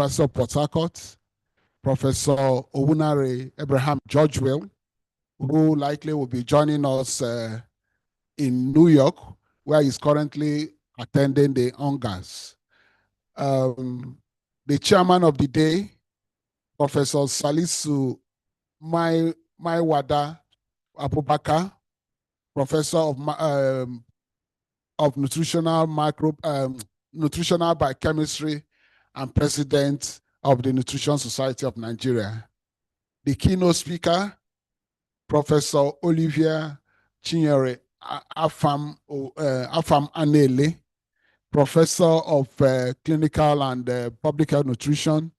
University of Port Harcourt, Professor Owunare Abraham Georgewell, who likely will be joining us in New York, where he's currently attending the Honors. The chairman of the day, Professor Salisu Maiwada Abubakar, Professor of Nutritional Biochemistry and President of the Nutrition Society of Nigeria. The keynote speaker, Professor Olivier Chinyere Afam Anele, Professor of Clinical and Public Health Nutrition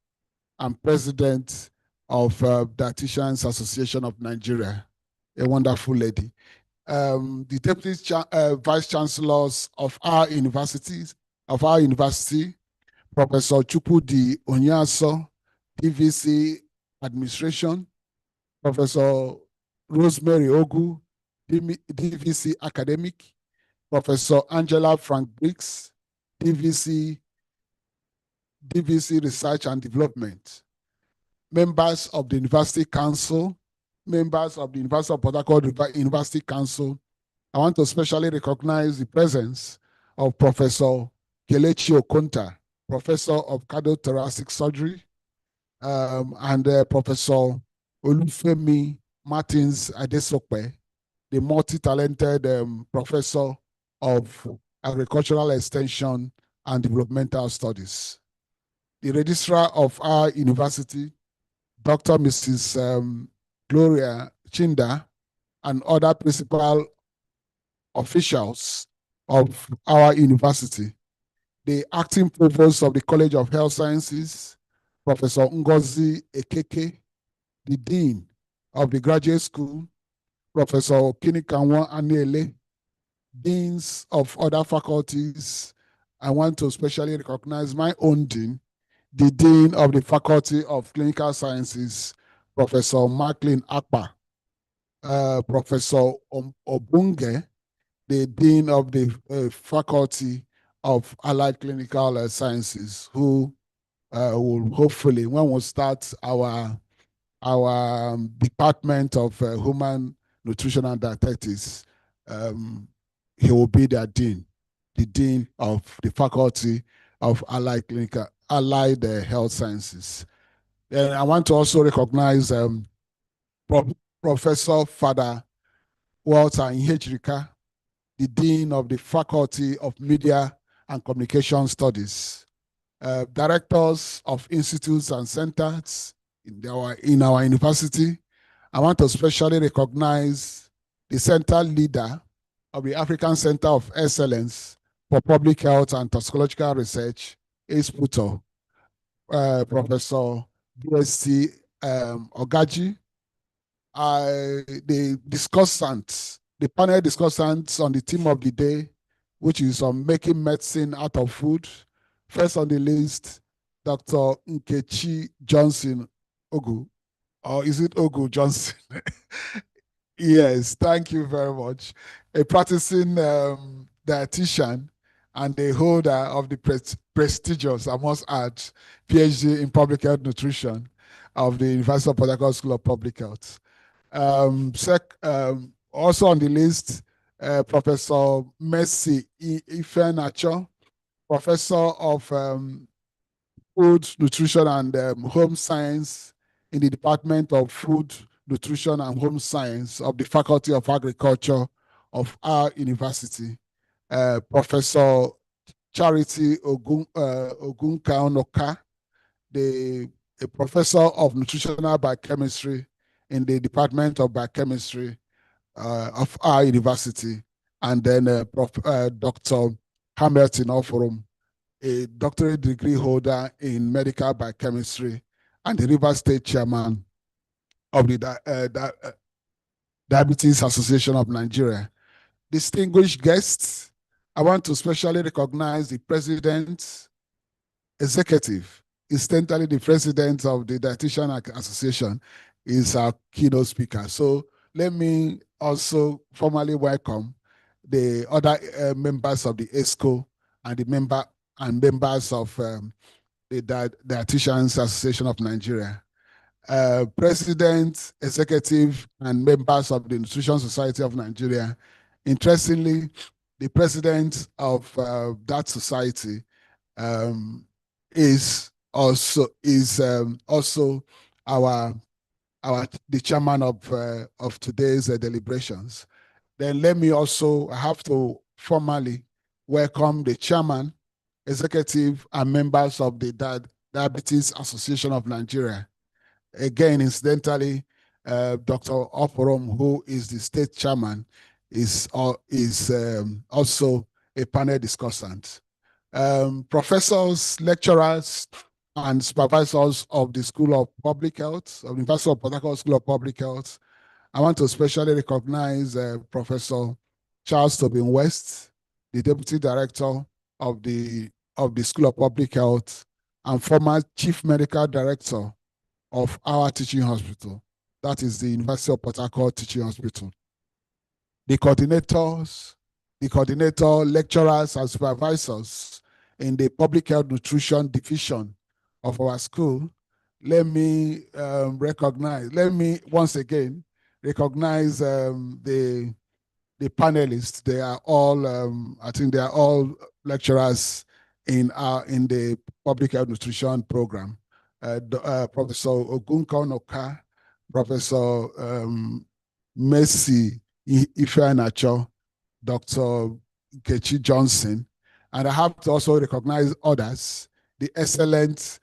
and President of Dietitians Association of Nigeria, a wonderful lady. The Deputy Vice Chancellors of our university, Professor Chukudi Onyaso, DVC Administration, Professor Rosemary Ogu, DVC Academic, Professor Angela Frank Briggs, DVC Research and Development, members of the University Council, members of the University of Port Harcourt University Council. I want to especially recognize the presence of Professor Kelechi Okonta, Professor of Cardiothoracic Surgery, and Professor Olufemi Martins Adesope, the multi-talented Professor of Agricultural Extension and Developmental Studies. The Registrar of our university, Dr. Mrs. Gloria Chinda, and other principal officials of our university. The acting provost of the College of Health Sciences, Professor Ngozi Ekeke, the dean of the graduate school, Professor Kinikanwa Anele, deans of other faculties. I want to especially recognize my own dean, the dean of the Faculty of Clinical Sciences, Professor Marklin Akpa, Professor Obunge, the dean of the Faculty of Allied Clinical Sciences, who will hopefully, when we start our Department of Human Nutrition and Dietetics, he will be their dean, the dean of the Faculty of Allied Health Sciences. And I want to also recognize Professor Father Walter Ihejrika, the dean of the Faculty of Media and Communication Studies, directors of institutes and centers in our university. I want to especially recognize the center leader of the African Center of Excellence for Public Health and Toxicological Research, ACEPUTO, Professor BSc Ogaji, the panel discussants on the theme of the day, which is on making medicine out of food. First on the list, Dr. Nkechi Johnson Ogu, or is it Ogu Johnson? Yes, thank you very much. A practicing dietitian and a holder of the prestigious, I must add, PhD in Public Health Nutrition of the University of Port Harcourt School of Public Health. Also on the list, Professor Mercy Ife-Nacho, Professor of Food, Nutrition, and Home Science in the Department of Food, Nutrition, and Home Science of the Faculty of Agriculture of our university. Professor Charity Ogunka-Onoka, a professor of nutritional biochemistry in the Department of Biochemistry of our university, and then Dr. Hamilton Oforum, a doctorate degree holder in medical biochemistry and the Rivers State chairman of the Diabetes Association of Nigeria. Distinguished guests, I want to specially recognize the president, executive, incidentally the president of the Dietitian Association is our keynote speaker. So let me also formally welcome the other members of the ESCO and the members of the Dietitians Association of Nigeria. President, executive, and members of the Nutrition Society of Nigeria. Interestingly, the president of that society is also our the chairman of today's deliberations. Then let me also have to formally welcome the chairman, executive, and members of the Diabetes Association of Nigeria. Again, incidentally, Dr. Oporom, who is the state chairman, is also a panel discussant. Professors, lecturers, and supervisors of the School of Public Health, of the University of Port Harcourt School of Public Health. I want to especially recognize Professor Charles Tobin West, the Deputy Director of the School of Public Health and former Chief Medical Director of our teaching hospital. That is the University of Port Harcourt Teaching Hospital. The coordinators, lecturers, and supervisors in the Public Health Nutrition Division of our school, let me once again recognize the panelists. They are all, I think they are all lecturers in the Public Health Nutrition program. Professor Ogunka Onoka, Professor Messi Ifeanacho, Dr. Kechi Johnson, and I have to also recognize others, the excellent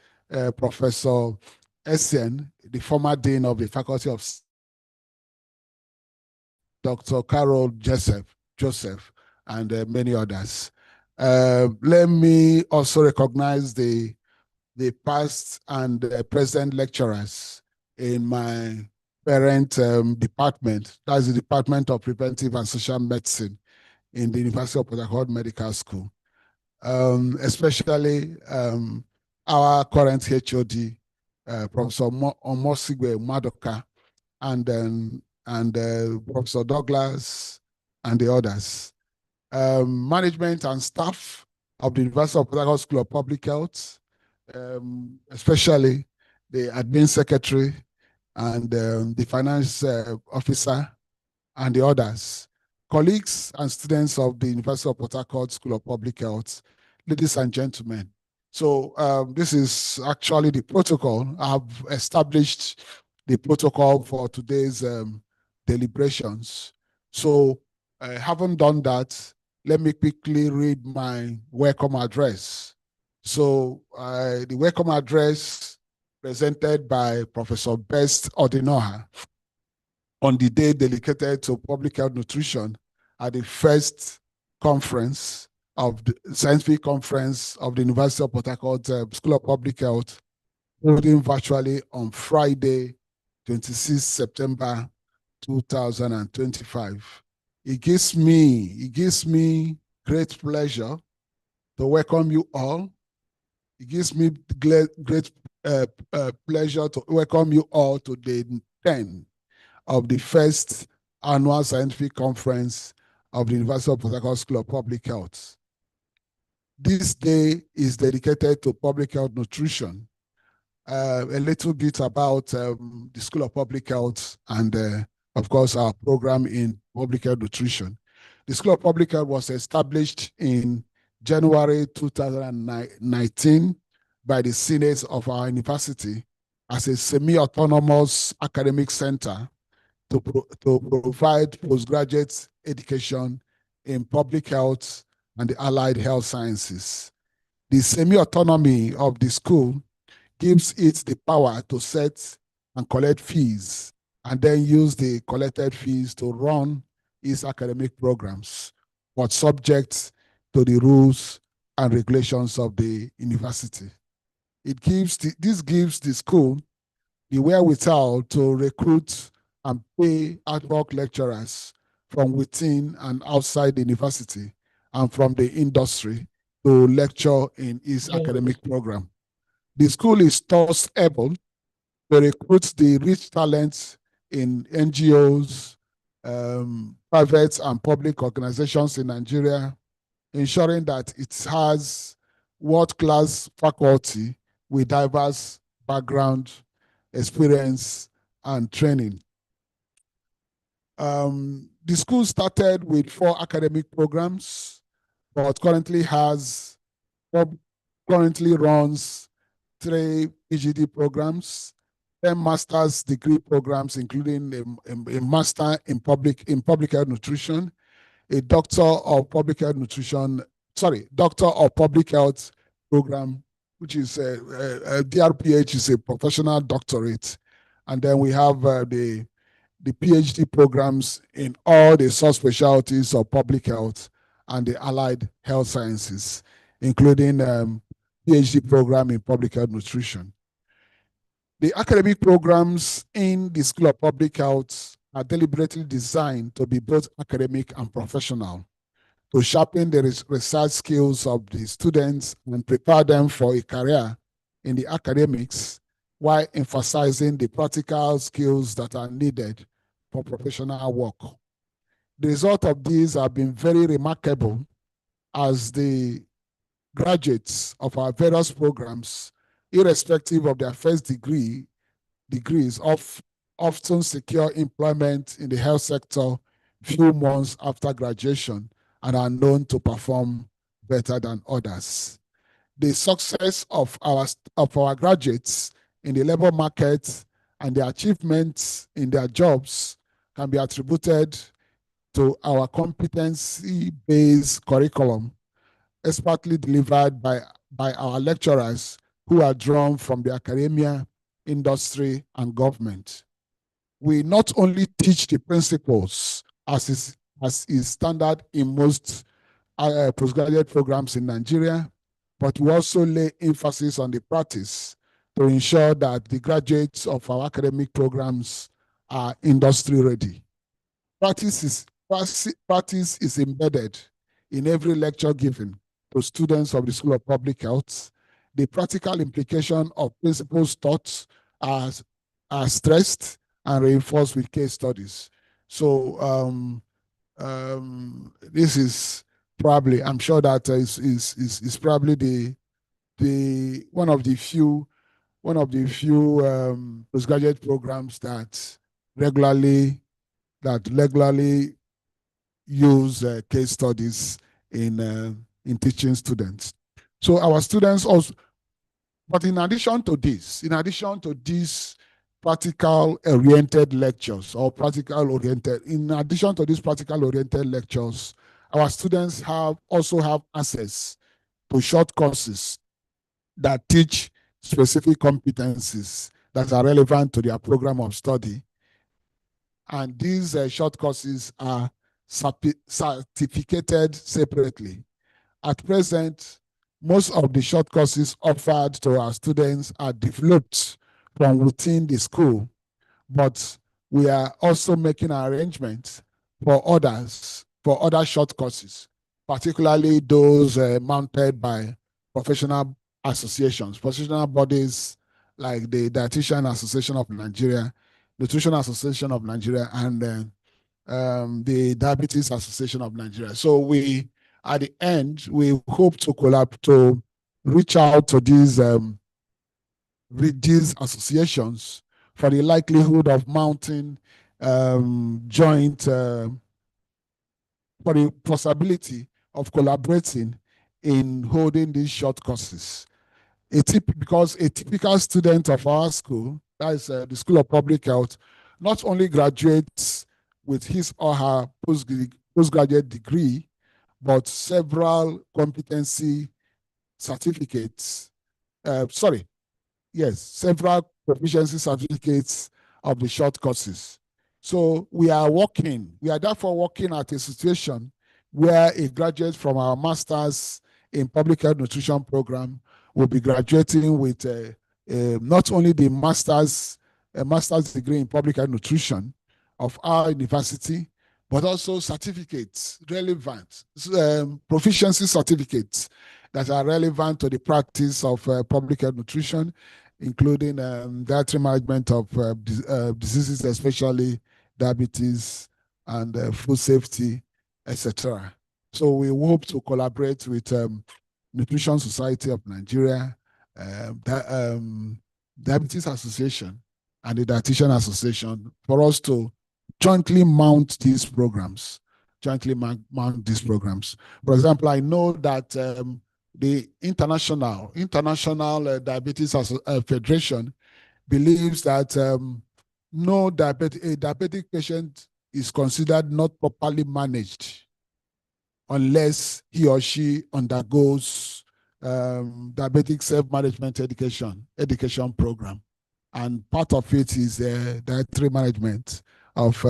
Professor Essien, the former Dean of the Faculty of Dr. Carol Joseph, and many others. Let me also recognize the past and present lecturers in my parent department. That's the Department of Preventive and Social Medicine in the University of Port Harcourt Medical School. Especially our current HOD, Professor Omosigwe Madoka, and Professor Douglas, and the others. Management and staff of the University of Port Harcourt School of Public Health, especially the admin secretary and the finance officer and the others. Colleagues and students of the University of Port Harcourt School of Public Health, ladies and gentlemen. So this is actually the protocol. I've established the protocol for today's deliberations. So having done that, let me quickly read my welcome address. So the welcome address presented by Professor Best Odinoha on the day dedicated to public health nutrition at the first conference of the scientific conference of the University of Port Harcourt School of Public Health, holding virtually on Friday, 26 September 2025. It gives me great pleasure to welcome you all. It gives me great pleasure to welcome you all to day 10 of the first annual scientific conference of the University of Port Harcourt School of Public Health. This day is dedicated to public health nutrition. A little bit about the School of Public Health and, of course, our program in public health nutrition. The School of Public Health was established in January 2019 by the Senate of our university as a semi-autonomous academic center to provide postgraduate education in public health and the allied health sciences. The semi-autonomy of the school gives it the power to set and collect fees and then use the collected fees to run its academic programs, but subject to the rules and regulations of the university. This gives the school the wherewithal to recruit and pay ad hoc lecturers from within and outside the university and from the industry to lecture in its academic program. The school is thus able to recruit the rich talents in NGOs, private and public organizations in Nigeria, ensuring that it has world-class faculty with diverse background, experience, and training. The school started with 4 academic programs, but currently runs 3 PGD programs, 10 master's degree programs, including a master in public health nutrition, a doctor of public health program, which is a DRPH is a professional doctorate. And then we have the PhD programs in all the subspecialties of public health and the allied health sciences, including PhD program in public health nutrition. The academic programs in the School of Public Health are deliberately designed to be both academic and professional, to sharpen the research skills of the students and prepare them for a career in the academics, while emphasizing the practical skills that are needed for professional work. The result of these have been very remarkable, as the graduates of our various programs, irrespective of their first degrees, often secure employment in the health sector few months after graduation and are known to perform better than others. The success of our graduates in the labor market and their achievements in their jobs can be attributed to our competency-based curriculum, expertly delivered by our lecturers who are drawn from the academia, industry, and government. We not only teach the principles as is standard in most postgraduate programs in Nigeria, but we also lay emphasis on the practice to ensure that the graduates of our academic programs are industry ready. Practice is embedded in every lecture given to students of the School of Public Health. The practical implication of principles taught are stressed and reinforced with case studies. So this is probably, I'm sure that is probably the one of the few postgraduate programs that regularly use case studies in teaching students. So our students also, but in addition to these practical-oriented lectures in addition to these practical-oriented lectures, our students also have access to short courses that teach specific competencies that are relevant to their program of study. And these short courses are certificated separately. At present, most of the short courses offered to our students are developed from within the school, but we are also making arrangements for other short courses, particularly those mounted by professional associations, professional bodies like the Dietitian Association of Nigeria, Nutrition Association of Nigeria, and the Diabetes Association of Nigeria. So at the end, we hope to reach out to these associations for the likelihood of mounting joint, for the possibility of collaborating in holding these short courses. Because a typical student of our school, that is the School of Public Health, not only graduates with his or her postgraduate degree, but several competency certificates, several proficiency certificates of the short courses. So we are therefore working at a situation where a graduate from our master's in public health nutrition program will be graduating with not only the master's degree in public health nutrition of our university, but also certificates, relevant proficiency certificates that are relevant to the practice of public health nutrition, including dietary management of diseases, especially diabetes and food safety, etc. So we hope to collaborate with Nutrition Society of Nigeria, Diabetes Association and the Dietitian Association for us to jointly mount these programs. Jointly mount these programs. For example, I know that the International Diabetes Federation believes that no a diabetic patient is considered not properly managed unless he or she undergoes diabetic self-management education program. And part of it is dietary management of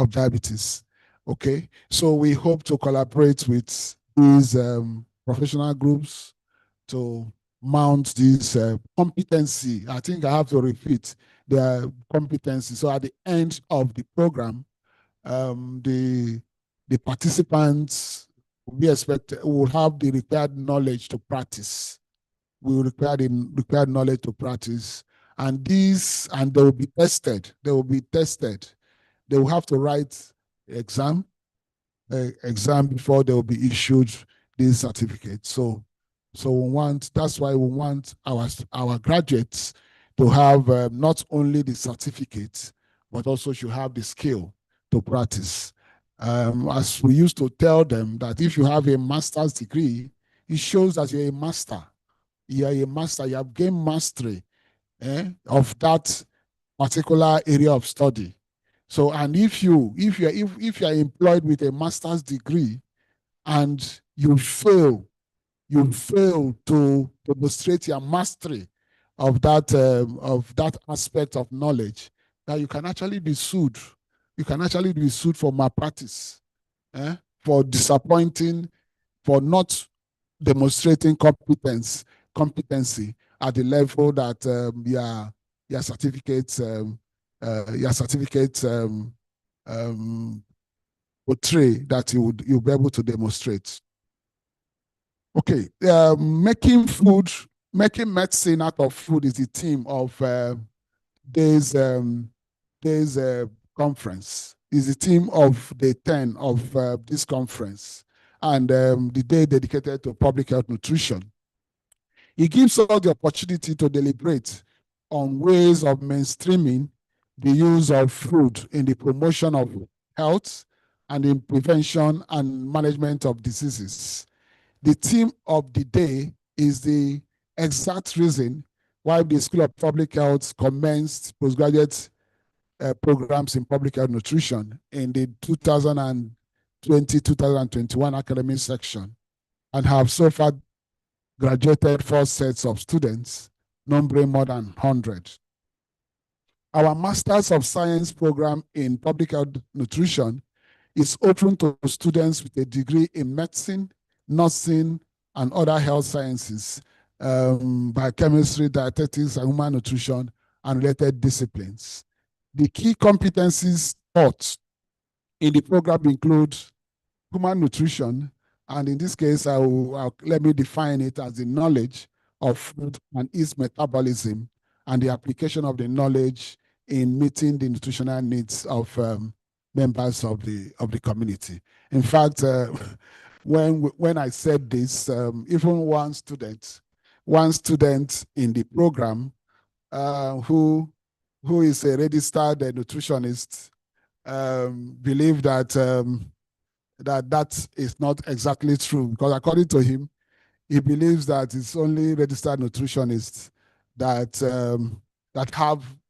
diabetes. Okay, so we hope to collaborate with these professional groups to mount this competency. I think I have to repeat the competency. So at the end of the program, the participants will have the required knowledge to practice. We will require the required knowledge to practice, and they will be tested. They will be tested. They will have to write exam before they will be issued this certificate. So that's why we want our graduates to have not only the certificate, but also should have the skill to practice. As we used to tell them that if you have a master's degree, it shows that you're a master. You're a master. You have gained mastery of that particular area of study. So, and if you're employed with a master's degree and you fail to demonstrate your mastery of that aspect of knowledge, that you can actually be sued. You can actually be sued for malpractice, for disappointing, for not demonstrating competency at the level that your certificates portray that you'll be able to demonstrate. Okay, making medicine out of food is the theme of this conference. Is the theme of day 10 of this conference, and the day dedicated to public health nutrition. It gives us the opportunity to deliberate on ways of mainstreaming the use of food in the promotion of health and in prevention and management of diseases. The theme of the day is the exact reason why the School of Public Health commenced postgraduate programs in public health nutrition in the 2020-2021 academic section, and have so far graduated 4 sets of students, numbering more than 100. Our Masters of Science program in public health nutrition is open to students with a degree in medicine, nursing, and other health sciences, biochemistry, dietetics, and human nutrition, and related disciplines. The key competencies taught in the program include human nutrition, and in this case, let me define it as the knowledge of food and its metabolism, and the application of the knowledge in meeting the nutritional needs of members of the community. In fact, when I said this, even one student in the program who is a registered nutritionist believed that that is not exactly true, because according to him, he believes that it's only registered nutritionists that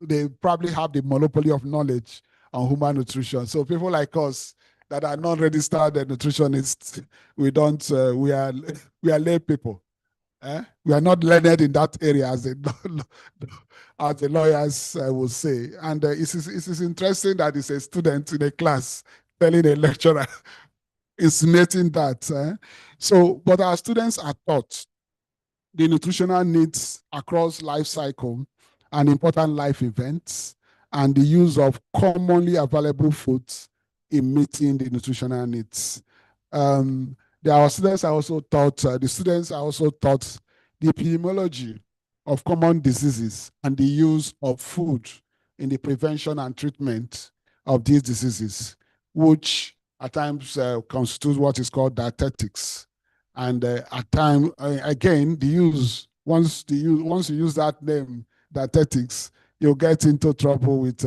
they probably have the monopoly of knowledge on human nutrition. So people like us that are non-registered nutritionists, we are lay people. We are not learned in that area, as the lawyers will say. And it is interesting that it's a student in a class telling a lecturer, insinuating that. But our students are taught the nutritional needs across life cycle and important life events, and the use of commonly available foods in meeting the nutritional needs. The students are also taught the epidemiology of common diseases and the use of food in the prevention and treatment of these diseases, which at times constitute what is called dietetics. And at times, again, the use once you use that name, dietetics, you'll get into trouble with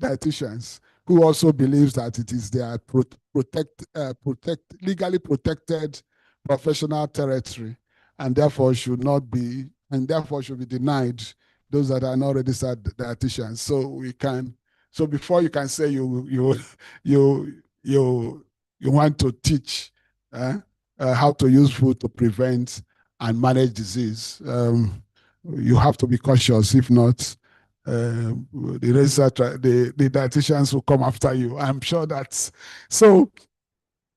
dietitians who also believes that it is their legally protected professional territory, and therefore should be denied those that are not registered dietitians. So before you can say you want to teach how to use food to prevent and manage disease, you have to be cautious. If not, the dietitians will come after you. I'm sure that's so.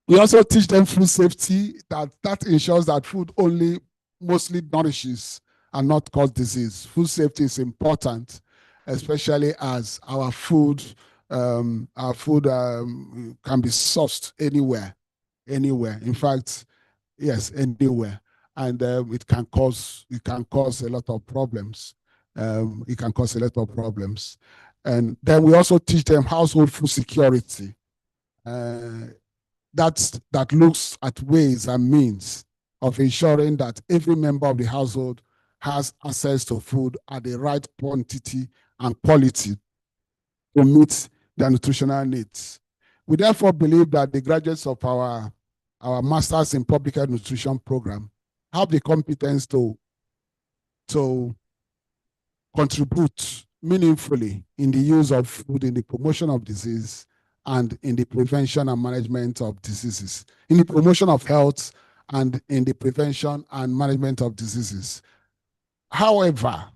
We also teach them food safety, that ensures that food only mostly nourishes and not cause disease. Food safety is important, especially as our food can be sourced anywhere. In fact, yes, anywhere, and it can cause a lot of problems. It can cause a lot of problems, and then we also teach them household food security. That looks at ways and means of ensuring that every member of the household has access to food at the right quantity and quality to meet their nutritional needs. We therefore believe that the graduates of our Masters in Public Health Nutrition program have the competence to contribute meaningfully in the use of food in the promotion of disease and in the prevention and management of diseases, in the promotion of health and in the prevention and management of diseases. However,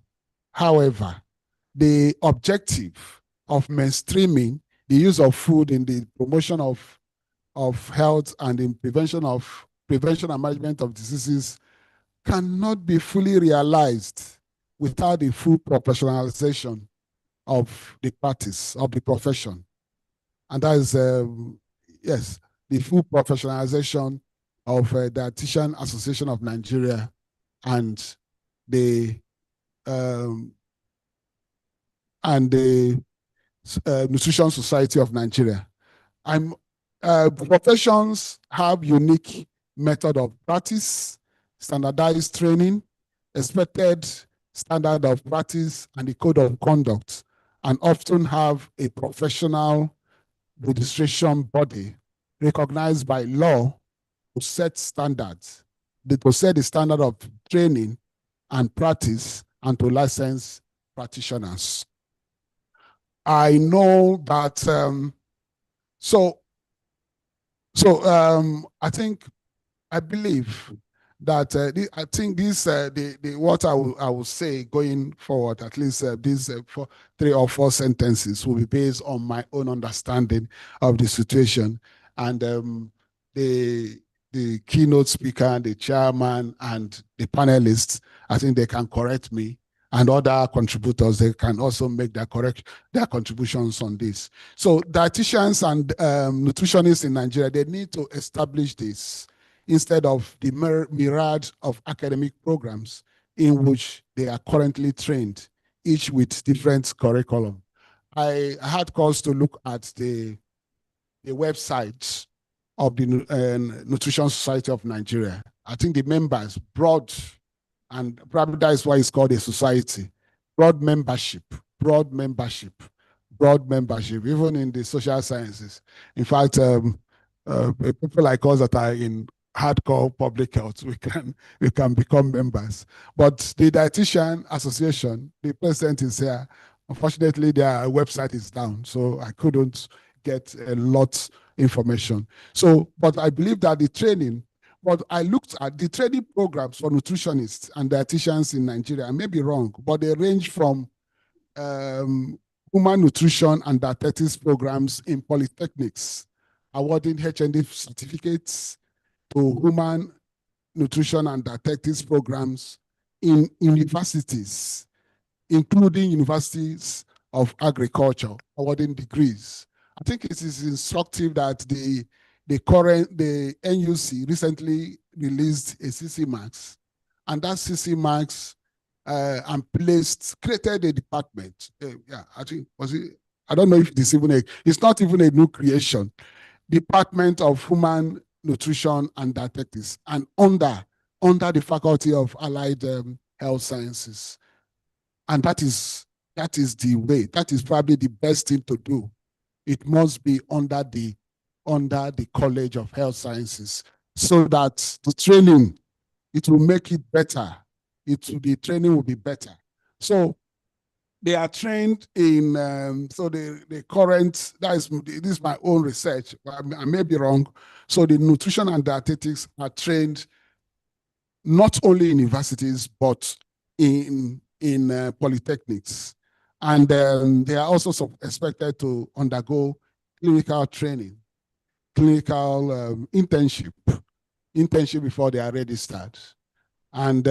the objective of mainstreaming the use of food in the promotion of health and in prevention and management of diseases cannot be fully realized without the full professionalization of the practice, of the profession. And that is, yes, the full professionalization of the Dietitian Association of Nigeria and the Nutrition Society of Nigeria. Professions have unique method of practice, standardized training, expected standard of practice, and the code of conduct, and often have a professional registration body recognized by law to set standards, to set the standard of training and practice, and to license practitioners. I know that, I believe that I think what I will say going forward, at least these 3 or 4 sentences will be based on my own understanding of the situation, and the keynote speaker, the chairman, and the panelists, I think they can correct me, and other contributors, they can also make their contributions on this. So dietitians and nutritionists in Nigeria, they need to establish this instead of the myriad of academic programs in which they are currently trained, each with different curriculum. I had cause to look at the website of the Nutrition Society of Nigeria. I think the members, broad, and probably that is why it's called a society, broad membership, even in the social sciences. In fact, people like us that are in hardcore public health, we can become members. But the Dietitian Association, the president is here. Unfortunately, their website is down, so I couldn't get a lot information. So, but I believe that the training, but I looked at the training programs for nutritionists and dietitians in Nigeria. I may be wrong, but they range from human nutrition and dietetics programs in polytechnics, awarding HND certificates, to human nutrition and dietetics programs in universities, including universities of agriculture, awarding degrees. I think it is instructive that the NUC recently released a CC Max, and that CC Max created a department. I think, I don't know if it's it's not even a new creation. Department of Human Nutrition and Dietetics, and under the Faculty of Allied health sciences. And that is the way, that is probably the best thing to do. It must be under the College of Health Sciences, so that the training, it will make it better. The training will be better. So they are trained in, so the current, this is my own research, I may be wrong. So the nutrition and dietetics are trained not only in universities, but in polytechnics. And they are also expected to undergo clinical training, clinical internship before they are registered. And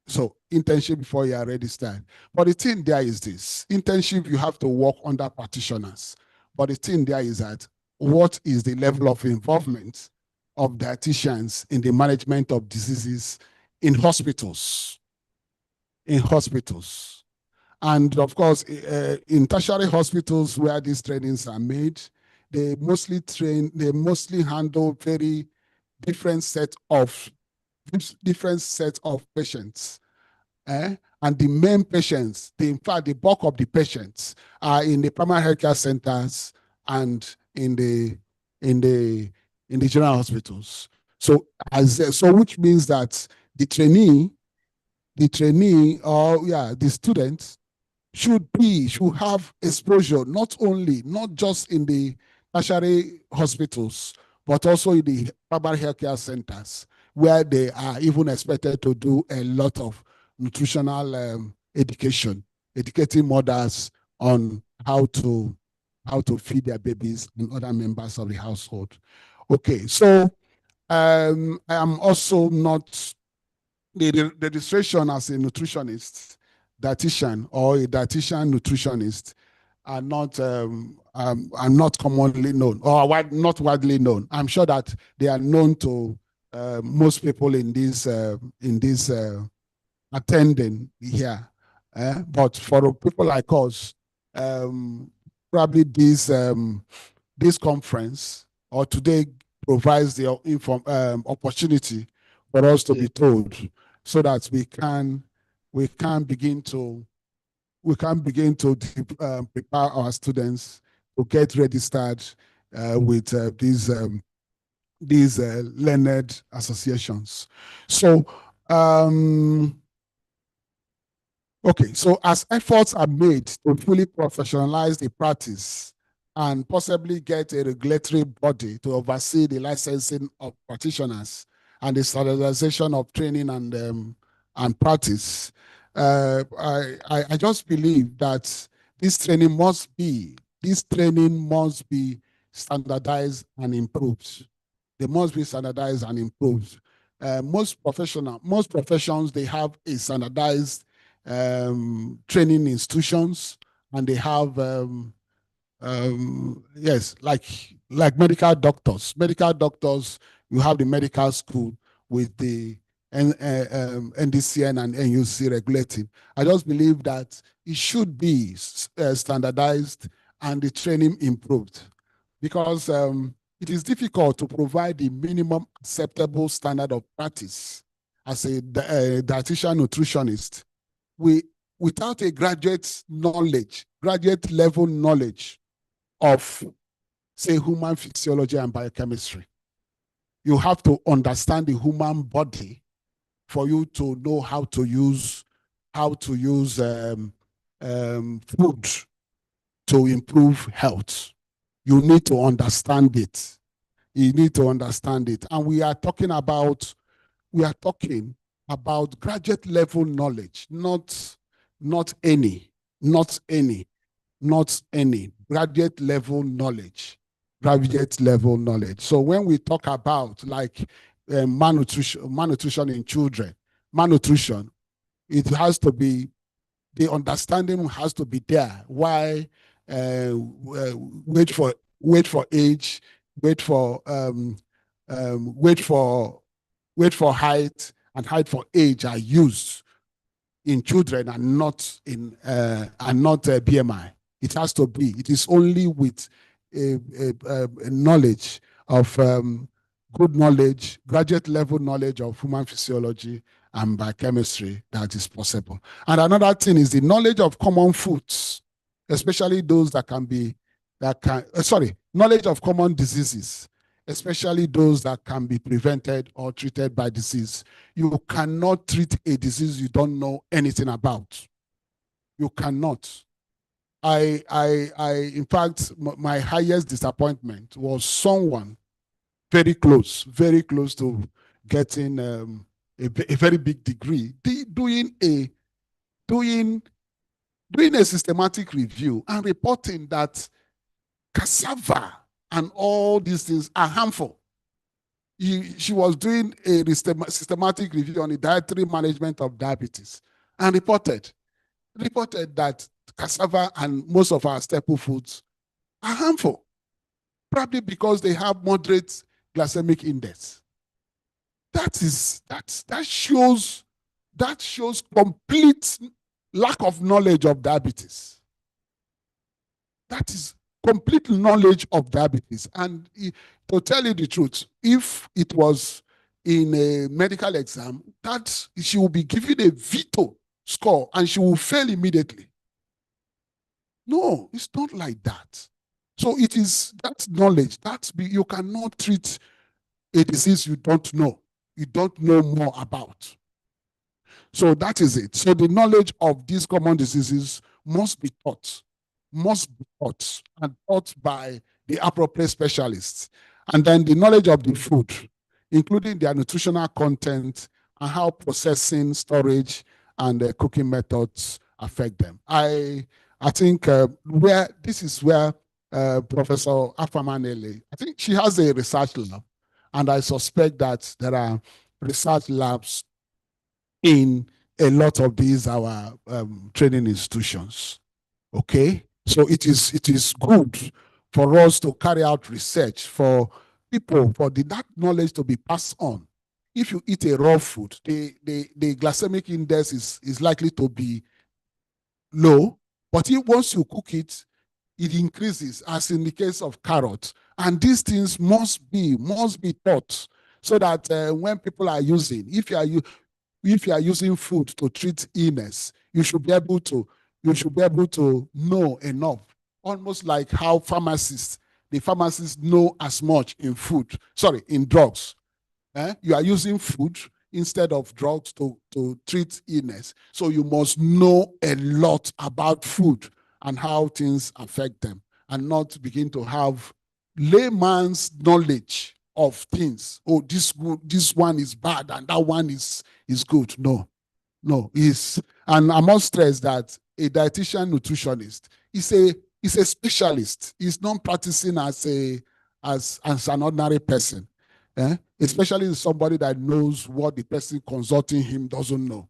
so internship before you are registered. But the thing there is this: internship, you have to work under practitioners. But the thing there is that, what is the level of involvement of dietitians in the management of diseases in hospitals? In hospitals. And of course, in tertiary hospitals where these trainings are made, they mostly handle very different set of patients. And the main patients, in fact, the bulk of the patients are in the primary healthcare centers and in the general hospitals. So which means that the trainee, the student should have exposure not just in the tertiary hospitals, but also in the primary healthcare centers, where they are even expected to do a lot of nutritional educating mothers on how to feed their babies and other members of the household. Okay, so I am also not the registration as a nutritionist, dietitian, or a dietitian nutritionist are not commonly known, or not widely known. I'm sure that they are known to most people in this attending here. But for people like us, probably this conference or today provides the opportunity for us to be told, so that we can begin to prepare our students to get registered with these learned associations. So okay, so as efforts are made to fully professionalize the practice and possibly get a regulatory body to oversee the licensing of practitioners and the standardization of training and practice, I just believe that this training must be standardized and improved. They must be standardized and improved. Most professions, they have a standardized training institutions, and they have yes, like medical doctors. Medical doctors, you have the medical school with the NDCN and NUC regulating. I just believe that it should be standardized and the training improved, because it is difficult to provide the minimum acceptable standard of practice as a dietitian nutritionist without a graduate level knowledge of, say, human physiology and biochemistry. You have to understand the human body for you to know how to use food to improve health. You need to understand it. And we are talking about graduate level knowledge, not any graduate level knowledge. So when we talk about like malnutrition in children, it has to be, the understanding has to be there. Why weight for age, weight for height, and height for age are used in children and not in BMI. It has to be. It is only with a knowledge of good knowledge, graduate level knowledge of human physiology and biochemistry that is possible. And another thing is the knowledge of common foods, especially those that can be, knowledge of common diseases, especially those that can be prevented or treated by disease. You cannot treat a disease you don't know anything about. You cannot. In fact, my highest disappointment was someone very close to getting a very big degree, doing a systematic review and reporting that cassava and all these things are harmful. She was doing a systematic review on the dietary management of diabetes and reported that cassava and most of our staple foods are harmful, probably because they have moderate glycemic index. That shows complete lack of knowledge of diabetes. That is complete knowledge of diabetes. And to tell you the truth, if it was in a medical exam, that she will be given a veto score and she will fail immediately. No, it's not like that. So it is that knowledge. You cannot treat a disease you don't know more about. So that is it. So the knowledge of these common diseases must be taught and taught by the appropriate specialists. And then the knowledge of the food, including their nutritional content and how processing, storage, and cooking methods affect them. I think this is where Professor Afamanele, I think she has a research lab, and I suspect that there are research labs in a lot of these our training institutions. Okay, so it is good for us to carry out research for people, for that knowledge to be passed on. If you eat a raw food, the glycemic index is likely to be low, but once you cook it, it increases, as in the case of carrot. And these things must be taught so that when people are using, if you are using food to treat illness, you should be able to know enough. Almost like how the pharmacists know as much in drugs. You are using food instead of drugs to treat illness. So you must know a lot about food and how things affect them, and not begin to have layman's knowledge of things. Oh, this one is bad and that one is good. No. And I must stress that a dietitian nutritionist is a specialist. He's not practicing as an ordinary person. Especially somebody that knows what the person consulting him doesn't know.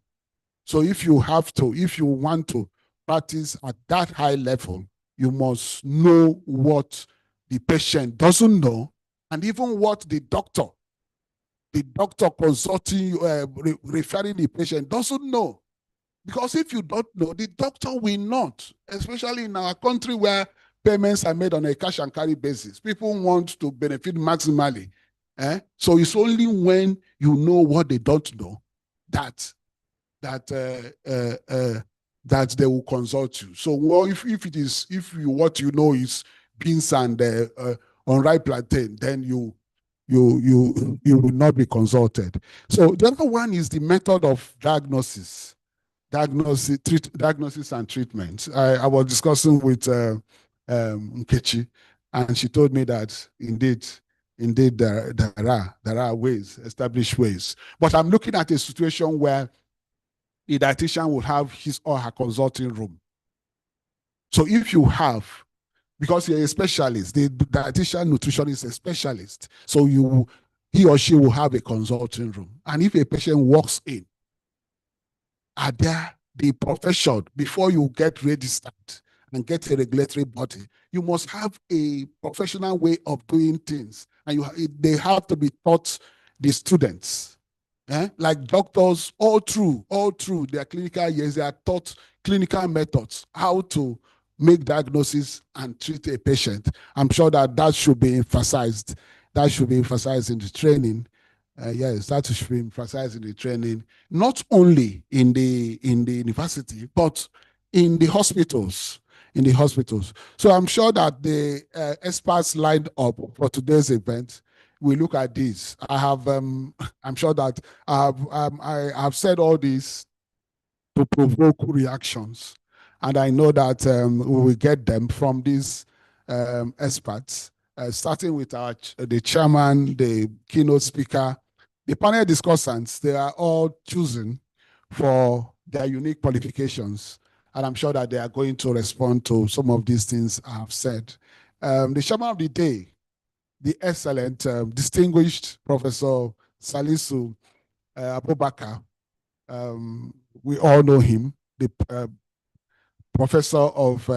So if you want to practice at that high level, you must know what the patient doesn't know, and even what the doctor consulting, referring the patient doesn't know. Because if you don't know, the doctor will not, especially in our country where payments are made on a cash and carry basis. People want to benefit maximally. So it's only when you know what they don't know that they will consult you. So if what you know is beans and unripe plantain, then you will not be consulted. So the other one is the method of diagnosis and treatment. I was discussing with Nkechi, and she told me that indeed there are ways, established ways. But I'm looking at a situation where the dietitian will have his or her consulting room. So if you have, because you're a specialist, the dietitian nutritionist is a specialist, so he or she will have a consulting room. And if a patient walks in, are there the profession, before you get registered and get a regulatory body, you must have a professional way of doing things, and they have to be taught the students. Like doctors, all through their clinical years, they are taught clinical methods, how to make diagnosis and treat a patient. I'm sure that should be emphasized. That should be emphasized in the training. yes, that should be emphasized in the training, not only in the university, but in the hospitals. In the hospitals. So I'm sure that the experts lined up for today's event will look at this. I'm sure that I have said all this to provoke reactions. And I know that we will get them from these experts, starting with the chairman, the keynote speaker, the panel discussants. They are all chosen for their unique qualifications. And I'm sure that they are going to respond to some of these things I've said. The chairman of the day, the excellent, distinguished Professor Salisu Abubakar, we all know him, the professor of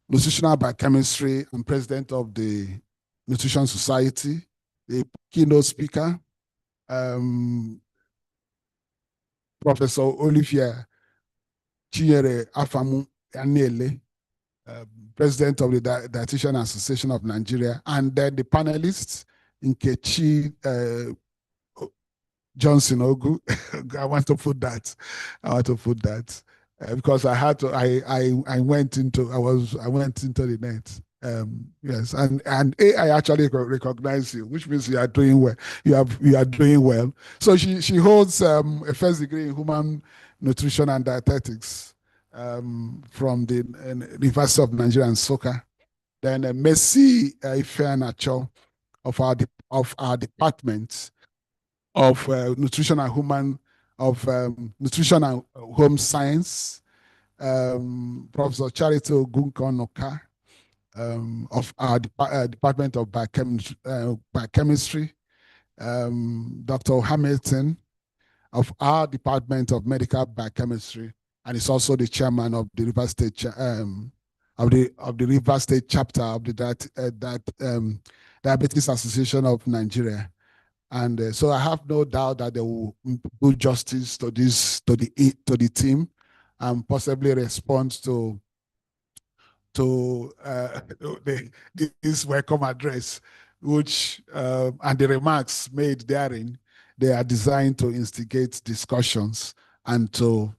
nutritional biochemistry and president of the Nutrition Society, the keynote speaker, Professor Olivier Chinyere Afamu Anele, president of the Dietitian Association of Nigeria, and then the panelists, Nkechi Johnson Ogu. I want to put that. Because I had to. I went into the net. Yes, and AI actually recognize you, which means you are doing well. You are doing well. So she holds a first degree in human nutrition and dietetics from the University of Nigeria and Soka. Then Messi Ifeanacho of our department of nutrition and home science, Professor Charity Ogunkonoka of our Department of Biochemistry, Dr. Hamilton of our Department of Medical Biochemistry, and is also the chairman of the River State of the River State chapter of the Diabetes Association of Nigeria. And so I have no doubt that they will do justice to the team and possibly respond to this welcome address, which and the remarks made therein, they are designed to instigate discussions and to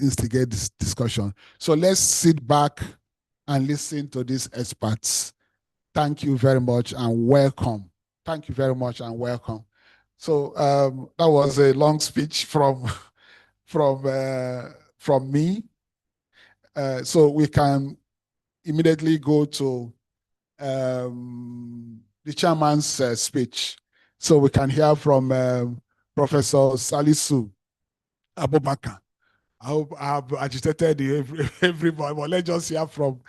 instigate this discussion. So let's sit back and listen to these experts. Thank you very much and welcome. Thank you very much and welcome. So that was a long speech from me. So we can immediately go to the chairman's speech. So we can hear from Professor Salisu Abubakar. I hope I have agitated everybody, but let's just hear from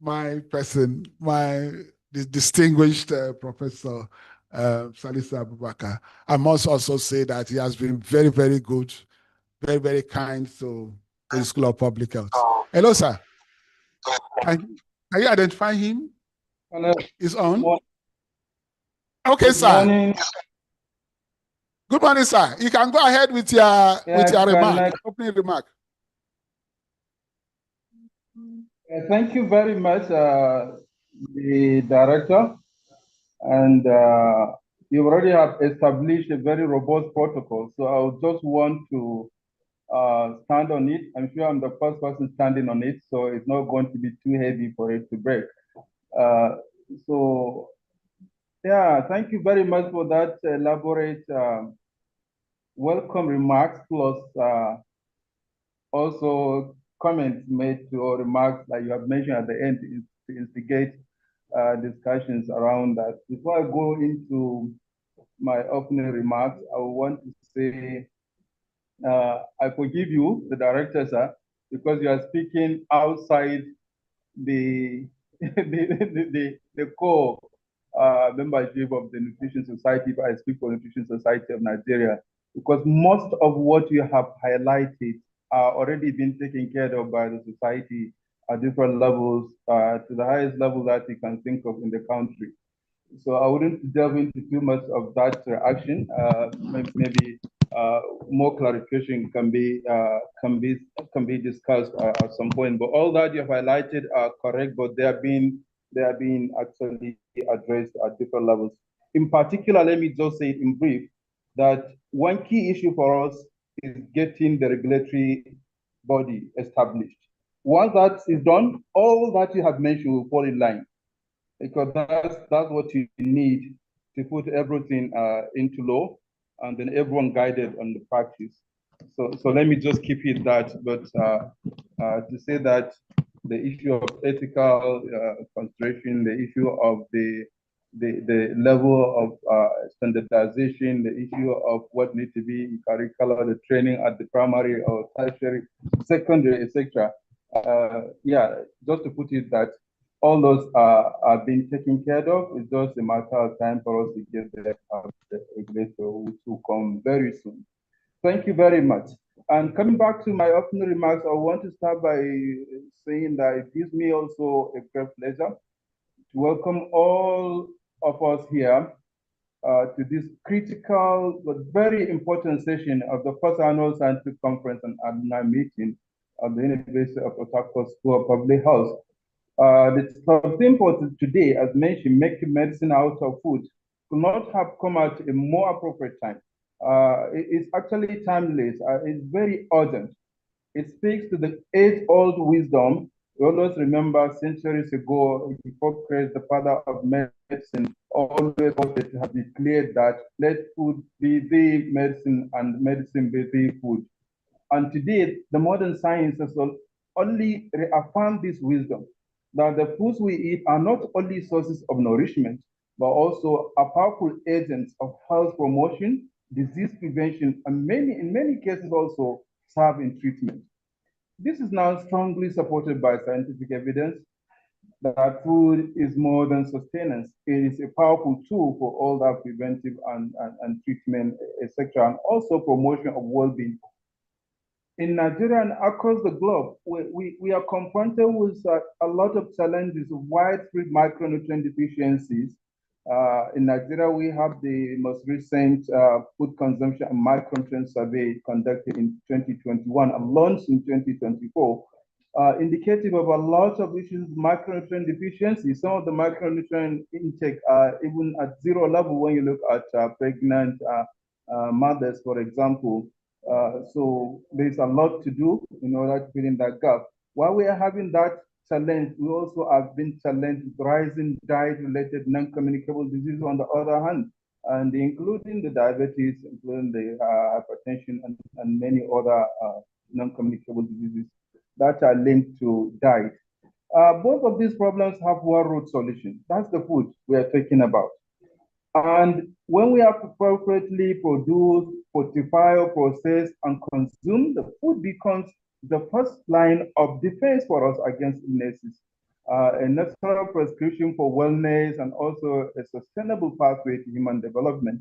my person, the distinguished Professor Salisu Abubakar. I must also say that he has been very, very good, very, very kind to the School of Public Health. Hello, sir. Can you identify him? Hello. He's on. Okay, good sir. Morning. Good morning, sir. You can go ahead with your remark, opening remark. Thank you very much, the director. And you already have established a very robust protocol. So I would just want to stand on it. I'm sure I'm the first person standing on it, so it's not going to be too heavy for it to break. So yeah, thank you very much for that elaborate welcome remarks, plus also comments made to or remarks that you have mentioned at the end to instigate discussions around that. Before I go into my opening remarks, I want to say I forgive you, the director, sir, because you are speaking outside the core membership of the Nutrition Society, but I speak for Nutrition Society of Nigeria, because most of what you have highlighted are already being taken care of by the society at different levels, to the highest level that you can think of in the country. So I wouldn't delve into too much of that action. Maybe more clarification can be discussed at some point. But all that you have highlighted are correct, but they are being they are being actually addressed at different levels. In particular, let me just say it in brief, that one key issue for us is getting the regulatory body established. Once that is done, all that you have mentioned will fall in line, because that's what you need to put everything into law, and then everyone guided on the practice. So let me just keep it that, but to say that the issue of ethical consideration, the issue of the level of standardization, the issue of what needs to be in curricular, the training at the primary or tertiary, secondary, etc. Yeah, just to put it that all those are being taken care of. It's just a matter of time for us to get the regulator, which will come very soon. Thank you very much. And coming back to my opening remarks, I want to start by saying that it gives me also a great pleasure to welcome all of us here to this critical but very important session of the first annual scientific conference and alumni meeting of the University of Port Harcourt School of Public Health. The theme for today, as mentioned, making medicine out of food, could not have come at a more appropriate time. It's actually timeless. It's very urgent. It speaks to the age-old wisdom. We always remember centuries ago, Hippocrates, the father of medicine, always have declared that let food be the medicine and medicine be the food. And today, the modern science has only reaffirmed this wisdom, that the foods we eat are not only sources of nourishment, but also are powerful agents of health promotion, disease prevention, and in many cases also serve in treatment. This is now strongly supported by scientific evidence that food is more than sustenance. It is a powerful tool for all that preventive and treatment, etc., and also promotion of well-being. In Nigeria and across the globe, we are confronted with a lot of challenges of widespread micronutrient deficiencies. In Nigeria, we have the most recent food consumption and micronutrient survey conducted in 2021 and launched in 2024, indicative of a lot of issues, micronutrient deficiency. Some of the micronutrient intake are even at zero level when you look at pregnant mothers, for example. So there's a lot to do in order to fill in that gap. While we are having that challenge, we also have been challenged with rising diet-related non-communicable diseases on the other hand, and including the diabetes, including the hypertension, and many other non-communicable diseases that are linked to diet. Both of these problems have one root solution. That's the food we are talking about. And when we have appropriately produce, fortify, process, and consume, the food becomes the first line of defense for us against illnesses, a natural prescription for wellness, and also a sustainable pathway to human development.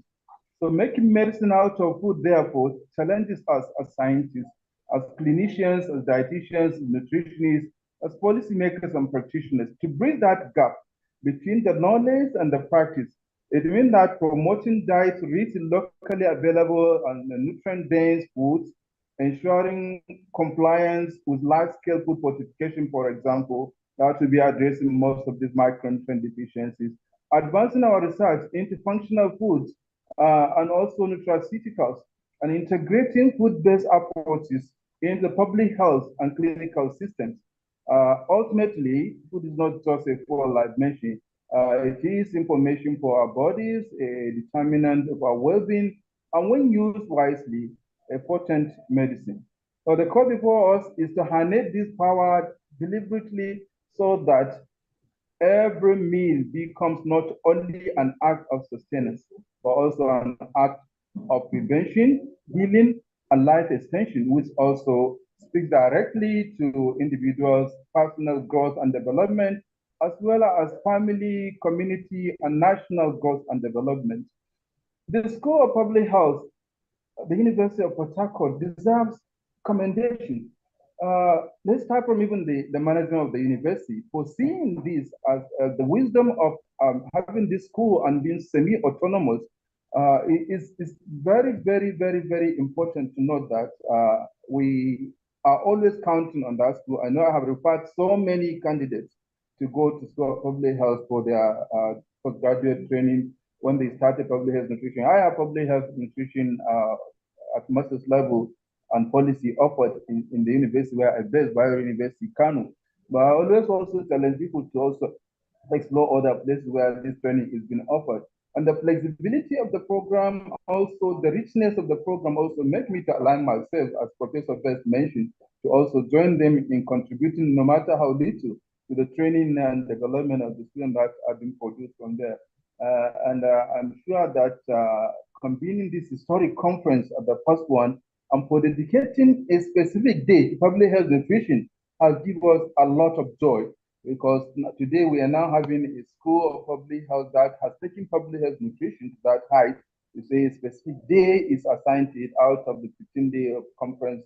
So making medicine out of food, therefore, challenges us as scientists, as clinicians, as dietitians, as nutritionists, as policymakers and practitioners to bridge that gap between the knowledge and the practice. It means that promoting diets rich in locally available and nutrient-dense foods, ensuring compliance with large-scale food fortification, for example, that will be addressing most of these micronutrient deficiencies, advancing our research into functional foods and also nutraceuticals, and integrating food-based approaches into public health and clinical systems. Ultimately, food is not just a fuel, like mentioned. It is information for our bodies, a determinant of our well-being, and when used wisely, a potent medicine. So the call before us is to harness this power deliberately so that every meal becomes not only an act of sustenance, but also an act of prevention, healing, and life extension, which also speaks directly to individuals' personal growth and development, as well as family, community, and national growth and development. The School of Public Health, the University of Port Harcourt, deserves commendation. Let's start from even the management of the university for seeing this as the wisdom of having this school and being semi-autonomous. It's very, very, very, very important to note that we are always counting on that school. I know I have referred so many candidates to go to school of public health for their postgraduate training when they started public health nutrition. I have public health nutrition at master's level and policy offered in the university where I based, Bio University, Kano. But I always also challenge people to also explore other places where this training is being offered. And the flexibility of the program, also the richness of the program also make me to align myself, as Professor Best mentioned, to also join them in contributing, no matter how little, to the training and development of the students that are being produced from there. I'm sure that convening this historic conference at the first one and for dedicating a specific day to public health nutrition has given us a lot of joy, because today we are now having a school of public health that has taken public health nutrition to that height. To say a specific day is assigned to it out of the 15-day conference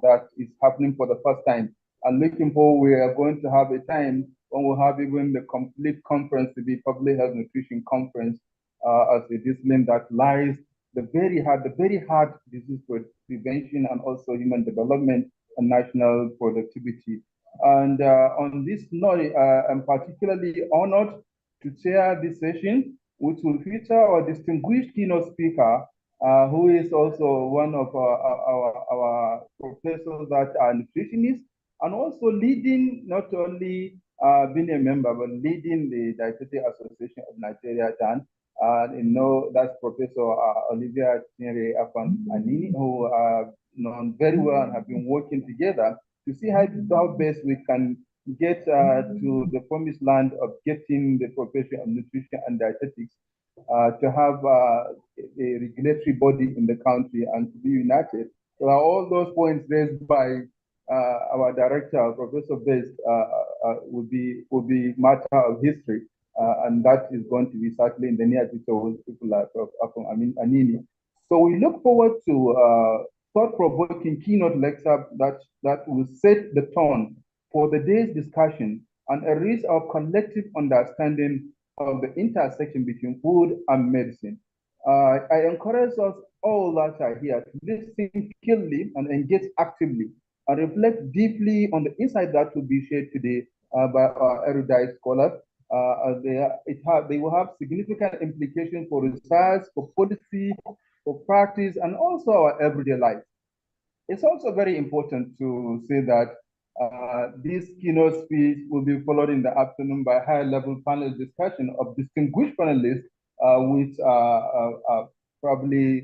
that is happening for the first time. And looking forward, we are going to have a time when we'll have even the complete conference to be public health nutrition conference as a discipline that lies the very hard disease prevention and also human development and national productivity. And on this note, I'm particularly honored to chair this session, which will feature our distinguished keynote speaker, who is also one of our professors that are nutritionists, and also leading, not only being a member, but leading the Dietetic Association of Nigeria, DAN. That's Professor Olivia Tinyere Afan-Anini, who are known very well and have been working together to see how best we can get to the promised land of getting the profession of nutrition and dietetics to have a regulatory body in the country and to be united. So all those points raised by our director, Professor Best, will be matter of history, and that is going to be certainly in the near future with people like Anini. So we look forward to thought-provoking keynote lecture that will set the tone for the day's discussion and enrich our collective understanding of the intersection between food and medicine. I encourage us all that are here to listen keenly and engage actively and reflect deeply on the insight that will be shared today by our erudite scholars. They will have significant implications for research, for policy, for practice, and also our everyday life. It's also very important to say that this keynote speech will be followed in the afternoon by high-level panel discussion of distinguished panelists, which are probably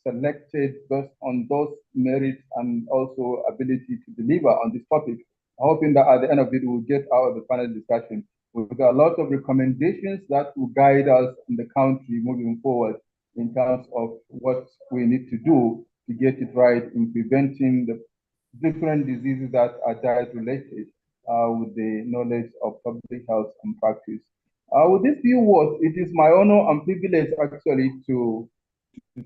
selected based on those merits and also ability to deliver on this topic. Hoping that at the end of it, we'll get out of the panel discussion with a lot of recommendations that will guide us in the country moving forward in terms of what we need to do to get it right in preventing the different diseases that are diet-related with the knowledge of public health and practice. With these few words, it is my honor and privilege actually to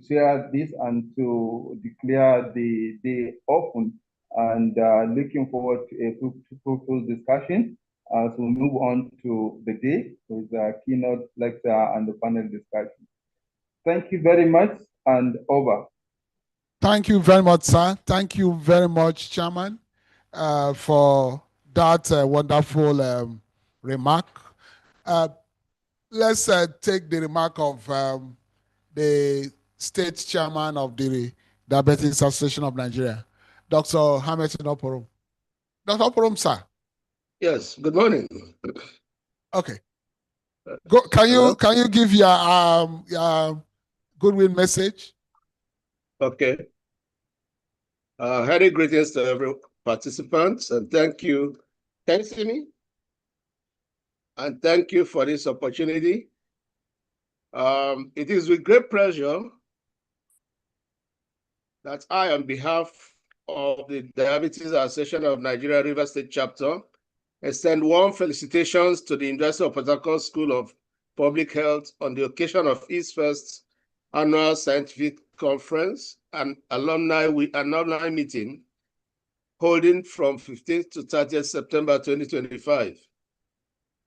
share this and to declare the day open, and looking forward to a fruitful discussion as we move on to the day with the keynote lecture and the panel discussion. Thank you very much, and over. Thank you very much, sir. Thank you very much, Chairman, for that wonderful remark. Let's take the remark of the state chairman of the Diabetes Association of Nigeria, Dr. Hamilton Oporom. Dr. Oporom, sir. Yes, good morning. Okay. Can you give your goodwill message? Okay. Hearty greetings to every participant, and thank you. Can you see me? And thank you for this opportunity. It is with great pleasure that I, on behalf of the Diabetes Association of Nigeria River State Chapter, extend warm felicitations to the University of Port Harcourt School of Public Health on the occasion of its first annual scientific conference and alumni meeting holding from 15th to 30th September 2025.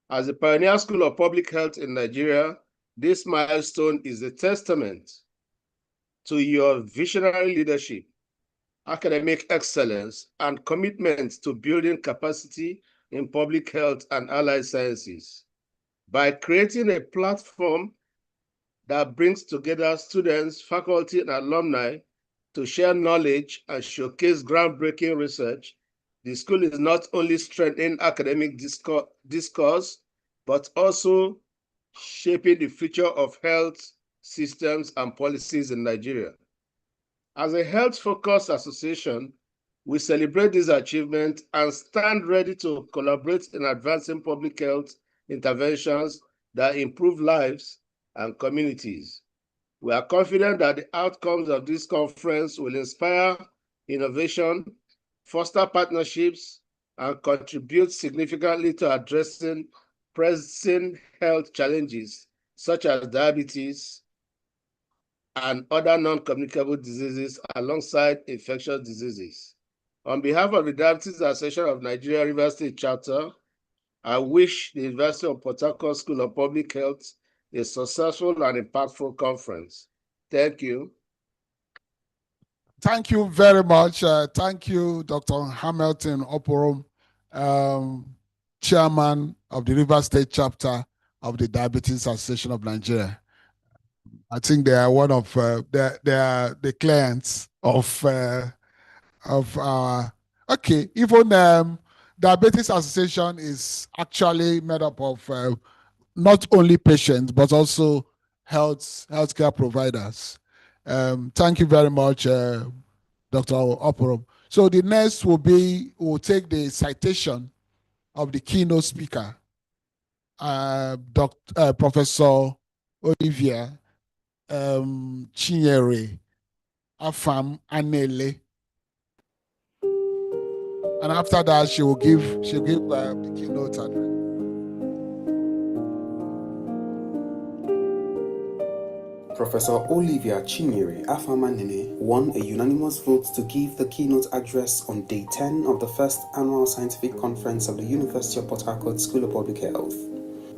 As a pioneer school of public health in Nigeria, this milestone is a testament to your visionary leadership, academic excellence, and commitment to building capacity in public health and allied sciences. By creating a platform that brings together students, faculty, and alumni to share knowledge and showcase groundbreaking research, the school is not only strengthening academic discourse, but also shaping the future of health systems and policies in Nigeria. As a health-focused association, we celebrate this achievement and stand ready to collaborate in advancing public health interventions that improve lives and communities. We are confident that the outcomes of this conference will inspire innovation, foster partnerships, and contribute significantly to addressing pressing health challenges such as diabetes and other non-communicable diseases alongside infectious diseases. On behalf of the Diabetes Association of Nigeria Rivers State Chapter, I wish the University of Port Harcourt School of Public Health a successful and impactful conference. Thank you. Thank you very much. Thank you, Dr. Hamilton Oporom, Chairman of the Rivers State Chapter of the Diabetes Association of Nigeria. I think they are one of they are the clients of our. Okay, even Diabetes Association is actually made up of not only patients but also healthcare providers. Thank you very much, Dr. Oporom. So the next we'll take the citation of the keynote speaker, Professor Olivia Chinyere Afam Anele. And after that, she'll give the keynote address. Professor Olivia Chinyere Afamanene won a unanimous vote to give the keynote address on Day 10 of the first annual scientific conference of the University of Port Harcourt School of Public Health.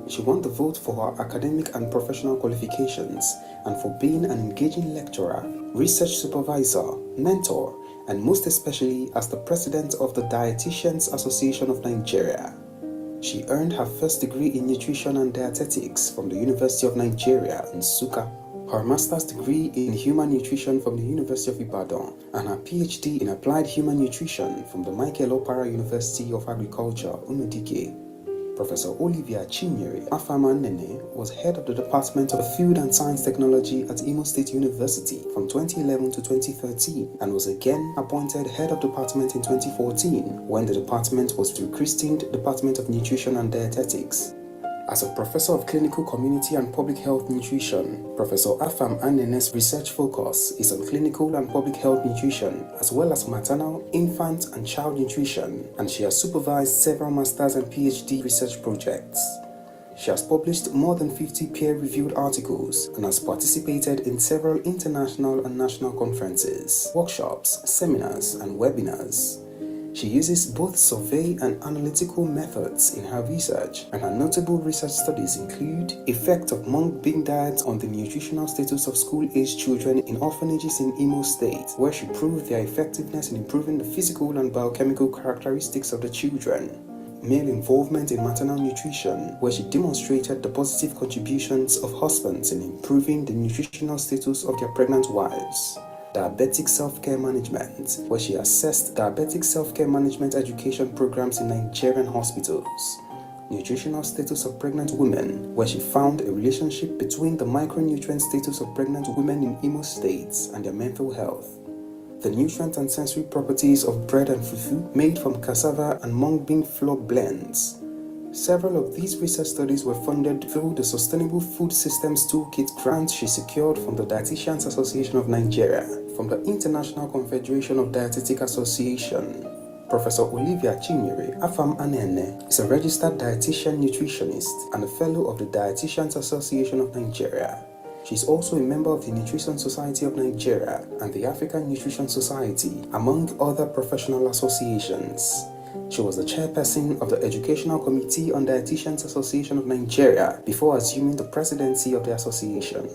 She won the vote for her academic and professional qualifications and for being an engaging lecturer, research supervisor, mentor, and most especially as the president of the Dietitians Association of Nigeria. She earned her first degree in nutrition and dietetics from the University of Nigeria in Nsukka, her master's degree in human nutrition from the University of Ibadan, and her PhD in applied human nutrition from the Michael Opara University of Agriculture, Unudike. Professor Olivia Chinyere Afamanene was head of the Department of Food and Science Technology at Imo State University from 2011 to 2013 and was again appointed head of department in 2014 when the department was rechristened Department of Nutrition and Dietetics. As a professor of clinical community and public health nutrition, Professor Afam Anene's research focus is on clinical and public health nutrition, as well as maternal, infant, and child nutrition, and she has supervised several master's and PhD research projects. She has published more than 50 peer-reviewed articles and has participated in several international and national conferences, workshops, seminars, and webinars. She uses both survey and analytical methods in her research, and her notable research studies include effect of mung bean diet on the nutritional status of school-aged children in orphanages in Imo State, where she proved their effectiveness in improving the physical and biochemical characteristics of the children. Male involvement in maternal nutrition, where she demonstrated the positive contributions of husbands in improving the nutritional status of their pregnant wives. Diabetic self-care management, where she assessed diabetic self-care management education programs in Nigerian hospitals. Nutritional status of pregnant women, where she found a relationship between the micronutrient status of pregnant women in Imo State and their mental health. The nutrient and sensory properties of bread and fufu made from cassava and mung bean flour blends. Several of these research studies were funded through the Sustainable Food Systems Toolkit grant she secured from the Dietitians Association of Nigeria, from the International Confederation of Dietetic Association. Professor Olivia Chinyere Afam Anene is a registered dietitian nutritionist and a fellow of the Dietitians Association of Nigeria. She is also a member of the Nutrition Society of Nigeria and the African Nutrition Society, among other professional associations. She was the chairperson of the Educational Committee on Dietitians Association of Nigeria before assuming the presidency of the association.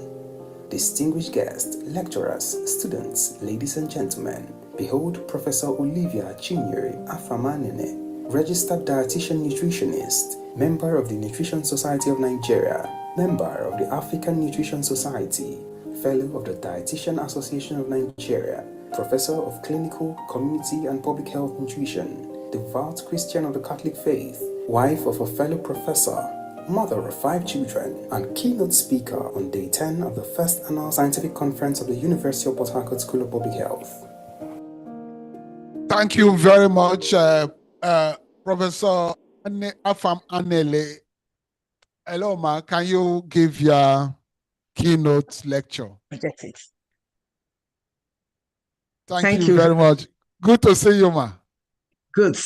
Distinguished guests, lecturers, students, ladies and gentlemen, behold Professor Olivia Chinyere Afamanene, registered dietitian nutritionist, member of the Nutrition Society of Nigeria, member of the African Nutrition Society, fellow of the Dietitian Association of Nigeria, professor of clinical, community and public health nutrition, devout Christian of the Catholic faith, wife of a fellow professor, mother of 5 children, and keynote speaker on day 10 of the first annual scientific conference of the University of Port Harcourt School of Public Health. Thank you very much, Professor Afam Anele. Hello, Ma. Can you give your keynote lecture? Thank you very much. Good to see you, Ma. Good.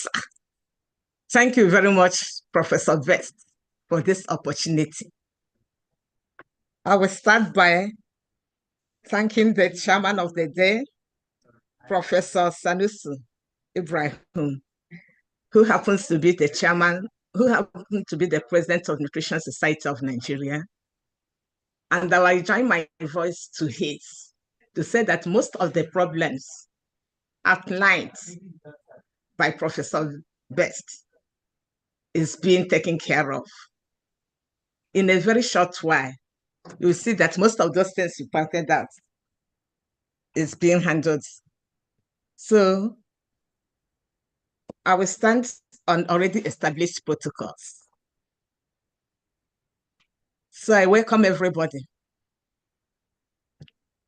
Thank you very much, Professor Best, for this opportunity. I will start by thanking the chairman of the day, Professor Sanusi Ibrahim, who happens to be the chairman, who happens to be the president of Nutrition Society of Nigeria. And I will join my voice to his to say that most of the problems outlined by Professor Best is being taken care of. In a very short while, you'll see that most of those things you pointed out is being handled. So I will stand on already established protocols. So I welcome everybody.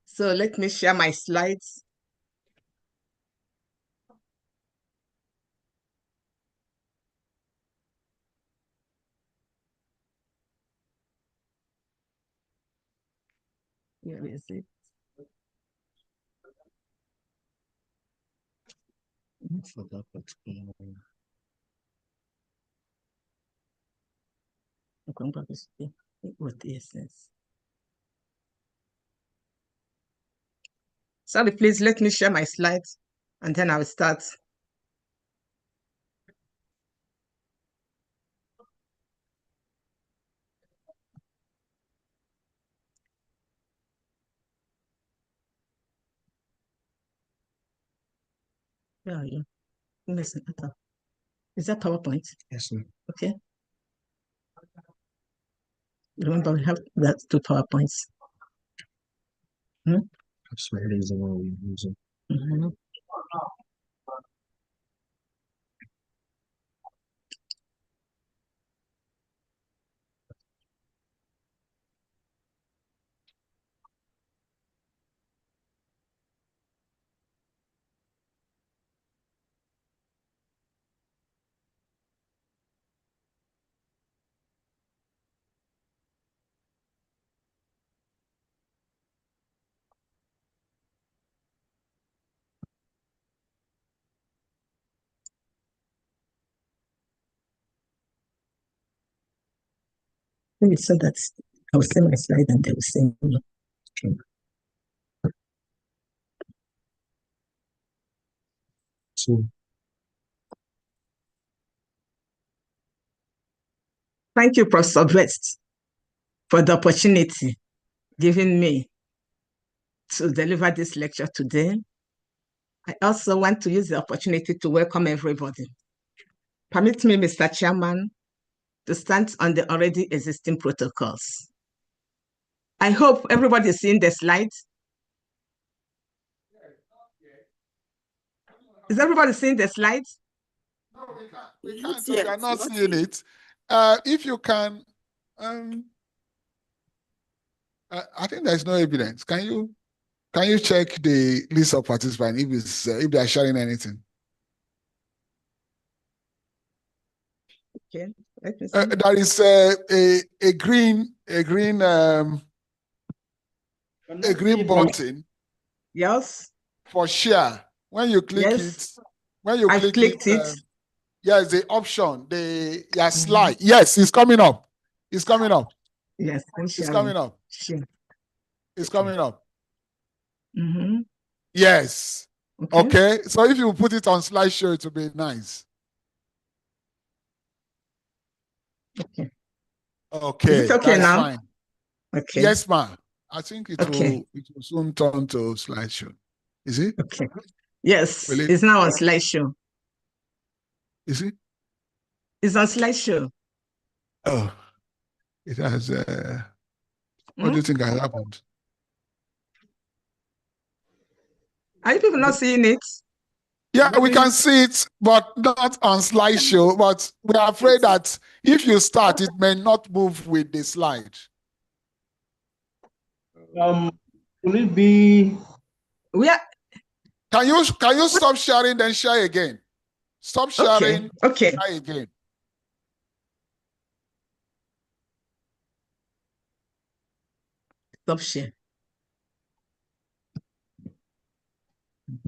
So let me share my slides. Where is it? For that particular one. What is this? Sorry, please let me share my slides and then I will start. Where are you? Listen, is that PowerPoint? Yes, ma'am. Okay. Remember, we have that 2 PowerPoints. That's what it is, the one we're using. So that's, I will send my slide and they will send me. So, thank you, Professor West, for the opportunity given me to deliver this lecture today. I also want to use the opportunity to welcome everybody. Permit me, Mr. Chairman, to stand on the already existing protocols. I hope everybody is seeing the slides. Is everybody seeing the slides? No, we can't. We are not seeing it. If you can, I think there's no evidence. Can you check the list of participants if it's if they are sharing anything? Okay, let me see. There is a green button. Yes. For share. When you click it, I've clicked it. Yes, the option, slide. Yes, it's coming up. It's coming up. Yes, it's coming up. Sure. It's coming up. Yes. Okay. So if you put it on slideshow, it will be nice. Okay. Okay. Is it okay that's now? Fine. Okay. Yes, ma'am. I think it will soon turn to slideshow. Is it? Okay. Yes, Will it? it's now on slideshow. Is it? It's on slideshow. Oh, it has. What do you think has happened? Are you people not seeing it? Yeah, we can see it, but not on slideshow. But we are afraid that if you start, it may not move with the slide. Will it be? Where? Can you stop sharing, then share again? Stop sharing, Okay. share again. Stop share.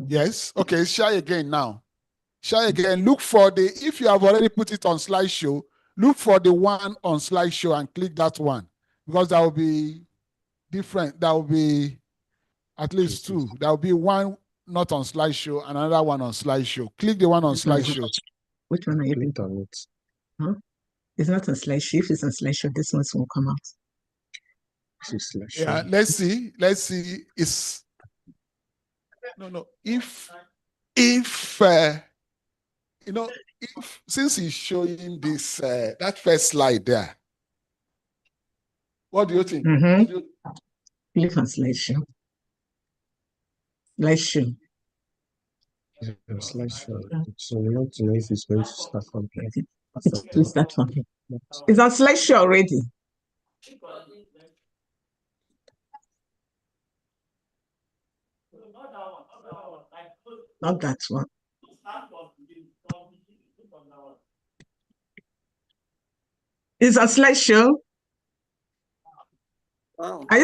Yes. Okay, share again now. Share again. Look for if you have already put it on slideshow, look for the one on slideshow and click that one, because that will be different. That will be at least two. There will be one not on slideshow and another one on slideshow. Click the one on slideshow. Which one are you looking on it? Huh? It's not on slideshow. If it's on slideshow, this one will come out. Yeah, let's see. Let's see. It's no. If you know, if since he's showing this that first slide there, what do you think? Click on slideshow. Slideshow. Slideshow. So we want to know if it's going to start from here. It will start from here. It's on slideshow already. Not that one. It's on slideshow. Wow. Are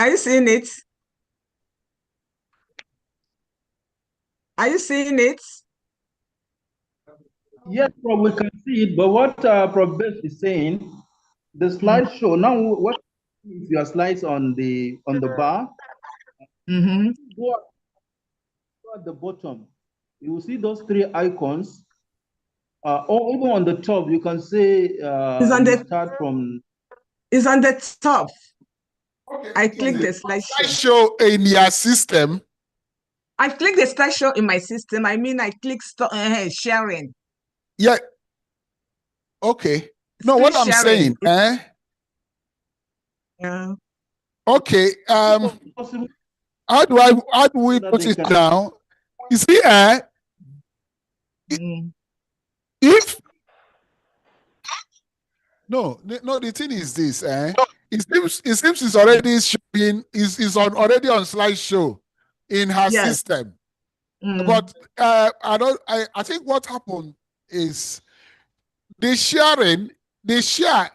you seeing it? Are you seeing it? Yes, Prof, we can see it. But what Prof Best is saying, the slideshow now. What is your slides on the bar? Go at the bottom. You will see those three icons. Or even on the top, you can say start from. It's on the top. Okay. I click the slideshow. Slideshow in your system. I click the slideshow in my system. I mean, I click sharing. Yeah. Okay. No, what I'm saying, Yeah. Okay. How do we put it now? You see, if no, the thing is this, it seems it's already showing, is already on slideshow in her system. But I think what happened is the share,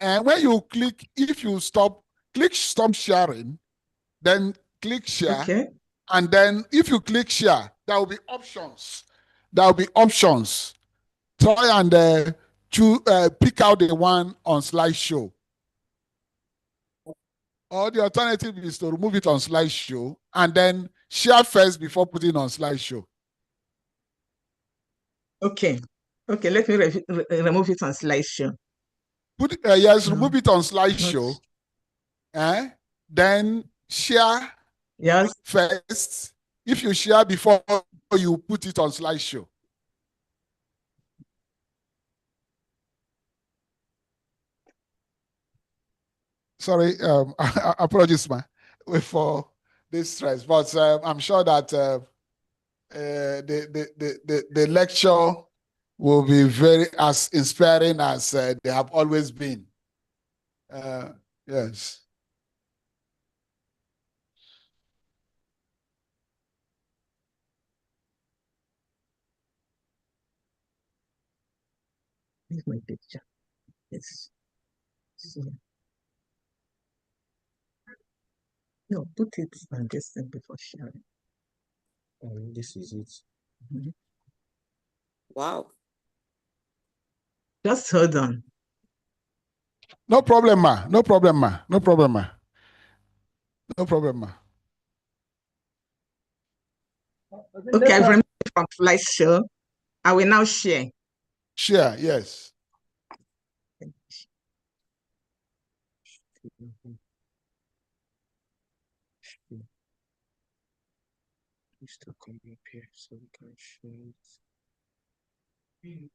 and when you click, if you click stop sharing, then click share. Okay. And then if you click share, there will be options. There will be options. Try and choose, pick out the one on slideshow. Or the alternative is to remove it on slideshow and then share first before putting on slideshow. Okay. Okay, let me remove it on slideshow. Yes, remove it on slideshow. Then share first. If you share before you put it on slideshow. Sorry, apologies, for this stress, but I'm sure that the lecture will be very as inspiring as they have always been. Yes. Here's my picture. Yes. No, put it on this thing before sharing. This is it. Wow. Just hold on. No problem, ma. No problem, ma. No problem, ma. No problem, ma. Okay, I've removed it from slideshow. I will now share. Share, yes. Used to come up here so we can share it.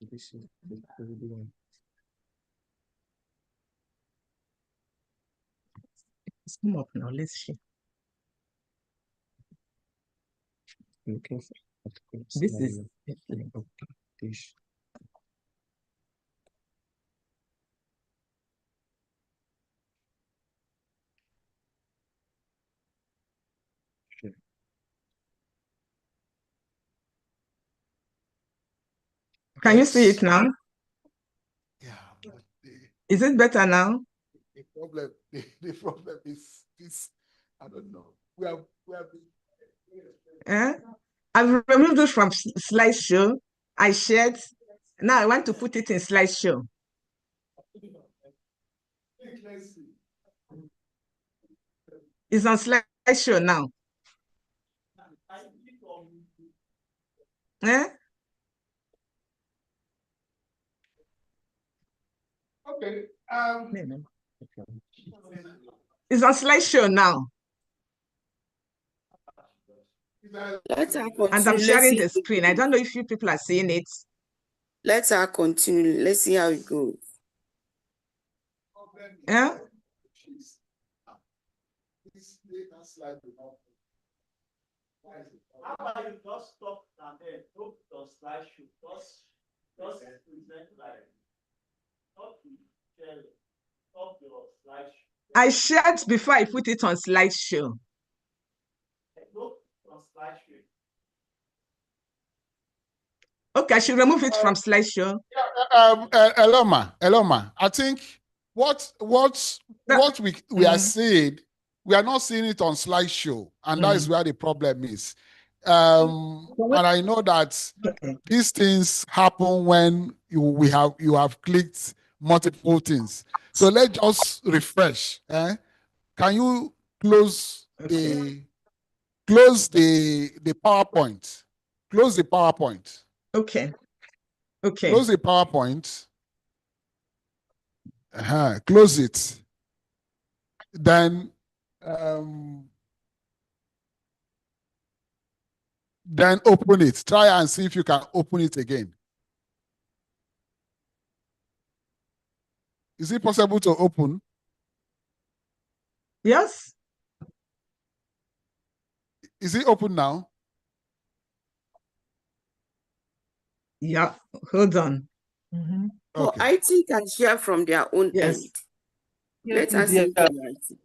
This is the old one. It's come up now. Let's share. Looking for article This slide. is Okay. This. Sure. Can you see it now? Yeah, but Is it better now? the problem, the problem is this. I don't know. We have Eh? I've removed it from slideshow. I shared. Now I want to put it in slideshow. It's on slideshow now. Eh? okay. It's on slideshow now. Let her And continue. I'm Let's sharing see the how it screen. I goes. don't know if you people are seeing it. Let her continue. Let's see how it goes. Eh? How about you just stop and then go to the slideshow? Just present like stop the share, stop your slideshow. I shared before I put it on slideshow. Go on slideshow. Okay, I should remove it from slideshow. Eloma, I think what we are seeing, we are not seeing it on slideshow, and that is where the problem is. And I know that these things happen when you have clicked multiple things. So let's just refresh. Can you close the PowerPoint? Close the PowerPoint. Okay. Okay. Close the PowerPoint. Close it. Then open it. Try and see if you can open it again. Is it possible to open? Yes. Is it open now? Yeah. Hold on. Well, Okay. IT can share from their own Yes. end. Let us see from IT.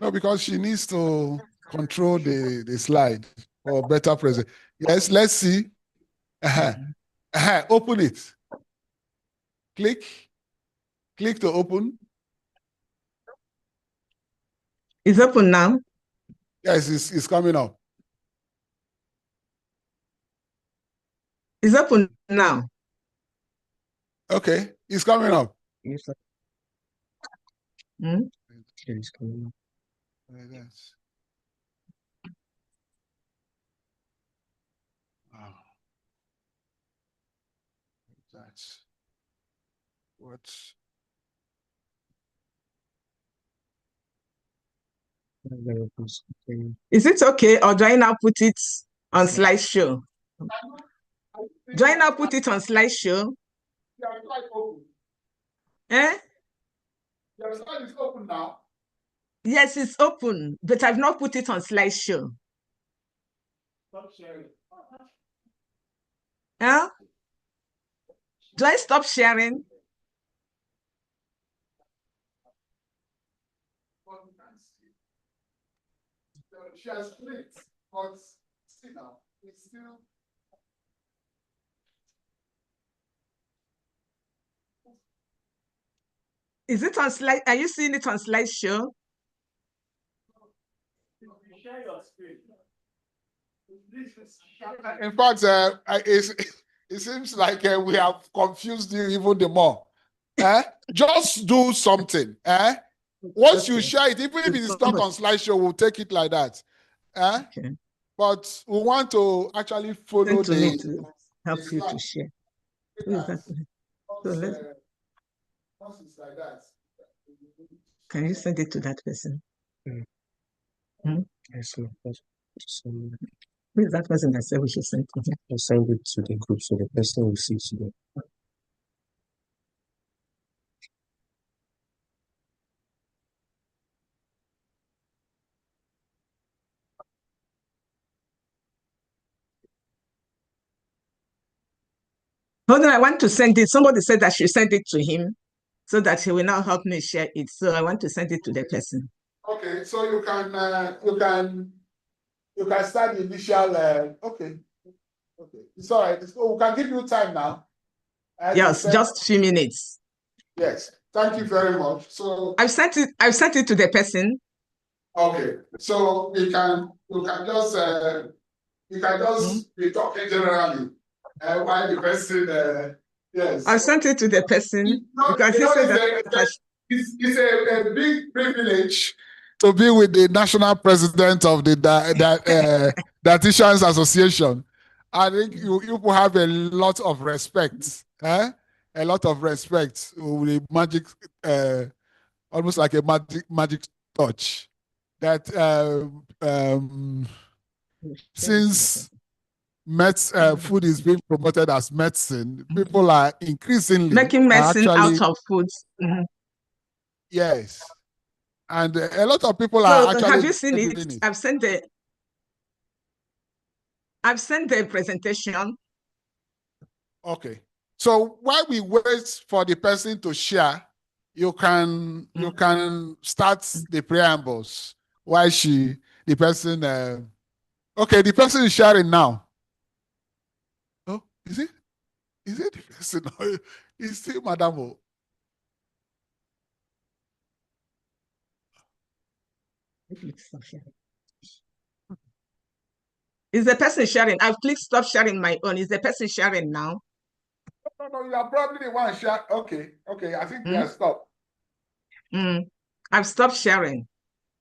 No, because she needs to control the slide for better present. Yes, let's see. Open it. Click to open. It's open now. Yes, it's coming up. It's open now. Okay, it's coming up. Yes, sir. Hmm? It's coming up. Wow. That's what. Is it okay, or do I now put it on slideshow? Do I now put it on slideshow? Eh? Your slide is open now. Yes, it's open, but I've not put it on slideshow. Stop sharing. Huh? Do I stop sharing? She has clicked, but see now, it's still. Is it on slide? Are you seeing it on slideshow? Share your screen. In fact, it seems like we have confused you even the more. Just do something. Once you share it, even if it is not on slideshow, we'll take it like that. Okay. But we want to actually follow Send to me the. to help you to share. So let's. Once it's like that. Can you send it to that person? Yes, sir. Who is that person that said we should send to him? I'll send it to the group so the person will see today. Hold on, I want to send it. Somebody said I should send it to him so that he will now help me share it. So I want to send it to the person. Okay, so you can start the initial. Okay, it's all right. So we can give you time now. Yes, just a few minutes. Yes, thank you very much. So I've sent it to the person. Okay, so you can just be talking generally while the person yes. I've sent it to the person because he said that it's a big privilege to be with the national president of the Dietitians Association. I think you will have a lot of respect, a lot of respect with the magic, almost like a magic touch. That since food is being promoted as medicine, people are increasingly making medicine out of food. Mm-hmm. Yes, and a lot of people are actually. Have you seen it? I've sent the presentation. Okay, so while we wait for the person to share, you can start the preambles. Why the person okay, the person is sharing now. Oh, is it the person? Is still Madam O? Is the person sharing? I've clicked stop sharing my own. Is the person sharing now? No, you are probably the one share. Okay, I think we have stopped. I've stopped sharing.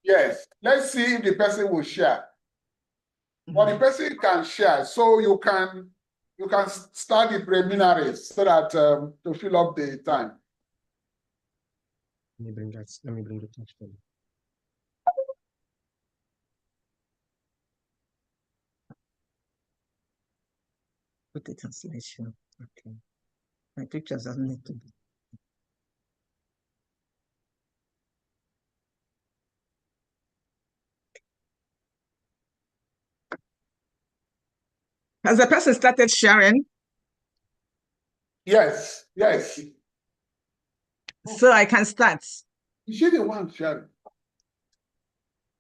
Yes, let's see if the person will share. Well, the person can share, so you can start the preliminaries so that to fill up the time. Let me bring it up for you. Put the translation. Okay. My pictures doesn't need to be. Has the person started sharing? Yes. So I can start. Is she the one sharing?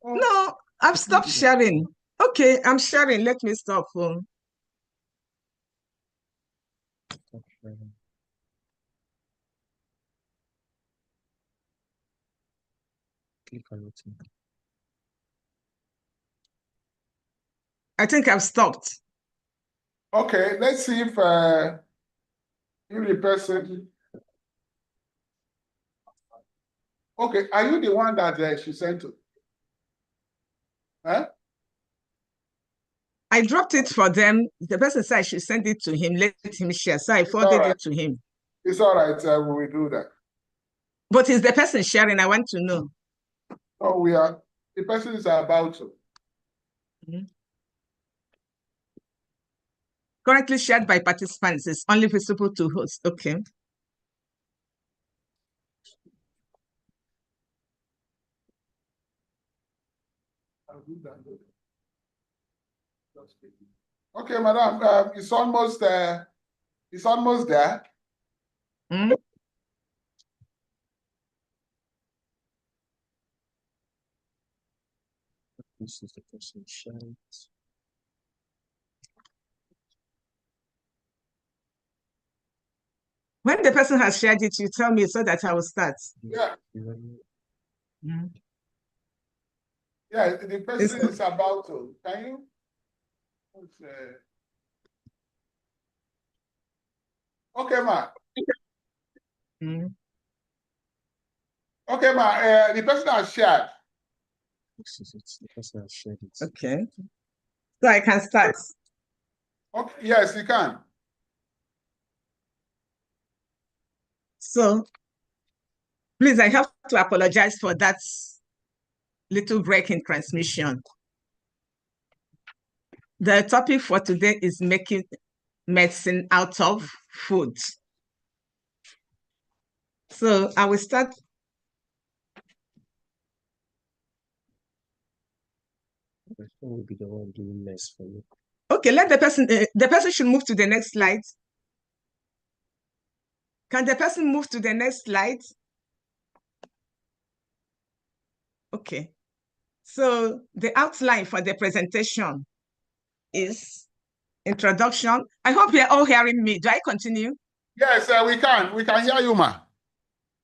No, I've stopped sharing. Okay, I'm sharing. Let me stop. Stop sharing. Click on it. I think I've stopped. Okay, let's see if the person. Okay, are you the one that she sent to? Huh? I dropped it for them. The person said I should send it to him, let him share. So I forwarded it to him. It's all right. We will do that. But is the person sharing? I want to know. Oh, the person is about to. Currently shared by participants is only visible to host. Okay. Okay, madam, it's almost there. It's almost there. This is the person sharing. When the person has shared it, you tell me so that I will start. Yeah. Yeah, the person is about to. Can you? Okay, ma. Okay, ma. The person has shared. This is it. The person has shared it. Okay. So I can start. Okay. Yes, you can. So, please, I have to apologize for that little break in transmission. The topic for today is making medicine out of food. So I will start. Who will be the one doing mess for you? Okay, let the person should move to the next slide. Can the person move to the next slide? Okay. So the outline for the presentation is introduction. I hope you're all hearing me. Do I continue? Yes, we can. We can hear you, ma.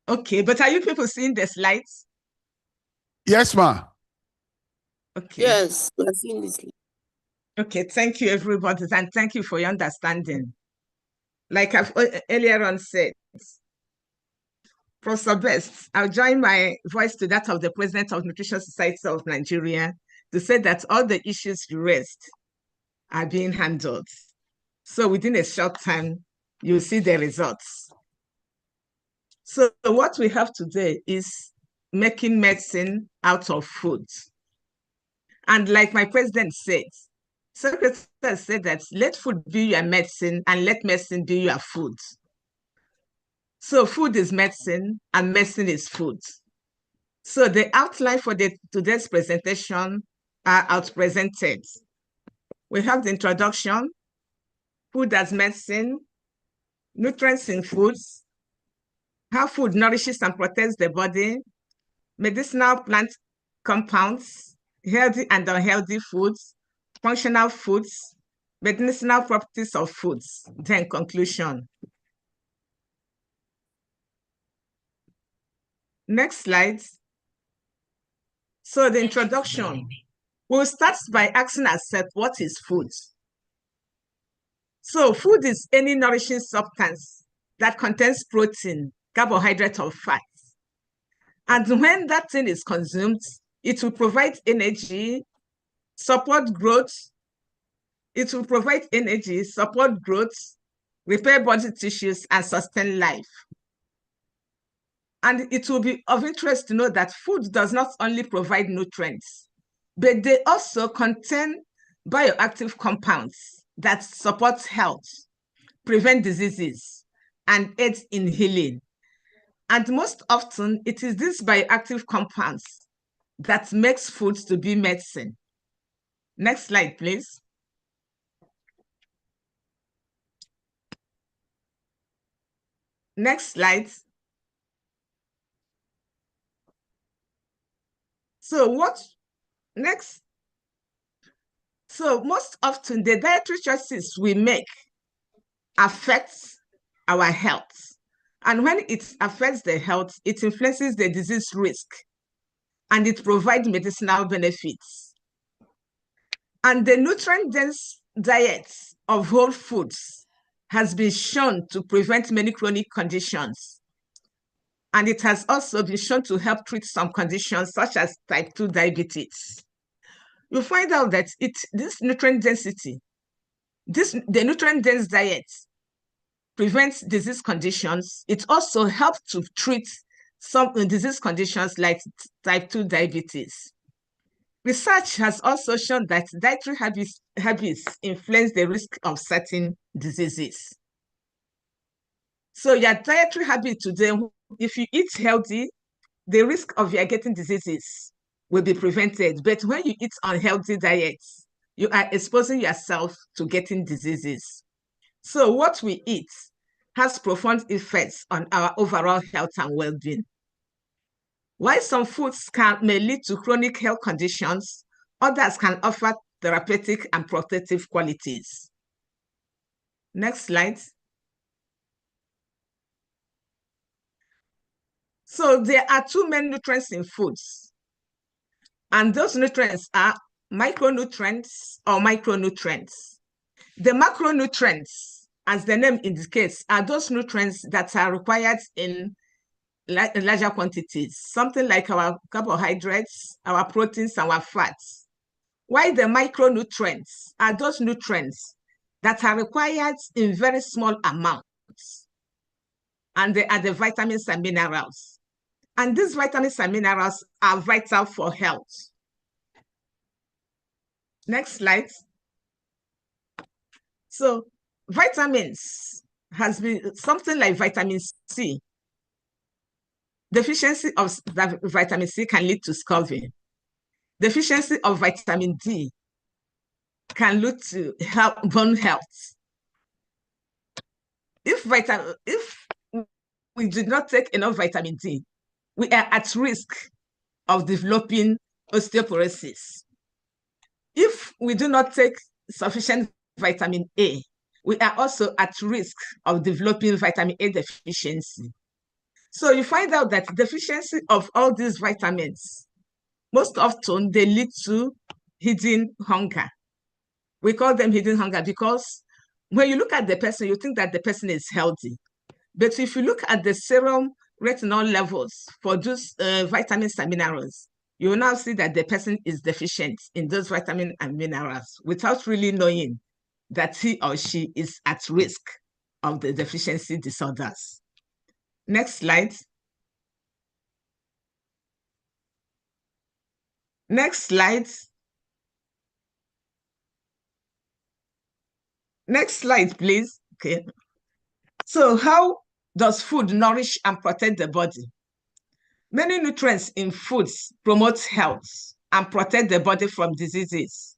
Okay, but are you people seeing the slides? Yes, ma. Okay. Yes, we are seeing this. Okay, thank you, everybody, and thank you for your understanding. Like I've earlier on said, Professor Best, I'll join my voice to that of the President of Nutrition Society of Nigeria to say that all the issues you raised are being handled. So within a short time, you'll see the results. So what we have today is making medicine out of food. And like my president said, Secretary said that let food be your medicine and let medicine be your food. So food is medicine and medicine is food. So the outline for today's presentation are outpresented. We have the introduction, food as medicine, nutrients in foods, how food nourishes and protects the body, medicinal plant compounds, healthy and unhealthy foods, functional foods, medicinal properties of foods, then conclusion. Next slide. So the introduction. We'll start by asking ourselves, what is food? So food is any nourishing substance that contains protein, carbohydrate, or fat. And when that thing is consumed, it will provide energy, support growth. It will provide energy, support growth, repair body tissues, and sustain life. And it will be of interest to know that food does not only provide nutrients, but they also contain bioactive compounds that support health, prevent diseases, and aid in healing. And most often, it is these bioactive compounds that makes food to be medicine. Next slide, please. Next slide. So what next? So most often the dietary choices we make affects our health. And when it affects the health, it influences the disease risk and it provides medicinal benefits. And the nutrient-dense diet of whole foods has been shown to prevent many chronic conditions. And it has also been shown to help treat some conditions such as type 2 diabetes. You'll find out that this nutrient density, the nutrient-dense diet prevents disease conditions. It also helps to treat some disease conditions like type 2 diabetes. Research has also shown that dietary habits influence the risk of certain diseases. So your dietary habit today, if you eat healthy, the risk of you getting diseases will be prevented. But when you eat unhealthy diets, you are exposing yourself to getting diseases. So what we eat has profound effects on our overall health and well-being. While some foods may lead to chronic health conditions, others can offer therapeutic and protective qualities. Next slide. So there are two main nutrients in foods, and those nutrients are micronutrients or micronutrients. The macronutrients, as the name indicates, are those nutrients that are required in larger quantities, something like our carbohydrates, our proteins, our fats. While the micronutrients are those nutrients that are required in very small amounts, and they are the vitamins and minerals. And these vitamins and minerals are vital for health. Next slide. So vitamins has been something like vitamin C. Deficiency of vitamin C can lead to scurvy. Deficiency of vitamin D can lead to bone health. If we do not take enough vitamin D, we are at risk of developing osteoporosis. If we do not take sufficient vitamin A, we are also at risk of developing vitamin A deficiency. So you find out that deficiency of all these vitamins, most often they lead to hidden hunger. We call them hidden hunger because when you look at the person, you think that the person is healthy. But if you look at the serum retinol levels for those vitamins and minerals, you will now see that the person is deficient in those vitamins and minerals without really knowing that he or she is at risk of the deficiency disorders. Next slide. Next slide. Next slide, please. Okay. So how does food nourish and protect the body? Many nutrients in foods promote health and protect the body from diseases.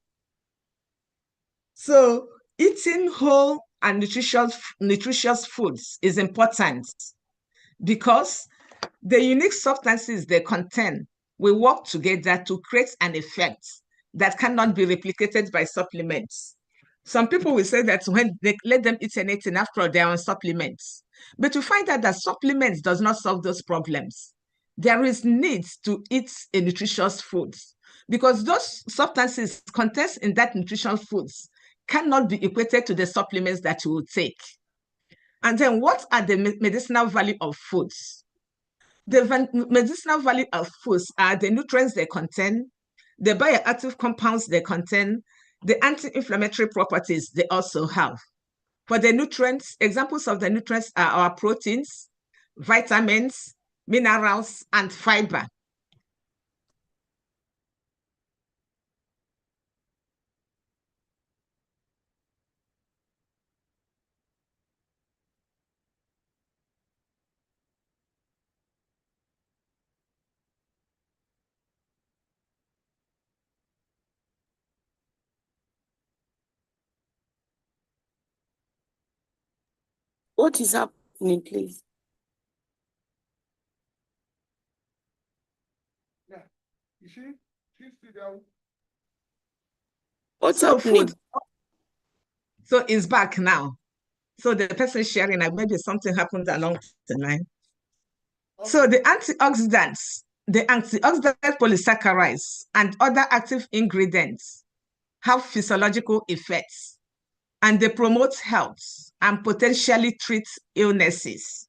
So eating whole and nutritious foods is important because the unique substances they contain will work together to create an effect that cannot be replicated by supplements. Some people will say that when they let them eat anything after they're on supplements, but you find out that supplements does not solve those problems. There is need to eat a nutritious food because those substances contained in that nutritious foods cannot be equated to the supplements that you will take. And then what are the medicinal value of foods? The medicinal value of foods are the nutrients they contain, the bioactive compounds they contain, the anti-inflammatory properties they also have. For the nutrients, examples of the nutrients are our proteins, vitamins, minerals, and fiber. What is happening, please? Yeah, you see, she's still there. What's So happening? So it's back now. So the person sharing, like maybe something happened along the line. Okay. So the antioxidants, polysaccharides, and other active ingredients have physiological effects, and they promote health and potentially treat illnesses.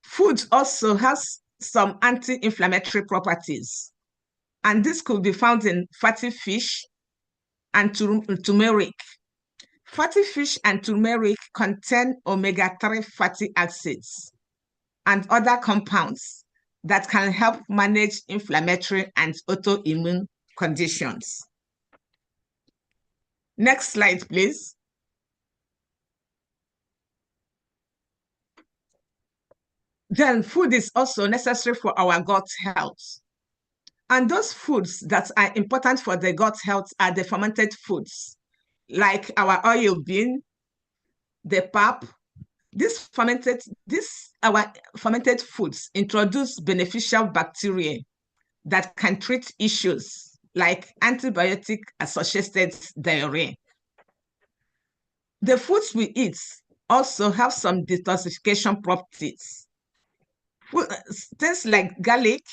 Food also has some anti-inflammatory properties, and this could be found in fatty fish and turmeric. Fatty fish and turmeric contain omega-3 fatty acids and other compounds that can help manage inflammatory and autoimmune conditions. Next slide, please. Then food is also necessary for our gut health. And those foods that are important for the gut health are the fermented foods, like our oil bean, the pap. Our fermented foods introduce beneficial bacteria that can treat issues like antibiotic-associated diarrhea. The foods we eat also have some detoxification properties. Things like garlic,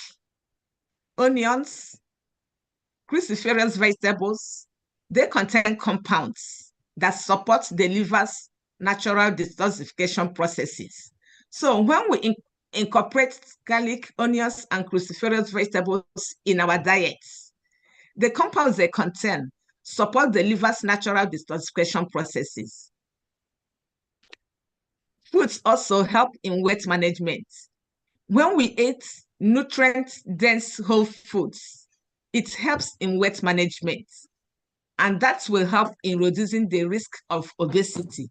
onions, cruciferous vegetables, they contain compounds that support the liver's natural detoxification processes. So when we incorporate garlic, onions, and cruciferous vegetables in our diets, the compounds they contain support the liver's natural detoxification processes. Foods also help in weight management. When we eat nutrient-dense whole foods, it helps in weight management. and that will help in reducing the risk of obesity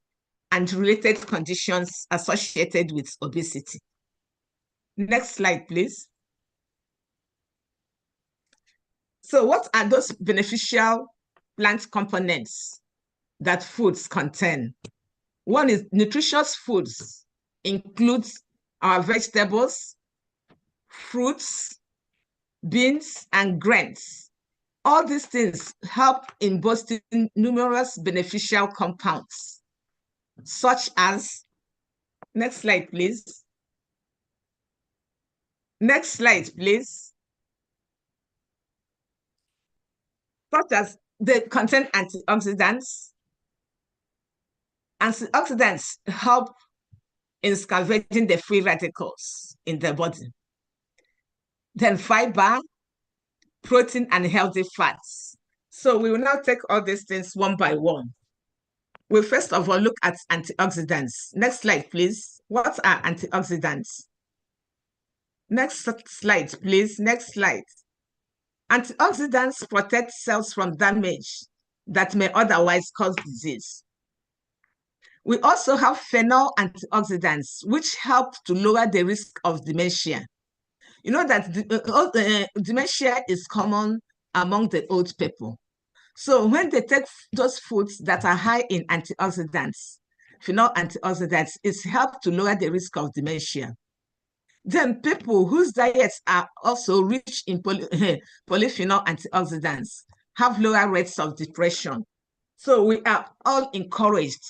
and related conditions associated with obesity. Next slide, please. So what are those beneficial plant components that foods contain? One is nutritious foods, includes our vegetables, fruits, beans, and grains. All these things help in boosting numerous beneficial compounds, such as, next slide, please. Next slide, please. Such as they contain antioxidants. Antioxidants help in scavenging the free radicals in the body. Then fiber, protein, and healthy fats. So we will now take all these things one by one. We'll first of all look at antioxidants. Next slide, please. What are antioxidants? Next slide, please. Next slide. Antioxidants protect cells from damage that may otherwise cause disease. We also have phenol antioxidants, which help to lower the risk of dementia. You know that dementia is common among the old people. So when they take those foods that are high in antioxidants, phenol antioxidants, it's helped to lower the risk of dementia. Then people whose diets are also rich in polyphenol antioxidants have lower rates of depression. So we are all encouraged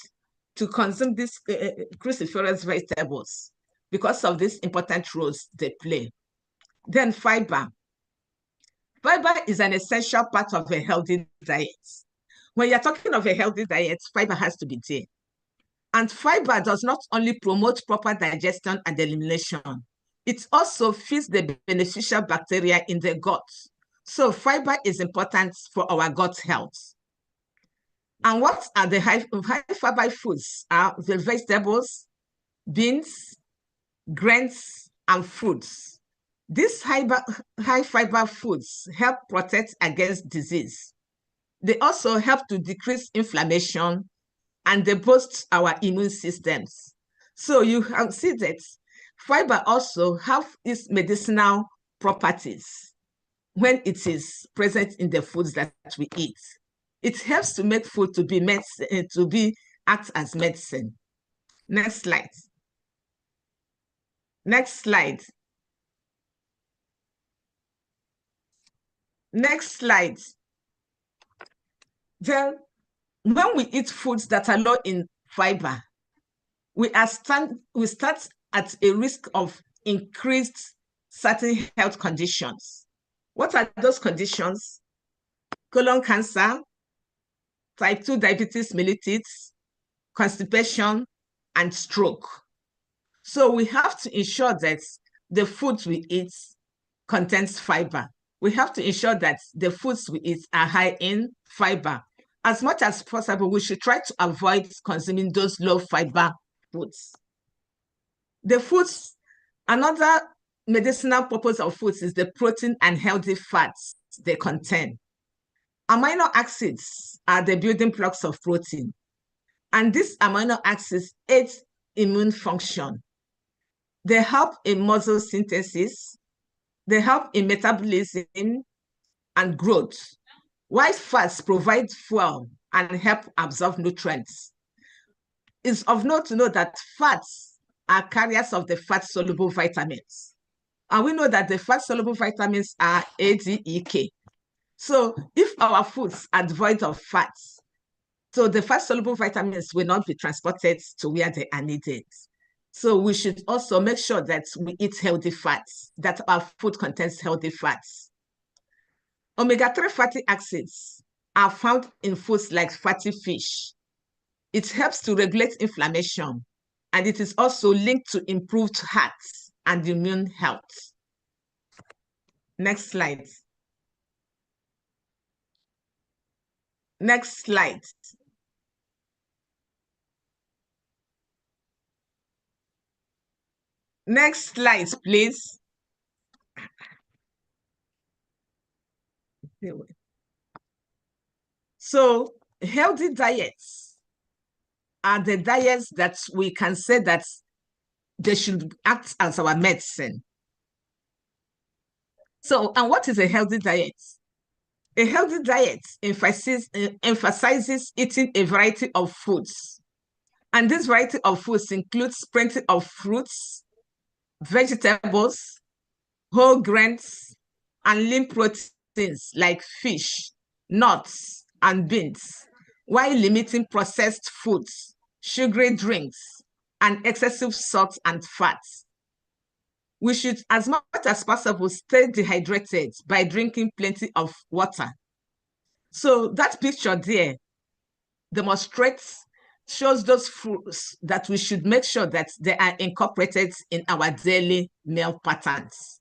to consume these cruciferous vegetables because of these important roles they play. Then fiber. Fiber is an essential part of a healthy diet. When you're talking of a healthy diet, fiber has to be there. And fiber does not only promote proper digestion and elimination, it also feeds the beneficial bacteria in the gut. So fiber is important for our gut health. And what are the high fiber foods? Are the vegetables, beans, grains, and fruits. These high fiber foods help protect against disease. They also help to decrease inflammation, and they boost our immune systems. So you have seen that fiber also have its medicinal properties when it is present in the foods that we eat. It helps to make food to be medicine, act as medicine. Next slide. Next slide. Next slide. Then, when we eat foods that are low in fiber, we start at a risk of increased certain health conditions. What are those conditions? Colon cancer, type 2 diabetes mellitus, constipation, and stroke. So we have to ensure that the foods we eat contains fiber. We have to ensure that the foods we eat are high in fiber. As much as possible, we should try to avoid consuming those low fiber foods. The foods, another medicinal purpose of foods is the protein and healthy fats they contain. Amino acids are the building blocks of protein, and these amino acids aid immune function. They help in muscle synthesis, they help in metabolism and growth. While fats provide fuel and help absorb nutrients. It's of note to know that fats are carriers of the fat-soluble vitamins. And we know that the fat-soluble vitamins are A, D, E, K. So if our foods are devoid of fats, so the fat-soluble vitamins will not be transported to where they are needed. So we should also make sure that we eat healthy fats, that our food contains healthy fats. Omega-3 fatty acids are found in foods like fatty fish. It helps to regulate inflammation, and it is also linked to improved heart and immune health. Next slide. Next slide. Next slide, please. So healthy diets are the diets that we can say that they should act as our medicine. So, and what is a healthy diet? A healthy diet emphasizes eating a variety of foods. And this variety of foods includes plenty of fruits, vegetables, whole grains, and lean proteins like fish, nuts, and beans, while limiting processed foods, sugary drinks, and excessive salt and fats. We should, as much as possible, stay dehydrated by drinking plenty of water. So that picture there demonstrates, shows those foods that we should make sure that they are incorporated in our daily meal patterns.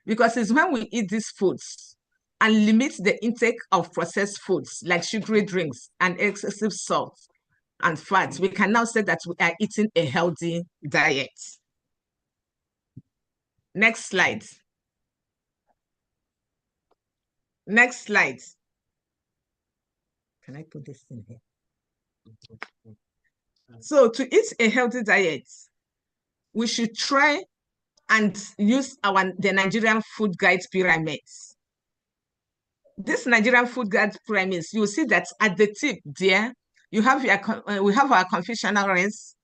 Because it's when we eat these foods and limit the intake of processed foods like sugary drinks and excessive salt and fats, we can now say that we are eating a healthy diet. Next slide. Next slide. Can I put this in here? So to eat a healthy diet, we should try and use the Nigerian food guide pyramids. This Nigerian food guide pyramids, you will see that at the tip there, you have we have our confectionaries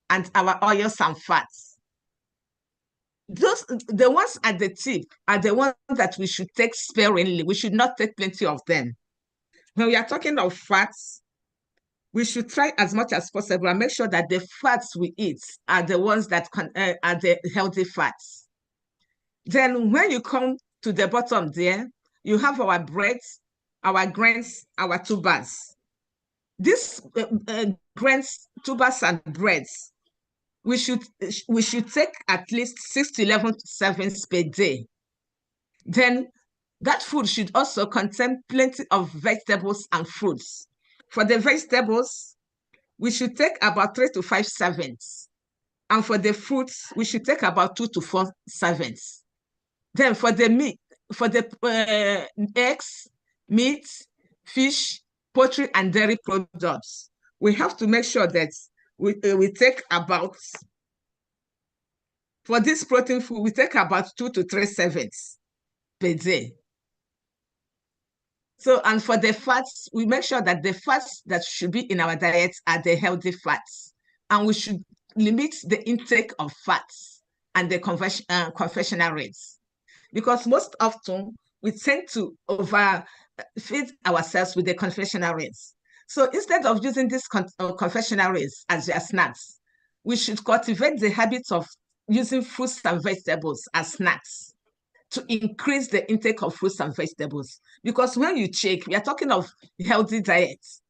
and our oils and fats. The ones at the tip are the ones that we should take sparingly. We should not take plenty of them. When we are talking of fats, we should try as much as possible and make sure that the fats we eat are the ones that are the healthy fats. Then when you come to the bottom there, you have our breads, our grains, our tubers. These grains, tubers, and breads, we should take at least 6 to 11 servings per day. Then that food should also contain plenty of vegetables and fruits. For the vegetables, we should take about 3 to 5 servings. And for the fruits, we should take about 2 to 4 servings. Then for the meat, for the eggs, meat, fish, poultry, and dairy products, we have to make sure that we take about, for this protein food, we take about 2 to 3 servings per day. So, and for the fats, we make sure that the fats that should be in our diet are the healthy fats. And we should limit the intake of fats and the conventional rates. Because most often, we tend to overfeed ourselves with the conventional rates. So instead of using these conventional rates as their snacks, we should cultivate the habit of using fruits and vegetables as snacks to increase the intake of fruits and vegetables. Because when you check, we are talking of healthy diets.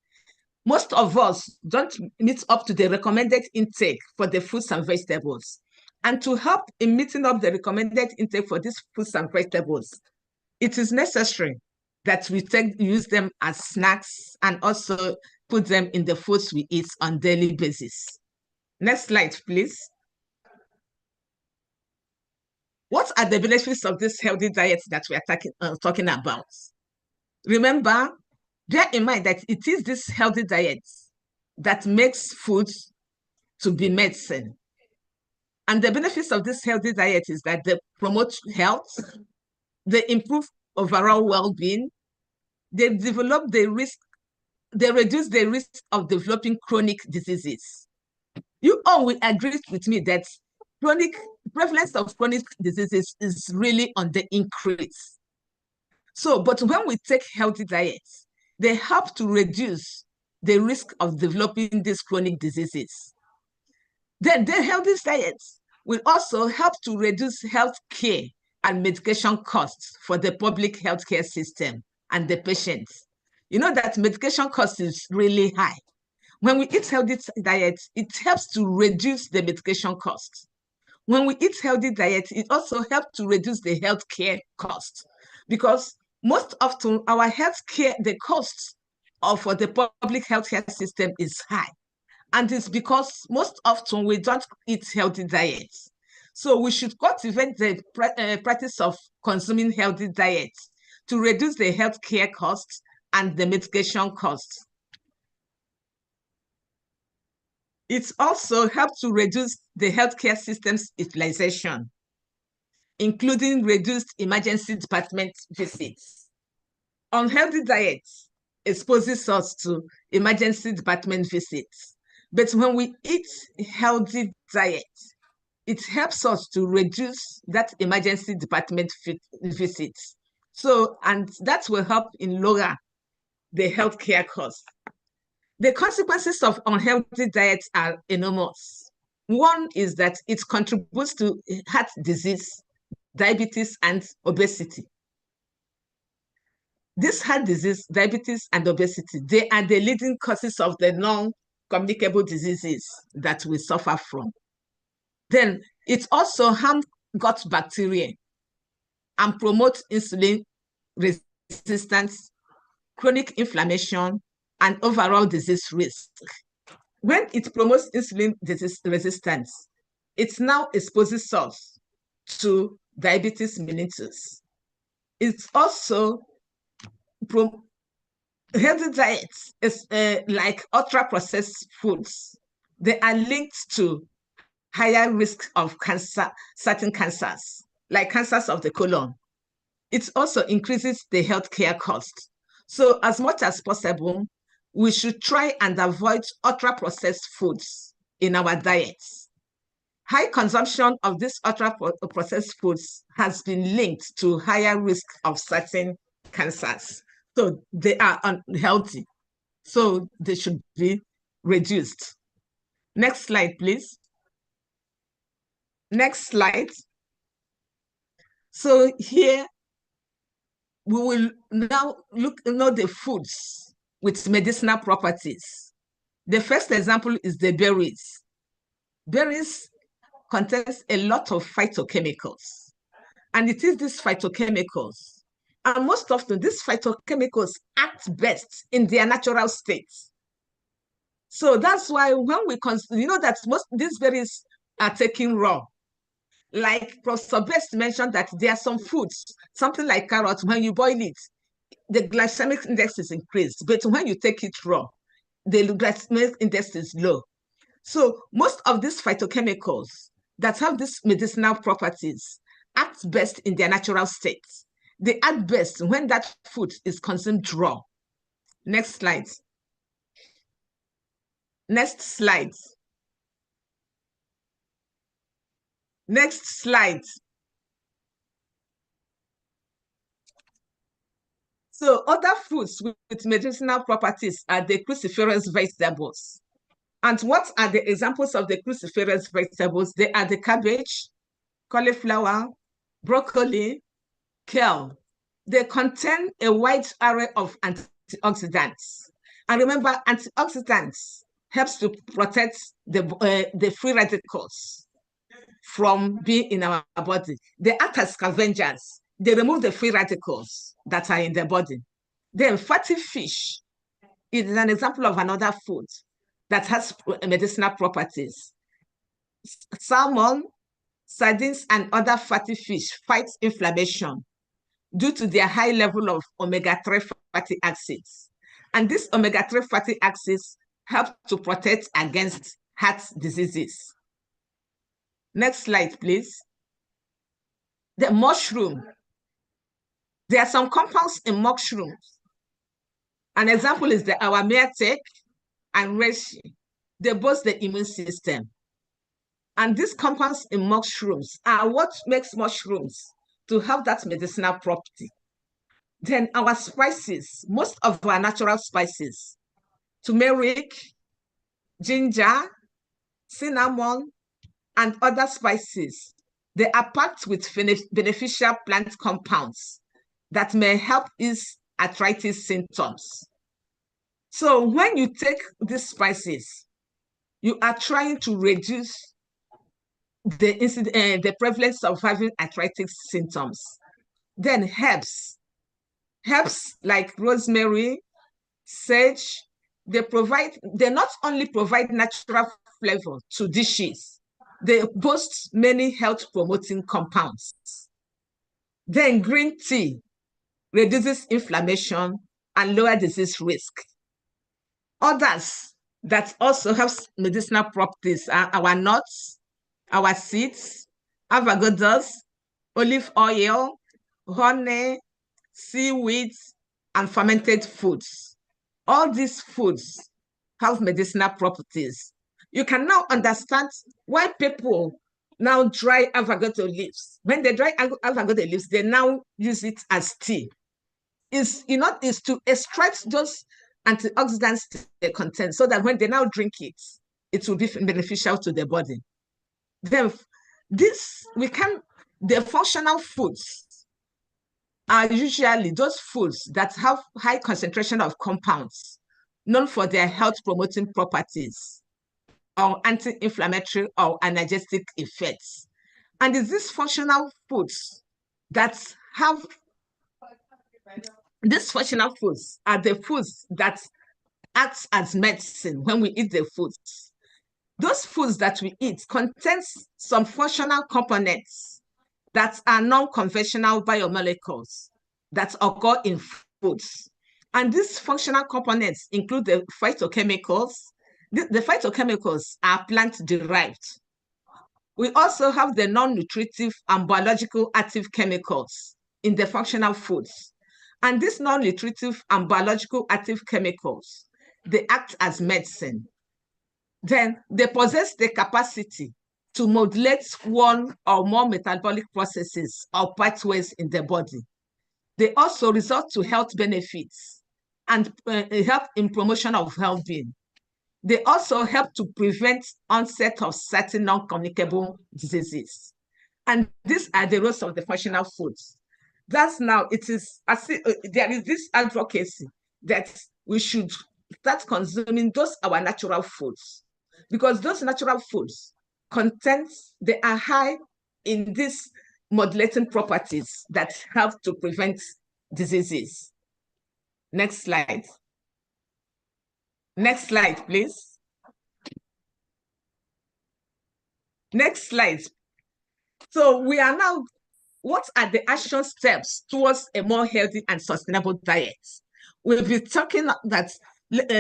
Most of us don't meet up to the recommended intake for the fruits and vegetables. And to help in meeting up the recommended intake for these fruits and vegetables, it is necessary that we use them as snacks and also put them in the foods we eat on a daily basis. Next slide, please. What are the benefits of this healthy diet that we are talking about? Remember, bear in mind that it is this healthy diet that makes food to be medicine. And the benefits of this healthy diet is that they promote health, they improve overall well-being, they reduce the risk of developing chronic diseases. You all will agree with me that prevalence of chronic diseases is really on the increase. So, but when we take healthy diets, they help to reduce the risk of developing these chronic diseases. Then the healthy diets will also help to reduce health care and medication costs for the public healthcare system and the patients. You know that medication cost is really high. When we eat healthy diets, it helps to reduce the medication costs. When we eat healthy diet, it also helps to reduce the healthcare costs, because most often our healthcare, the costs for the public healthcare system is high. And it's because most often we don't eat healthy diets. So we should cultivate the practice of consuming healthy diets to reduce the healthcare costs and the mitigation costs. It also helps to reduce the healthcare system's utilization, including reduced emergency department visits. Unhealthy diets exposes us to emergency department visits. But when we eat healthy diet, it helps us to reduce that emergency department visits. So, and that will help in lower the healthcare costs. The consequences of unhealthy diets are enormous. One is that it contributes to heart disease, diabetes, and obesity. This heart disease, diabetes, and obesity, they are the leading causes of the non-communicable diseases that we suffer from. Then it also harms gut bacteria and promotes insulin resistance, chronic inflammation, and overall disease risk. When it promotes insulin disease resistance, it now exposes us to diabetes mellitus. It's also healthy diets is like ultra-processed foods. They are linked to higher risk of cancer, certain cancers, like cancers of the colon. It also increases the healthcare cost. So as much as possible, we should try and avoid ultra-processed foods in our diets. High consumption of these ultra-processed foods has been linked to higher risk of certain cancers. So they are unhealthy. So they should be reduced. Next slide, please. Next slide. So here we will now look at the foods with medicinal properties. The first example is the berries. Berries contain a lot of phytochemicals, and it is these phytochemicals, and most often these phytochemicals act best in their natural state. So that's why when we consider, that most these berries are taken raw. Like Professor Best mentioned that there are some foods, something like carrots, when you boil it, the glycemic index is increased, but when you take it raw, the glycemic index is low. So most of these phytochemicals that have these medicinal properties act best in their natural state. They act best when that food is consumed raw. Next slide. Next slide. Next slide. So other foods with medicinal properties are the cruciferous vegetables. And what are the examples of the cruciferous vegetables? They are the cabbage, cauliflower, broccoli, kale. They contain a wide array of antioxidants. And remember, antioxidants helps to protect the free radicals from being in our body. They act as scavengers. They remove the free radicals that are in the body. Then fatty fish is an example of another food that has medicinal properties. Salmon, sardines, and other fatty fish fight inflammation due to their high level of omega-3 fatty acids. And these omega-3 fatty acids help to protect against heart diseases. Next slide, please. The mushroom. There are some compounds in mushrooms. An example is the aromatic and reishi. They boost the immune system. And these compounds in mushrooms are what makes mushrooms to have that medicinal property. Then our spices, most of our natural spices, turmeric, ginger, cinnamon, and other spices, they are packed with beneficial plant compounds that may help ease arthritis symptoms. So when you take these spices, you are trying to reduce the prevalence of having arthritis symptoms. Then herbs like rosemary, sage, they not only provide natural flavor to dishes, they boast many health promoting compounds. Then green tea reduces inflammation and lower disease risk. Others that also have medicinal properties are our nuts, our seeds, avocados, olive oil, honey, seaweeds, and fermented foods. All these foods have medicinal properties. You can now understand why people now dry avocado leaves. When they dry avocado leaves, they now use it as tea. Is to extract those antioxidants they contain so that when they now drink it, it will be beneficial to the body. Then the functional foods are usually those foods that have high concentration of compounds known for their health promoting properties or anti-inflammatory or analgesic effects. And it's these functional foods that have these functional foods are the foods that act as medicine when we eat the foods. Those foods that we eat contains some functional components that are non-conventional biomolecules that occur in foods. And these functional components include the phytochemicals. The phytochemicals are plant-derived. We also have the non-nutritive and biological active chemicals in the functional foods. And these non-nutritive and biological active chemicals, they act as medicine. Then they possess the capacity to modulate one or more metabolic processes or pathways in the body. They also result to health benefits and help in promotion of well-being. They also help to prevent onset of certain non-communicable diseases. And these are the roles of the functional foods. Thus now there is this advocacy that we should start consuming those our natural foods, because those natural foods they are high in these modulating properties that help to prevent diseases. Next slide. Next slide, please. Next slide. So we are now, what are the action steps towards a more healthy and sustainable diet? We'll be talking that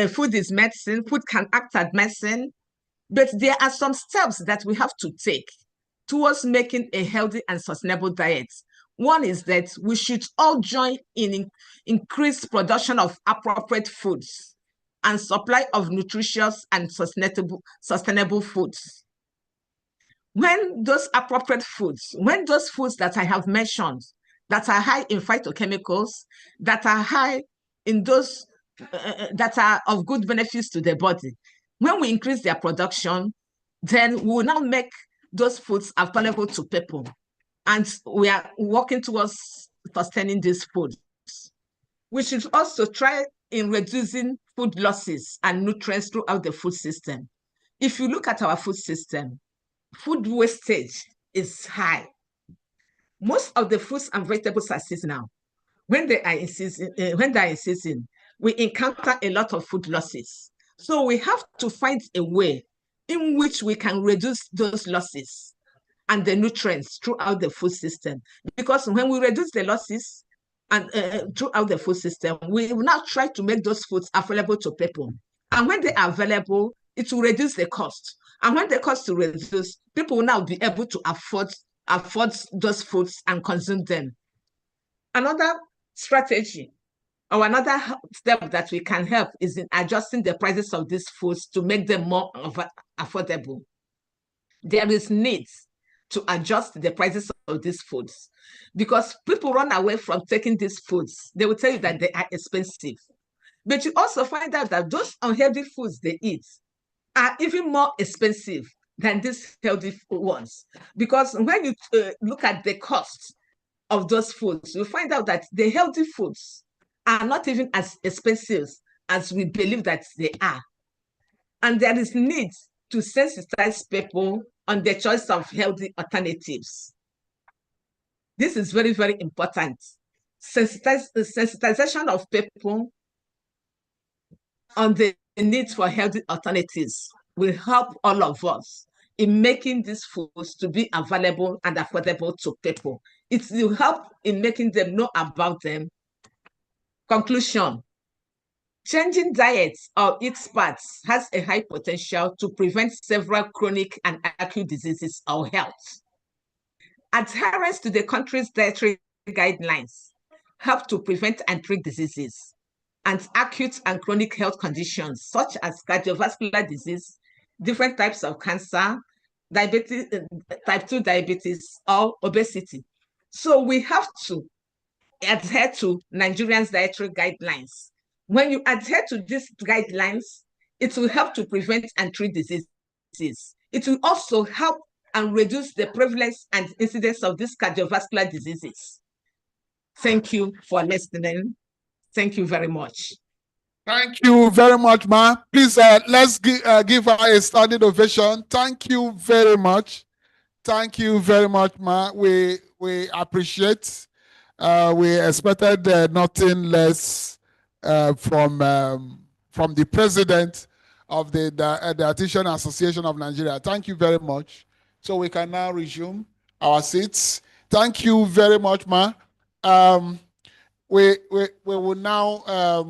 food is medicine, food can act as medicine, but there are some steps that we have to take towards making a healthy and sustainable diet. One is that we should all join in increased production of appropriate foods and supply of nutritious and sustainable foods. When those appropriate foods, when those foods that I have mentioned that are high in phytochemicals, that are high in those that are of good benefits to the body, when we increase their production, then we will now make those foods available to people. And we are working towards sustaining these foods. We should also try in reducing food losses and nutrients throughout the food system. If you look at our food system, food wastage is high. Most of the fruits and vegetables are seasonal. When they are in season, we encounter a lot of food losses. So we have to find a way in which we can reduce those losses and the nutrients throughout the food system. Because when we reduce the losses and throughout the food system, we will now try to make those foods available to people. And when they are available, it will reduce the cost. And when the cost will reduce, people will now be able to afford those foods and consume them. Another strategy or another step that we can help is in adjusting the prices of these foods to make them more affordable. There is need to adjust the prices of these foods because people run away from taking these foods. They will tell you that they are expensive. But you also find out that those unhealthy foods they eat are even more expensive than these healthy ones. Because when you look at the cost of those foods, you find out that the healthy foods are not even as expensive as we believe that they are. And there is need to sensitize people on the choice of healthy alternatives. This is very, very important. Sensitization of people on the need for healthy alternatives will help all of us in making these foods to be available and affordable to people. It will help in making them know about them. Conclusion, Changing diets or eat paths has a high potential to prevent several chronic and acute diseases or health. Adherence to the country's dietary guidelines help to prevent and treat diseases and acute and chronic health conditions such as cardiovascular disease, different types of cancer, diabetes, type 2 diabetes, or obesity. So we have to adhere to Nigerians' dietary guidelines. When you adhere to these guidelines, it will help to prevent and treat diseases. It will also help and reduce the prevalence and incidence of these cardiovascular diseases. Thank you for listening. Thank you very much. Thank you very much, Ma. Please, let's give her a standing ovation. Thank you very much. Thank you very much, Ma. We appreciate. We expected nothing less from the president of the Dietitian Association of Nigeria. Thank you very much. So we can now resume our seats. Thank you very much, Ma. We will now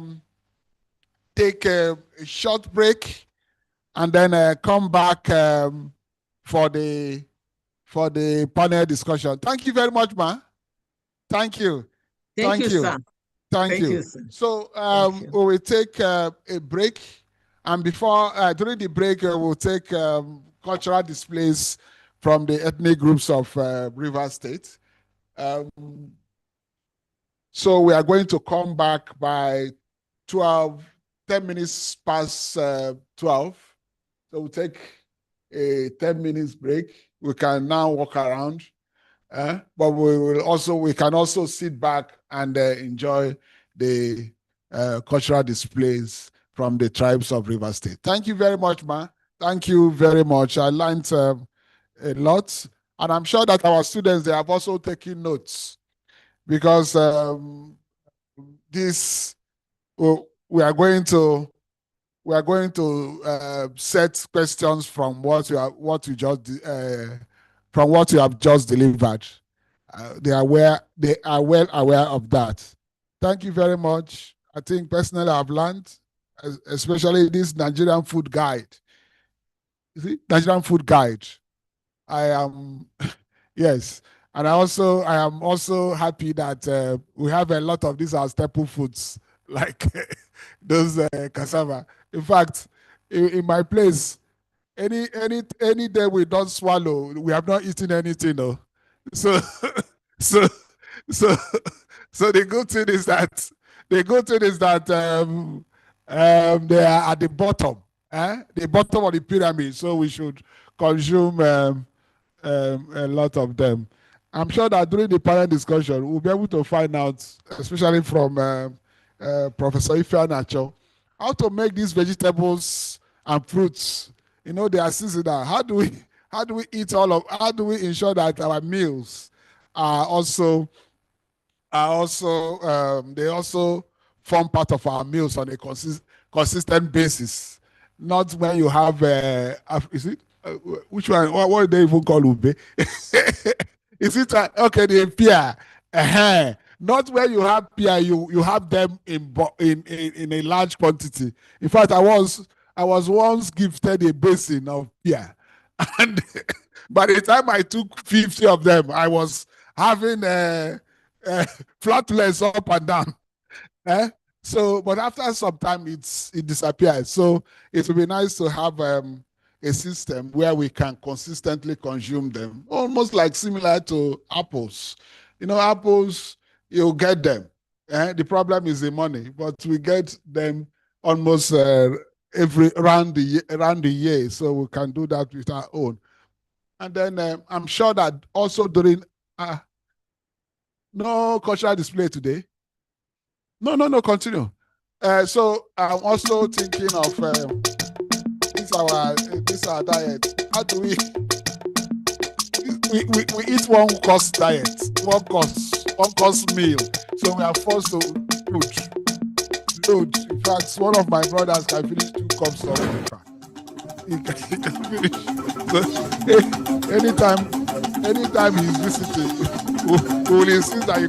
take a short break and then come back for the panel discussion. Thank you very much, Ma. Thank you. Thank you, sir. Thank you. Sir. So we will take a break, and before during the break, we'll take cultural displays from the ethnic groups of Rivers State. So we are going to come back by 10 minutes past 12. So we'll take a 10 minutes break. We can now walk around, but we can also sit back and enjoy the cultural displays from the tribes of Rivers State. Thank you very much, Ma. Thank you very much. I learned a lot, and I'm sure that our students, they have also taken notes, because we are going to set questions from what you have just delivered. They are well aware of that. Thank you very much. I think personally I've learned, especially this Nigerian food guide. Nigerian food guide. I am yes, and I am also happy that we have a lot of these are staple foods like those cassava. In fact, in my place, any day we don't swallow, we have not eaten anything, no. So the good thing is that they are at the bottom, the bottom of the pyramid. So we should consume a lot of them. I'm sure that during the panel discussion, we'll be able to find out, especially from Professor Ifeanacho, how to make these vegetables and fruits. They are seasonal. How do we eat how do we ensure that our meals are also they also form part of our meals on a consistent basis? Not when you have is it which one? What do they even call ube? Is it okay? The pear. Not where you have pear, you have them in a large quantity. In fact, I was once gifted a basin of pear, and by the time I took 50 of them, I was having flatulence up and down. So, but after some time, it disappears. So it would be nice to have a system where we can consistently consume them, almost like similar to apples. Apples, you get them. The problem is the money, but we get them almost around the year, so we can do that with our own. And then I'm sure that also during no cultural display today. No, continue. So I'm also thinking of this our diet. How do we eat one course diet, one course meal. So we are forced to load. In fact, one of my brothers can finish 2 cups of water. He can finish. So anytime he's visiting, we will insist that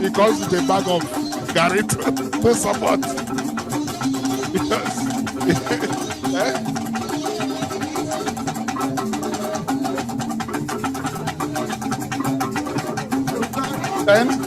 he comes with a bag of garri to support. Then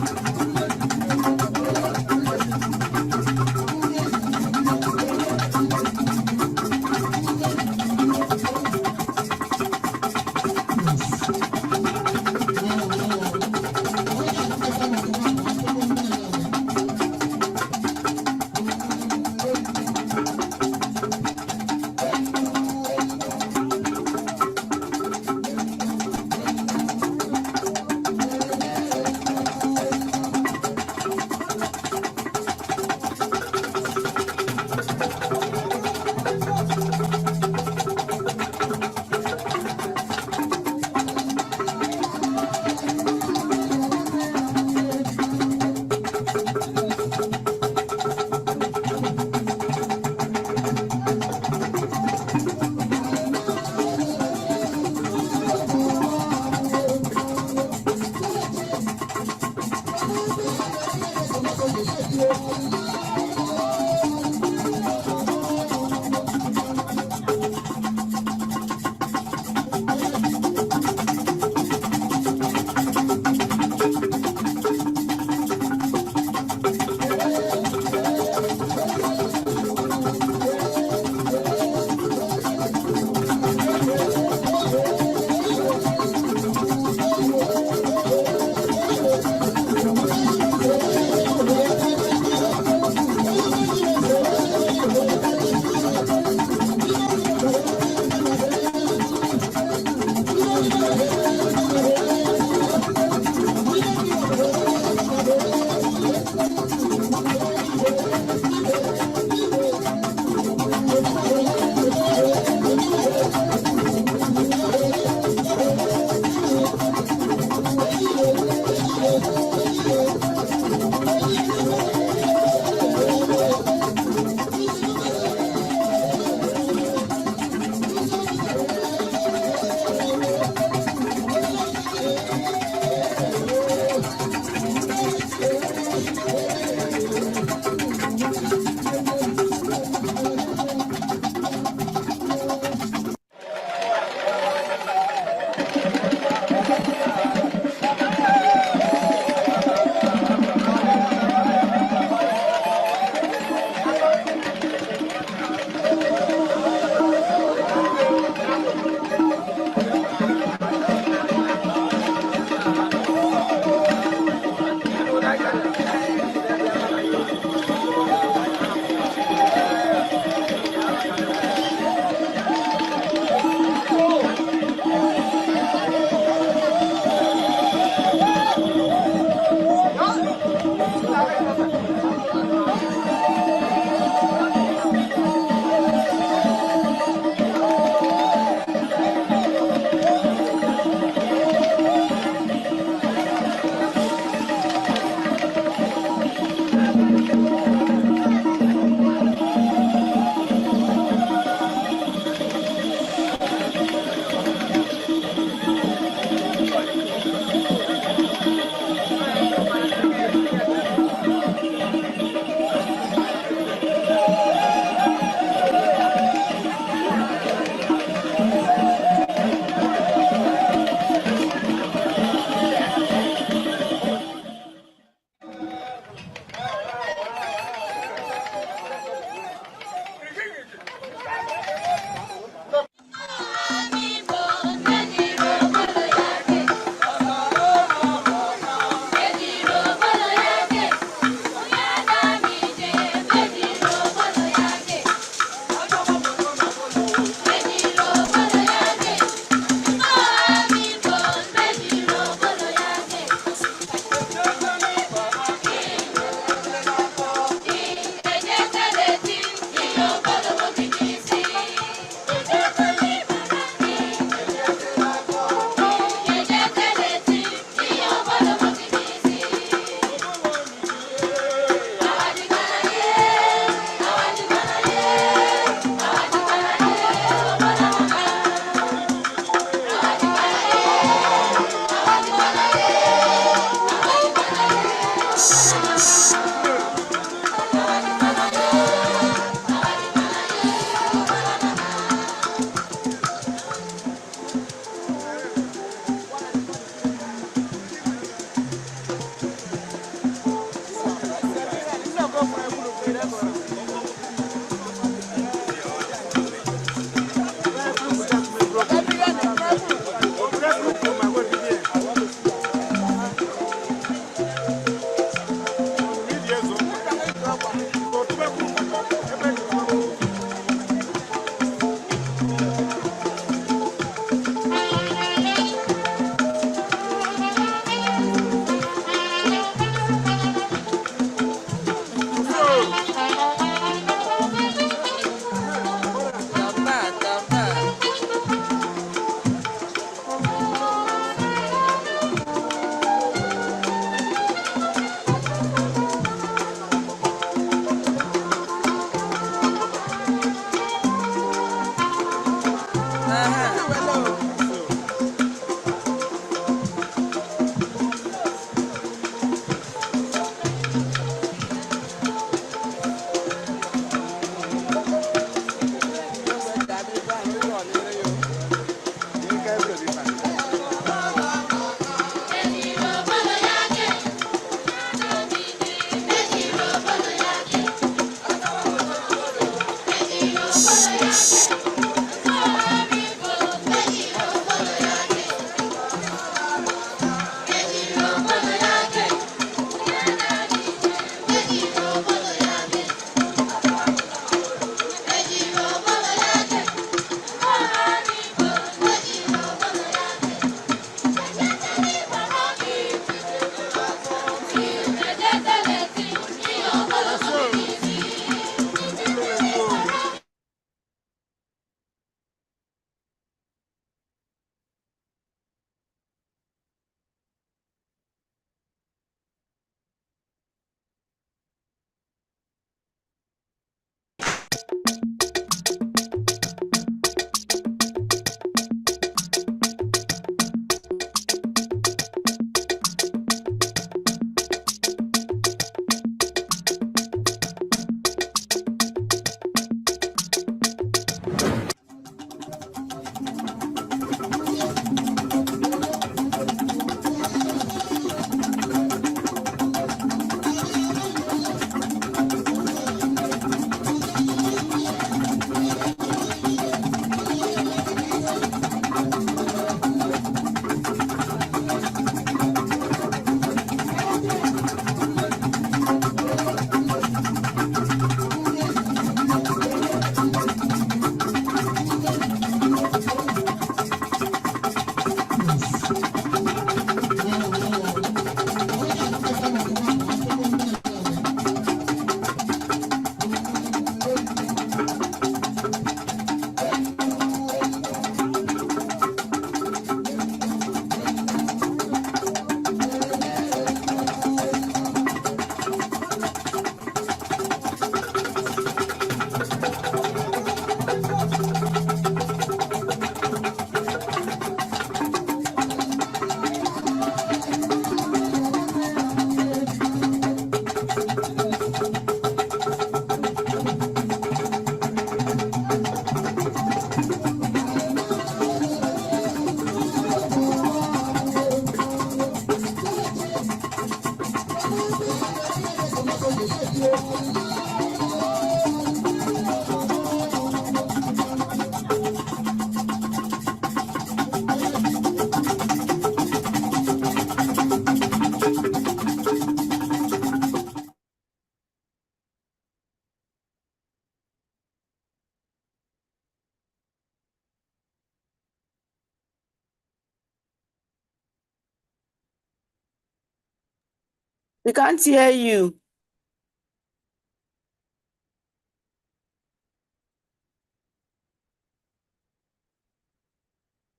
We can't hear you.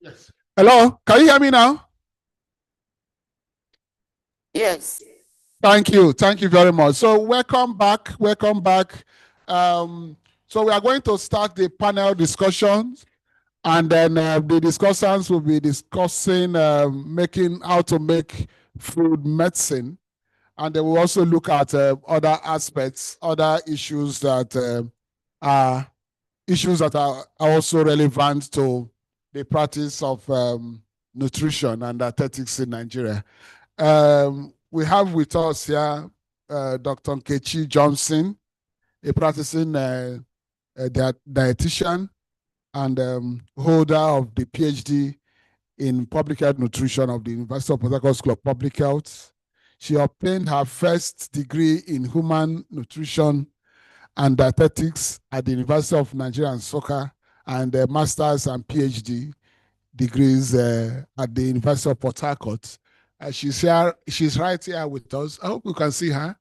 Yes. Hello, can you hear me now? Yes. Thank you. Thank you very much. So welcome back. Welcome back. So we are going to start the panel discussions, and then the discussants will be discussing making how to make food medicine, and they will also look at other aspects, other issues that are also relevant to the practice of nutrition and dietetics in Nigeria. We have with us here Dr. Nkechi Johnson, a practicing dietitian and holder of the PhD in Public Health Nutrition of the University of Port Harcourt School of Public Health. She obtained her first degree in Human Nutrition and Dietetics at the University of Nigeria and Nsukka, and a master's and PhD degrees at the University of Port Harcourt. She's here. She's right here with us. I hope you can see her.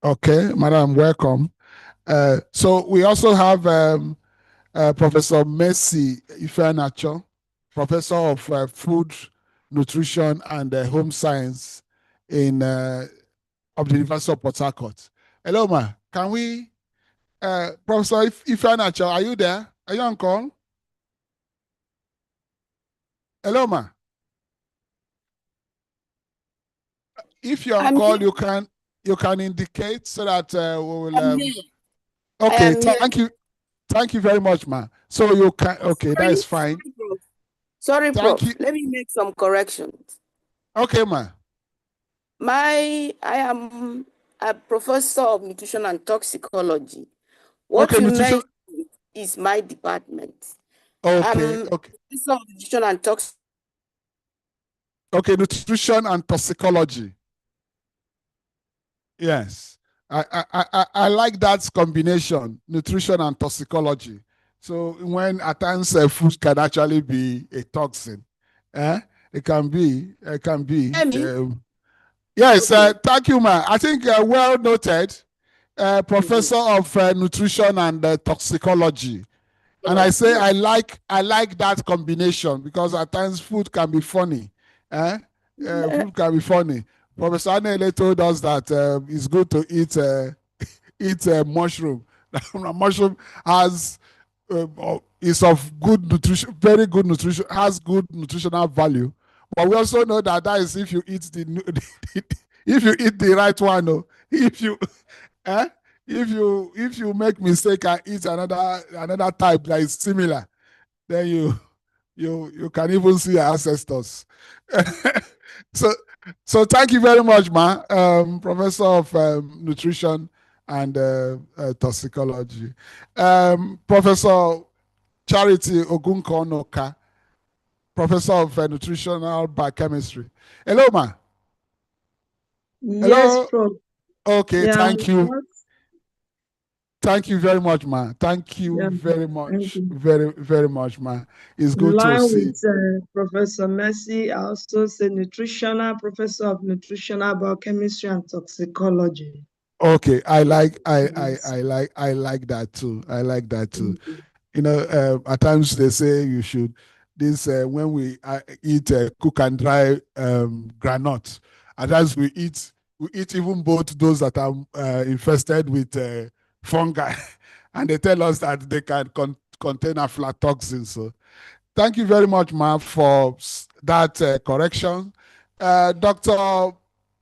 Okay, madam, welcome. So we also have Professor Mercy Ifeanacho, Professor of Food, Nutrition, and Home Science of the University of Port Harcourt. Hello, ma. Can we, Professor Ifeanacho, are you there? Are you on call? Hello, ma. If you're on call, you can indicate so that we will. Okay, thank you. Thank you very much, ma. So you can, okay, that is fine. Sorry, Prof. Let me make some corrections. Okay, ma. I am a professor of nutrition and toxicology What Okay, you nutrition. mentioned is my department. Okay, okay. Professor of Nutrition and Toxicology. Okay, nutrition and toxicology. Yes, I like that combination, nutrition and toxicology. So when at times food can actually be a toxin, it can be. Yes, Okay. thank you, ma. I think well noted, professor of nutrition and toxicology. And I say I like that combination because at times food can be funny. Food can be funny. Professor Anele told us that it's good to eat mushroom. Mushroom has is of good nutrition, very good nutrition, has good nutritional value. But we also know that is if you eat if you eat the right one. No, if you if you make mistake and eat another type that is similar, then you can even see your ancestors. so thank you very much, ma, professor of nutrition and toxicology. Professor Charity Ogunkonoka, professor of nutritional biochemistry. Hello, ma. Yes, Hello. Prof. Okay, Yeah, thank you. what? Thank you very much, ma. Thank you Yeah, very thank much. you. Very, very much, ma. It's In good to line see. with Professor Mercy, I also say nutritional, professor of nutritional biochemistry and toxicology. Okay, I like Yes. I like that too. I like that too. Thank you. You know, at times they say you should this when we eat cook and dry granite. At times we eat even both those that are infested with fungi, and they tell us that they can contain aflatoxin. So thank you very much, ma, for that correction. Dr.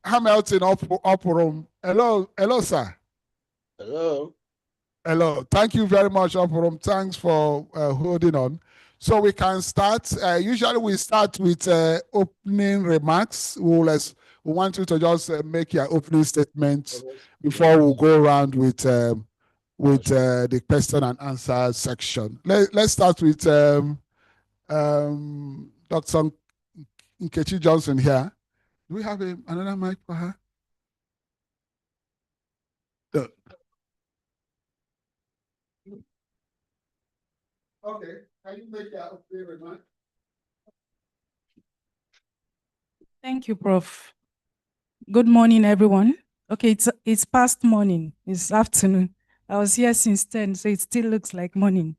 Hamilton Opurum. Hello, sir. Hello. Hello. Thank you very much, Opurum. Thanks for holding on. So we can start. Usually we start with opening remarks. We want you to just make your opening statements before we go around with the question and answer section. Let's start with Dr. Nkechi Johnson here. Do we have another mic for her? Okay, can you make your opening remark? Thank you, Prof. Good morning, everyone. Okay, it's past morning. It's afternoon. I was here since 10, so it still looks like morning.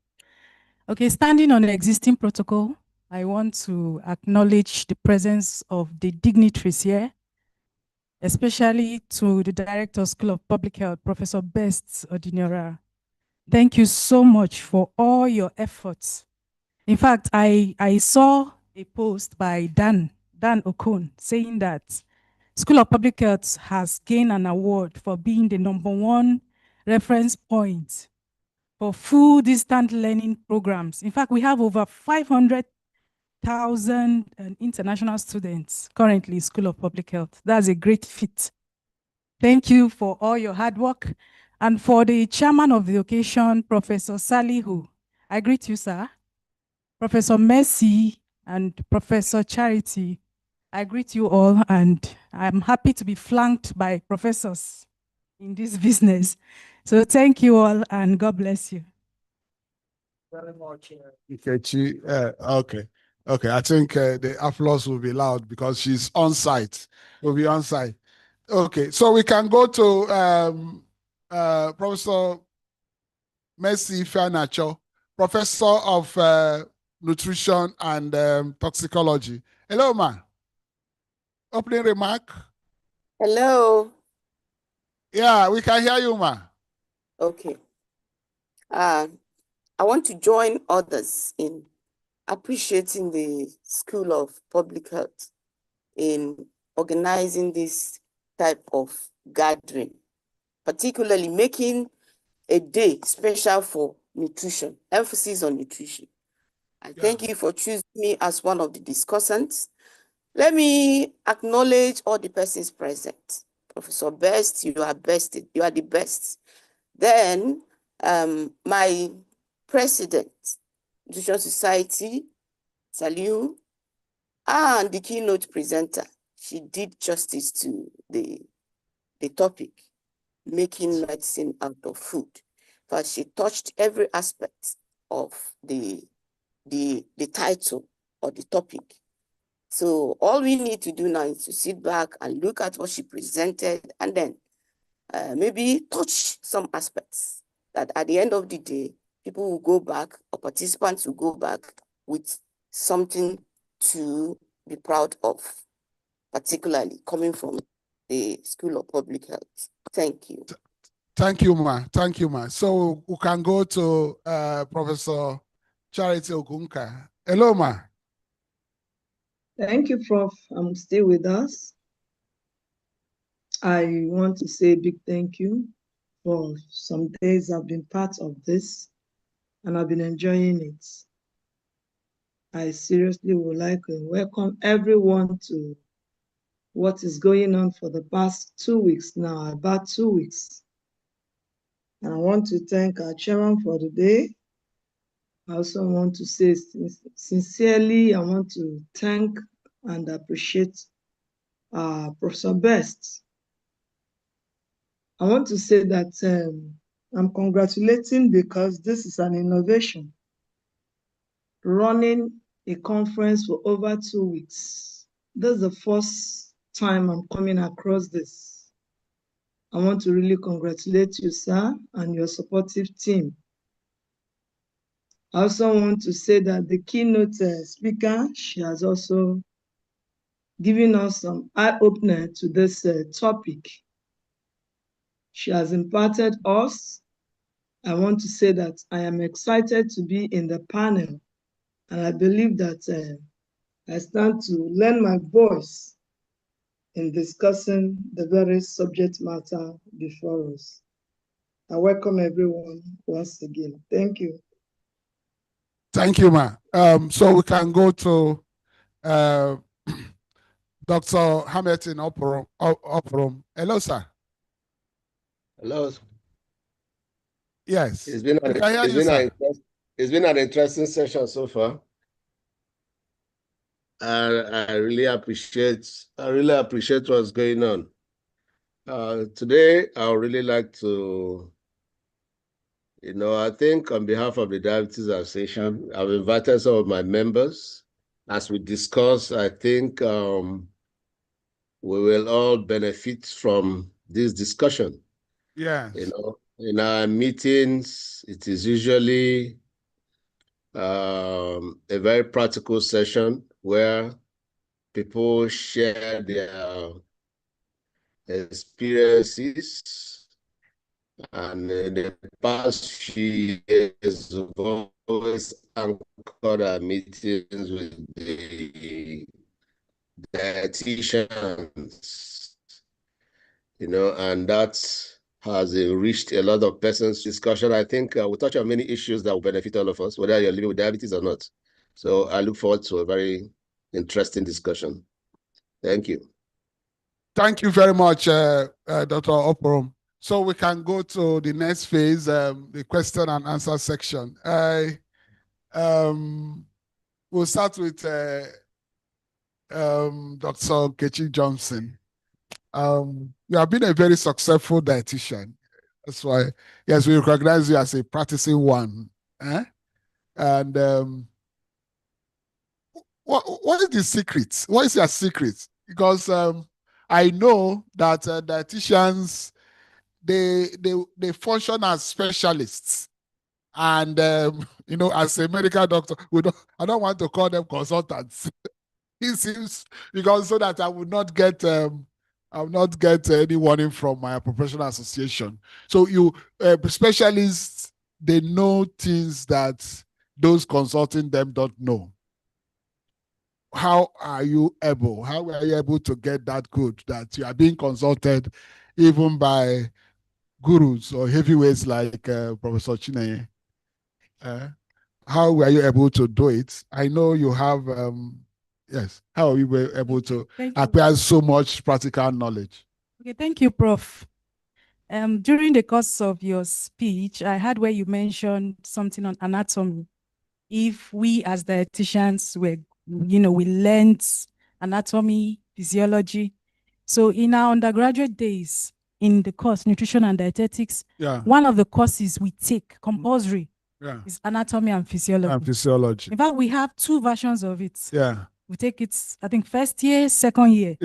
Okay, standing on the existing protocol, I want to acknowledge the presence of the dignitaries here, especially to the Director of School of Public Health, Professor Best Odinora. Thank you so much for all your efforts. In fact, I saw a post by Dan Okon saying that School of Public Health has gained an award for being the #1 reference point for full distant learning programs. In fact, we have over 500,000 international students currently in School of Public Health. That's a great feat. Thank you for all your hard work. And for the chairman of the occasion, Professor Salihu, I greet you, sir. Professor Mercy and Professor Charity, I greet you all, and I'm happy to be flanked by professors in this business. So thank you all, and God bless you. Very much, Ikechi. Okay. I think the applause will be loud because she's on site. Will be on site. Okay, so we can go to Professor Mercy Fianacho, Professor of Nutrition and Toxicology. Hello, ma. Opening remark. Hello. Yeah, we can hear you, ma. Okay. I want to join others in appreciating the School of Public Health in organizing this type of gathering, particularly making a day special for nutrition, emphasis on nutrition. I thank you for choosing me as one of the discussants. Let me acknowledge all the persons present. Professor Best, you are the best. Then My president, Nutrition Society, Saliu, and the keynote presenter, she did justice to the topic, making medicine out of food. But she touched every aspect of the title or the topic. So all we need to do now is to sit back and look at what she presented and then maybe touch some aspects that at the end of the day, people will go back or participants will go back with something to be proud of, particularly coming from the School of Public Health. Thank you. Thank you, Ma. Thank you, Ma. So we can go to Professor Charity Ogunka. Hello, Ma. Thank you, Prof. I'm still with us. I want to say a big thank you. For some days I've been part of this and I've been enjoying it. I seriously would like to welcome everyone to what is going on for the past 2 weeks now, about 2 weeks. And I want to thank our chairman for the day. I also want to say sincerely, I want to thank and appreciate Professor Best. I want to say that I'm congratulating because this is an innovation. Running a conference for over 2 weeks. This is the first time I'm coming across this. I want to really congratulate you, sir, and your supportive team. I also want to say that the keynote speaker, she has also given us some eye-opener to this topic. She has imparted us. I want to say that I am excited to be in the panel, and I believe that I stand to lend my voice in discussing the very subject matter before us. I welcome everyone once again. Thank you. Thank you, Ma. So we can go to Dr. Hamilton Operum. Hello, sir. Hello. Yes. It's been an interesting session so far. I really appreciate what's going on. Today, I would really like to, I think on behalf of the Diabetes Association, I've invited some of my members. As we discuss, I think we will all benefit from this discussion. Yes. In our meetings, it is usually a very practical session where people share their experiences. And in the past few years, we've always anchored our meetings with the dietitians, and that has enriched a lot of persons' discussion. I think we touch on many issues that will benefit all of us, whether you're living with diabetes or not. So I look forward to a very interesting discussion. Thank you. Thank you very much, Dr. Operum. So we can go to the next phase, the question and answer section. We'll start with Dr. Kechi Johnson. You have been a very successful dietitian. That's why, yes, we recognize you as a practicing one. And what is the secret? What is your secret? Because I know that dietitians, they function as specialists. And, as a medical doctor, I don't want to call them consultants. It seems, because so that I will not get any warning from my professional association. So you specialists, they know things that those consulting them don't know. How are you able to get that good that you are being consulted even by gurus or heavyweights like Professor Chineye? How were you able to do it? I know you have, yes, how are you able to acquire so much practical knowledge? Okay, thank you, Prof. During the course of your speech, I heard where you mentioned something on anatomy. If we as dietitians were, we learned anatomy, physiology. So in our undergraduate days, in the course Nutrition and Dietetics, one of the courses we take compulsory is anatomy and physiology. In fact, we have 2 versions of it. We take it, I think, first year, second year.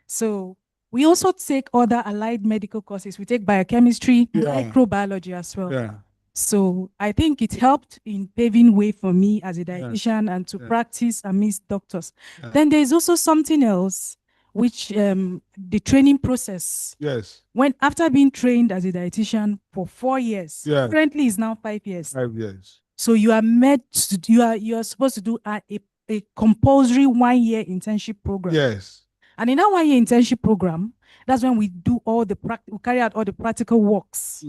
So we also take other allied medical courses. We take biochemistry, microbiology as well. So I think it helped in paving way for me as a dietitian and to practice amidst doctors. Then there's also something else, which the training process. When after being trained as a dietitian for 4 years, currently is now 5 years. 5 years. So you are meant to, you are supposed to do a compulsory 1-year internship program. And in that 1-year internship program, that's when we do all the we carry out all the practical works.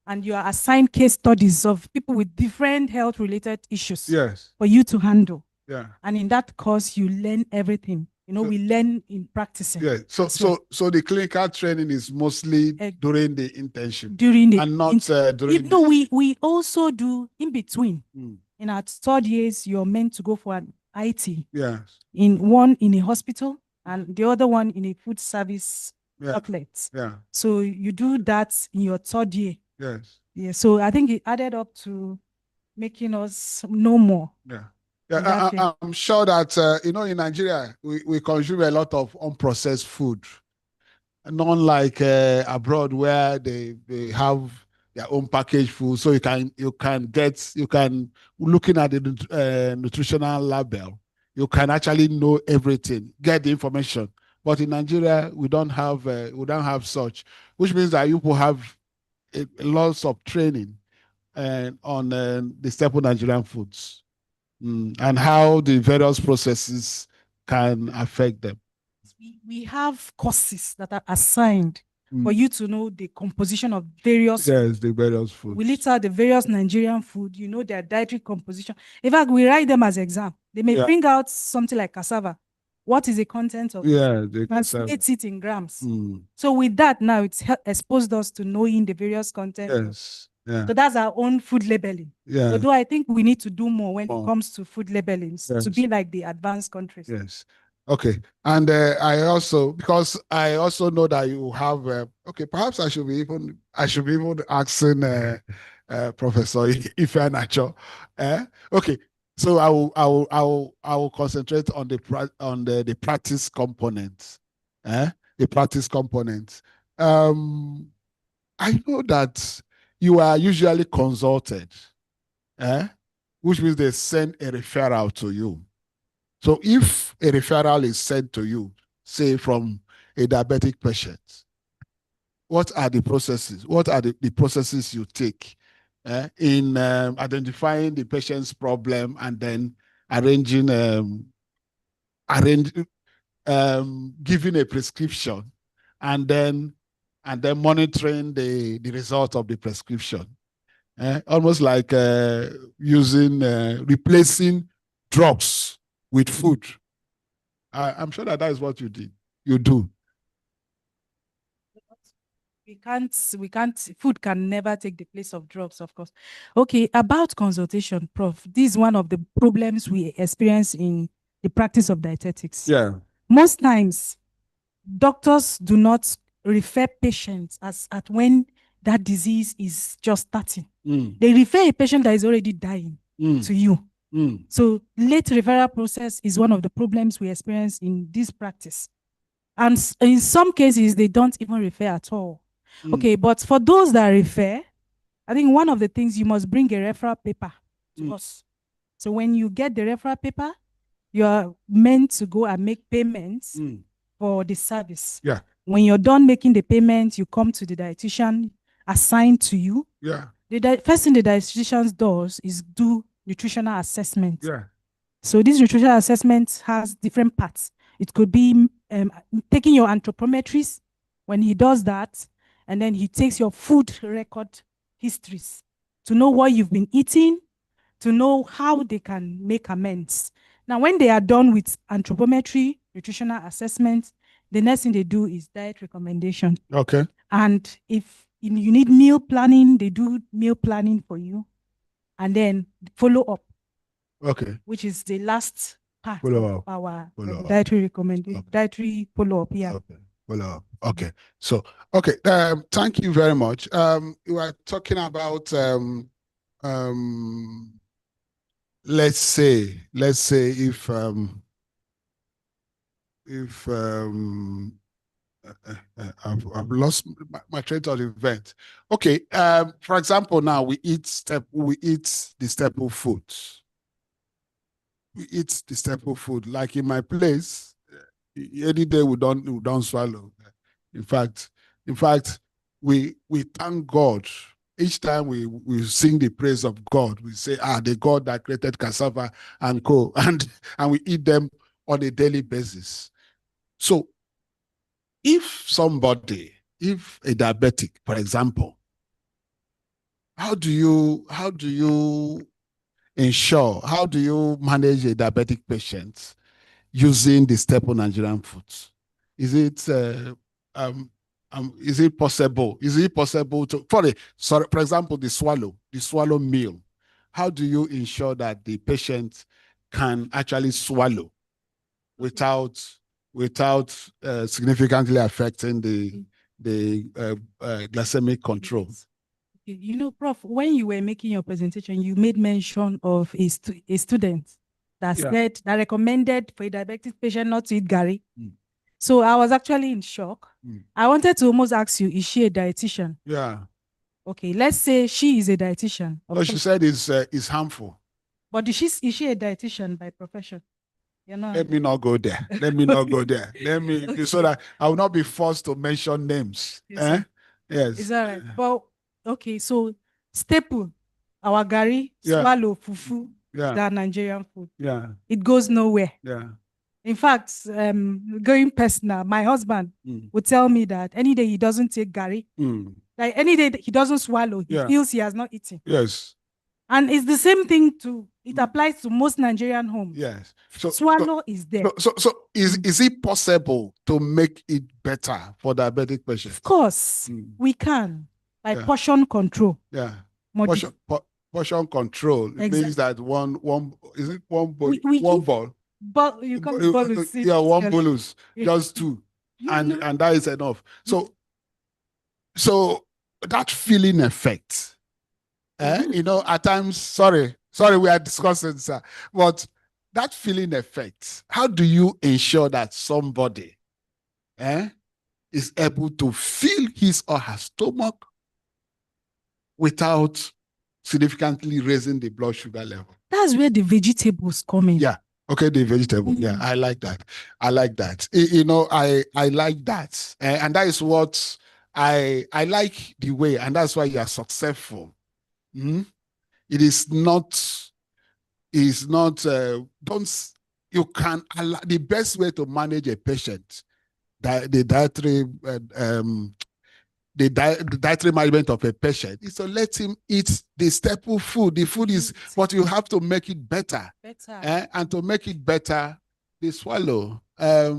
And you are assigned case studies of people with different health-related issues for you to handle. And in that course, you learn everything. We learn in practicing. So the clinical training is mostly during the internship. And not during. No, we also do in between. In our 3rd years, you're meant to go for an IT. One in a hospital and the other one in a food service outlet. So you do that in your 3rd year. So I think it added up to making us know more. I'm sure that in Nigeria we consume a lot of unprocessed food, not like abroad where they have their own packaged food, so you can looking at the nutritional label, you can actually know everything, get the information. But in Nigeria, we don't have such, which means that you will have lots of training on the staple Nigerian foods and how the various processes can affect them. We have courses that are assigned for you to know the composition of various the various foods. We list out the various Nigerian food, their dietary composition. In fact, we write them as exam. They may bring out something like cassava. What is the content of it? Translate it in grams. So with that, now it's exposed us to knowing the various content. So that's our own food labeling. Although I think we need to do more when it comes to food labeling to be like the advanced countries. Okay. And I also know that you have perhaps I should be even asking Professor Ifeanacho. Okay. So I will concentrate on the practice component. The practice component. I know that you are usually consulted, which means they send a referral to you. So if a referral is sent to you, say from a diabetic patient, what are the processes? What are the processes you take in identifying the patient's problem and then giving a prescription and then monitoring the result of the prescription? Almost like replacing drugs with food. I'm sure that is what you do. We can't, food can never take the place of drugs, of course. Okay, about consultation, Prof, this is one of the problems we experience in the practice of dietetics. Most times, doctors do not refer patients at when that disease is just starting. They refer a patient that is already dying to you. So late referral process is one of the problems we experience in this practice. And in some cases, they don't even refer at all. Okay, but for those that refer, I think one of the things, you must bring a referral paper to us. So when you get the referral paper, you are meant to go and make payments for the service. When you're done making the payment, you come to the dietitian assigned to you. The first thing the dietitian does is do nutritional assessment. So this nutritional assessment has different parts. It could be taking your anthropometries when he does that, and then he takes your food record histories to know what you've been eating, to know how they can make amends. Now, when they are done with anthropometry, nutritional assessment, the next thing they do is diet recommendation. Okay. And if you need meal planning. They do meal planning for you, and then follow up. Okay. Which is the last part of our dietary recommendation, dietary follow up. Yeah. Okay. Follow up. Okay. So, okay. Thank you very much. We were talking about let's say if I've lost my train of event. Okay. For example, now we eat the staple foods. We eat the staple food. Like in my place, any day we don't swallow. In fact, we thank God. Each time we sing the praise of God, we say, the God that created cassava and co, and we eat them on a daily basis. So if a diabetic, for example, how do you manage a diabetic patient using the staple Nigerian foods? Is it possible? Is it possible to, for example, the swallow meal? How do you ensure that the patient can actually swallow without significantly affecting the glycemic control? You know, Prof, when you were making your presentation, you made mention of a student that said that recommended for a diabetic patient not to eat gari. So I was actually in shock. I wanted to almost ask you, is she a dietitian? Yeah. Okay, let's say she is a dietitian. No, she said it's harmful. But is she a dietitian by profession? Let me not go there. Let me not go there. Let me okay. So that I will not be forced to mention names. Yes. Yes. Is that right? But okay, so staple, our gari, swallow, fufu, that Nigerian food. Yeah. It goes nowhere. Yeah. In fact, going personal, my husband would tell me that any day he doesn't take gari, like any day he doesn't swallow, he feels he has not eaten. Yes. And it's the same thing it applies to most Nigerian homes. Yes. Swallow is there. So is it possible to make it better for diabetic patients? Of course, we can by portion control. Yeah. Portion control means that one ball. But you can't bolus. Yeah, one bolus, just two, and that is enough. So that feeling effect, at times. Sorry, we are discussing, sir, but that feeling effect. How do you ensure that somebody, is able to fill his or her stomach without significantly raising the blood sugar level? That's where the vegetables come in. Yeah. Okay, the vegetable. Yeah, I like that. I like that. I like that. And that is what I like the way, and that's why you are successful. It is not, the best way to manage a patient, the dietary management of a patient is to let him eat the staple food. The food is what you have to make it better. And to make it better, the swallow. Our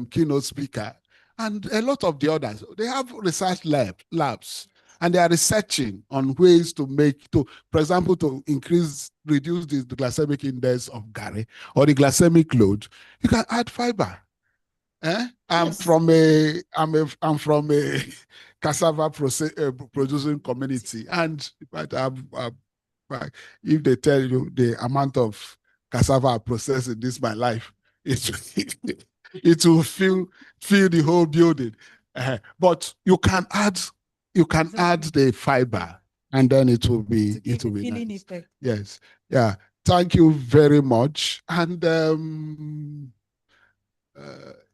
keynote speaker and a lot of the others, they have research labs, and they are researching on ways to for example, to reduce the glycemic index of gari or the glycemic load. You can add fiber. I'm from a cassava producing community, and if they tell you the amount of cassava I process in my life, it will fill the whole building. But you can add the fiber, and then it will be nice. Effect. Yes, yeah. Thank you very much, and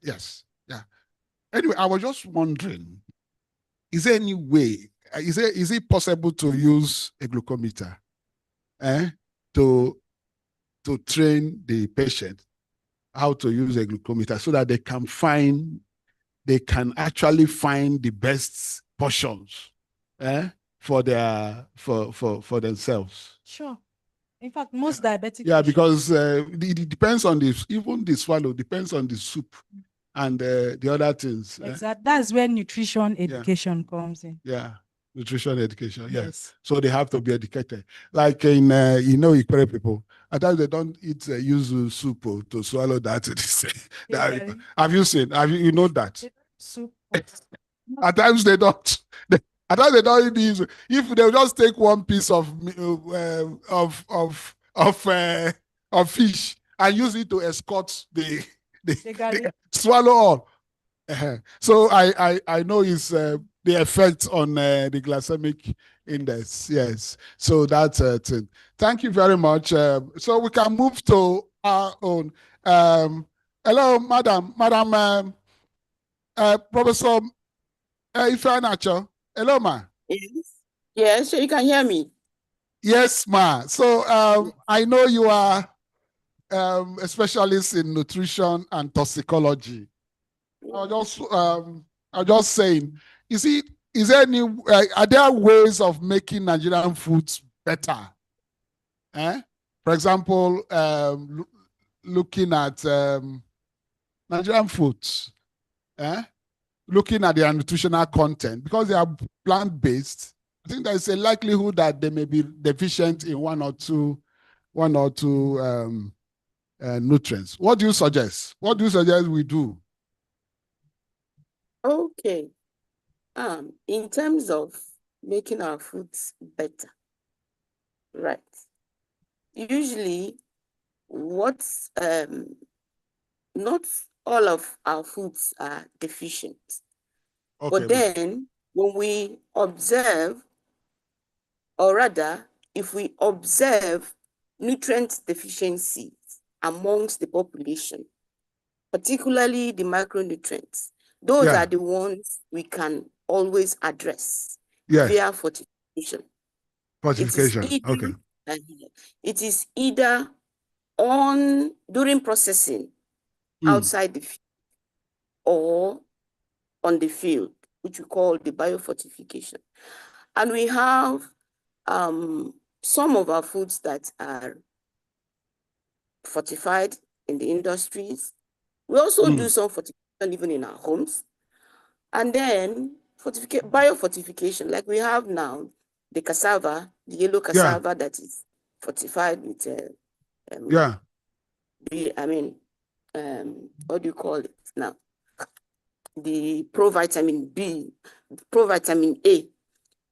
yes, yeah. Anyway, I was just wondering, is there any way? Is it possible to use a glucometer, to train the patient how to use a glucometer so that they can actually find the best portions, for themselves? Sure. In fact, most diabetic. Yeah, because it depends on even the swallow depends on the soup and the other things. Exactly. That's where nutrition education comes in. Yeah. Nutrition education, Yes. So they have to be educated. Like in, Ikpere people, at times they don't eat yuzu soup to swallow that. Have you seen? You know that? Soup. At times they don't. At times they don't eat yuzu. If they just take one piece of fish and use it to escort the swallow all. So I know it's the effect on the glycemic index. Yes. So that's a thing. Thank you very much. So we can move to our own. Hello, Madam Professor Ifeanacho. Hello, ma. Yes. Yes, so you can hear me. Yes, ma. So I know you are a specialist in nutrition and toxicology. I was just saying, is there any, are there ways of making Nigerian foods better? For example, looking at Nigerian foods, looking at their nutritional content, because they are plant-based. I think there's a likelihood that they may be deficient in one or two nutrients. What do you suggest? What do you suggest we do? Okay. In terms of making our foods better, right? Usually, not all of our foods are deficient. Okay, but then when we observe, or rather, if we observe nutrient deficiencies amongst the population, particularly the micronutrients, those are the ones we can always address via fortification. Fortification, It is either during processing outside the field or on the field, which we call the biofortification. And we have some of our foods that are fortified in the industries. We also do some fortification even in our homes. And then biofortification, like we have now, the cassava, the yellow cassava that is fortified with, what do you call it now? The provitamin B, provitamin A.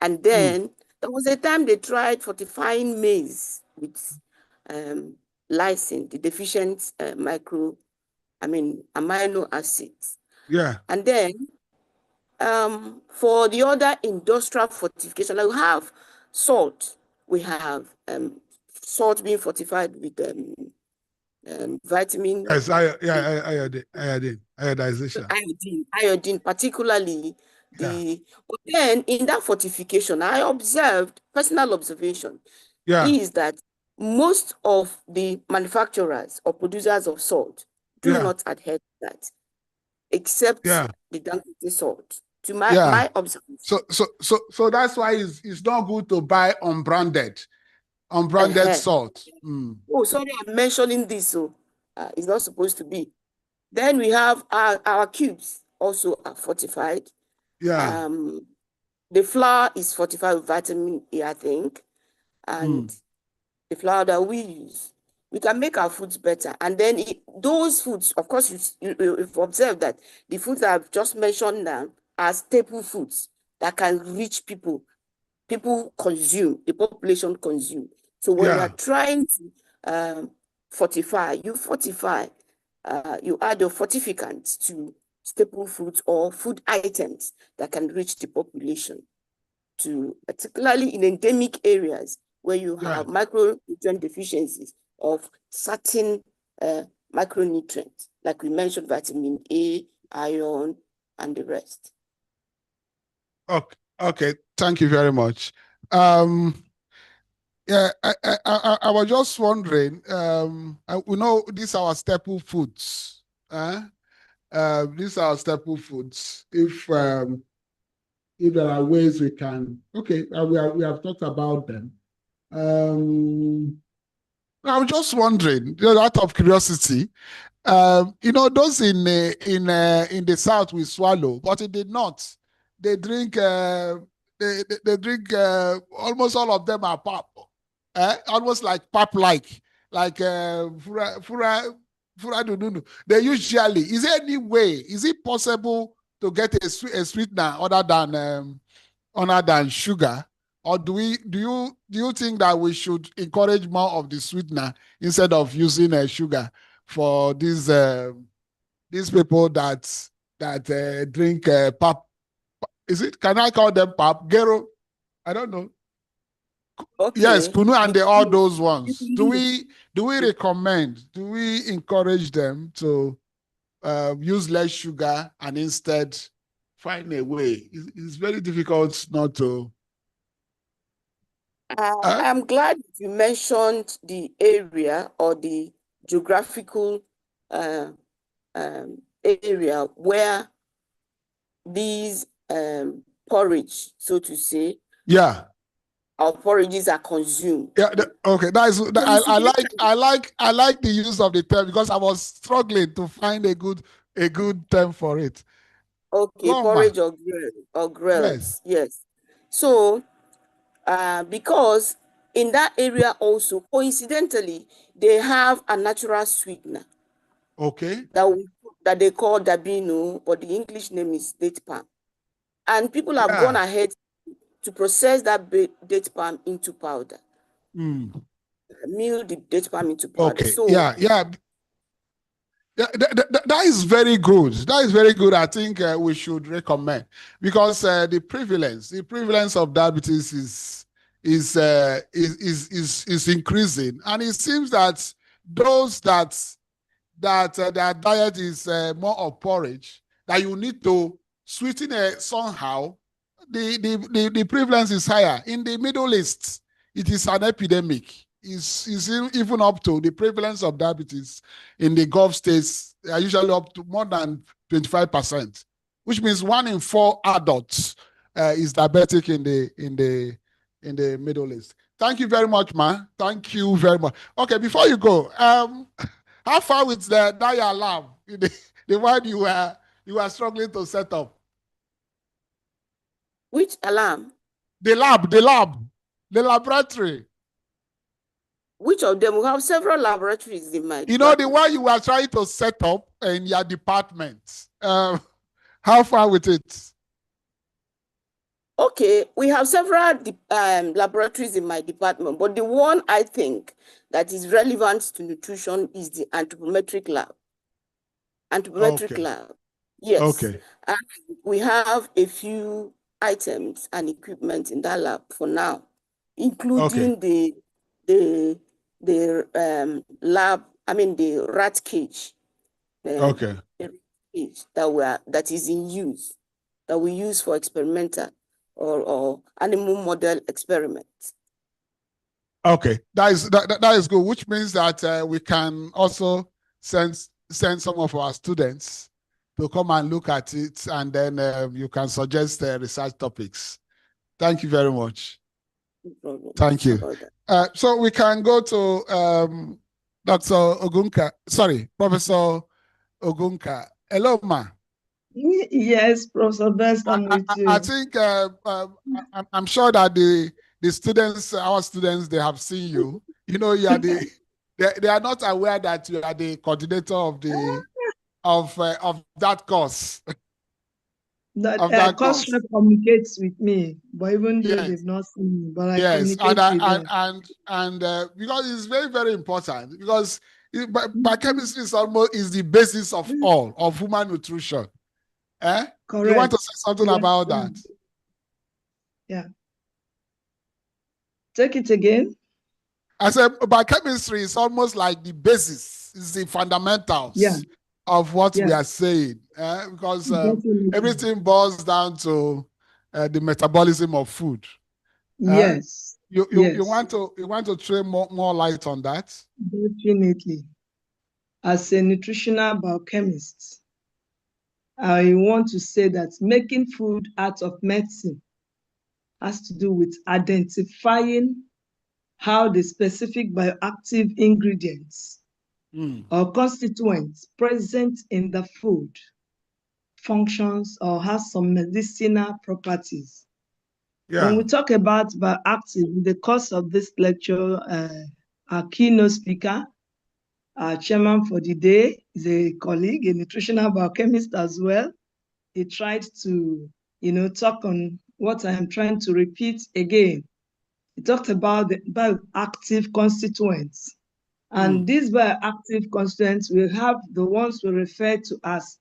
And then there was a time they tried fortifying maize with lysine, the deficient amino acids. And then for the other industrial fortification, like we have salt. We have salt being fortified with vitamin. Yes, iodization. Iodine, particularly but then in that fortification, I observed, personal observation, is that most of the manufacturers or producers of salt do not adhere to that, except the Dangote salt. To my observation. So that's why it's not good to buy unbranded salt. Oh, sorry, I'm mentioning this, so it's not supposed to be. Then we have our cubes also are fortified. The flour is fortified with vitamin E, I think, and the flour that we use, we can make our foods better. And then those foods, of course, you've observed that the foods that I've just mentioned now are staple foods that can reach people. People consume, the population consume. So when you are trying to fortify, you add your fortificants to staple foods or food items that can reach the population, particularly in endemic areas where you have micronutrient deficiencies of certain micronutrients, like we mentioned, vitamin A, iron, and the rest. Okay. Thank you very much. I was just wondering, we know these are our staple foods. These are our staple foods. If there are ways we can, we have talked about them. I'm just wondering, out of curiosity, You know, those in the south we swallow, but in the north they drink. They drink. Almost all of them are pap, almost like pap-like, like fura dununu. They usually. Is there any way? Is it possible to get a sweetener other than sugar? Or do you think that we should encourage more of the sweetener instead of using sugar for these people that drink pap? Is it? Can I call them pap? Gero? I don't know. Yes, Okay. kunu and all those You ones. can Do use- we recommend? Do we encourage them to use less sugar and instead find a way? It's very difficult not to. I'm glad you mentioned the area or the geographical area where these porridge, so to say, Yeah. our porridges are consumed. Yeah, okay. I like the use of the term because I was struggling to find a good term for it. Okay, Loma. porridge or Yes. grills, yes. So, because in that area also, coincidentally, they have a natural sweetener. Okay. That they call dabino, but the English name is date palm. And people have gone ahead to process that date palm into powder. Mill the date palm into powder. Okay. So Yeah. That is very good. That is very good. I think we should recommend because the prevalence of diabetes is increasing, and it seems that those that their diet is more of porridge, that you need to sweeten it somehow, the prevalence is higher. In the Middle East, it is an epidemic. Is even up to the prevalence of diabetes in the Gulf states are usually up to more than 25%, which means 1 in 4 adults is diabetic in the Middle East. Thank you very much, Ma. Thank you very much. Okay, before you go, how far with the Daya lab, the one you were struggling to set up? which alarm? The laboratory. Which of them? We have several laboratories in my You know, department. the one you were trying to set up in your department. How far with it? Okay, we have several laboratories in my department, but the one I think that is relevant to nutrition is the anthropometric lab. Yes. Okay. And we have a few items and equipment in that lab for now, including the lab, the rat cage. Okay. Cage that is in use, that we use for experimental or animal model experiments. Okay, that is good, which means that we can also send some of our students to come and look at it, and then you can suggest research topics. Thank you very much. No problem. Thank you. So we can go to Dr. Ogunka. Sorry, Professor Ogunka. Hello, ma. Yes, Professor Best, I'm with you. I think I'm sure that the students, our students, they have seen you. You know, you are they are not aware that you are the coordinator of that course. That course communicates with me, but even though they've not seen me, but I communicate with them. And because it's very, very important, because biochemistry is the basis of all of human nutrition. Correct. You want to say something about that? Yeah. Take it again. I said biochemistry is almost like the basis, is the fundamentals of what we are saying, because everything boils down to the metabolism of food. Yes. You want to throw more light on that? Definitely. As a nutritional biochemist, I want to say that making food out of medicine has to do with identifying how the specific bioactive ingredients or constituents present in the food functions or has some medicinal properties. When we talk about bioactive, in the course of this lecture, our keynote speaker, our chairman for the day, is a colleague, a nutritional biochemist as well. He tried to, talk on what I am trying to repeat again. He talked about the bioactive constituents. And these bioactive constituents, we have the ones we refer to as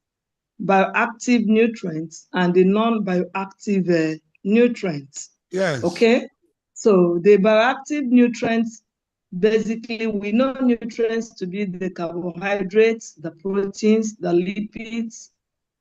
bioactive nutrients and the non-bioactive nutrients. Yes. Okay. So the bioactive nutrients, basically, we know nutrients to be the carbohydrates, the proteins, the lipids,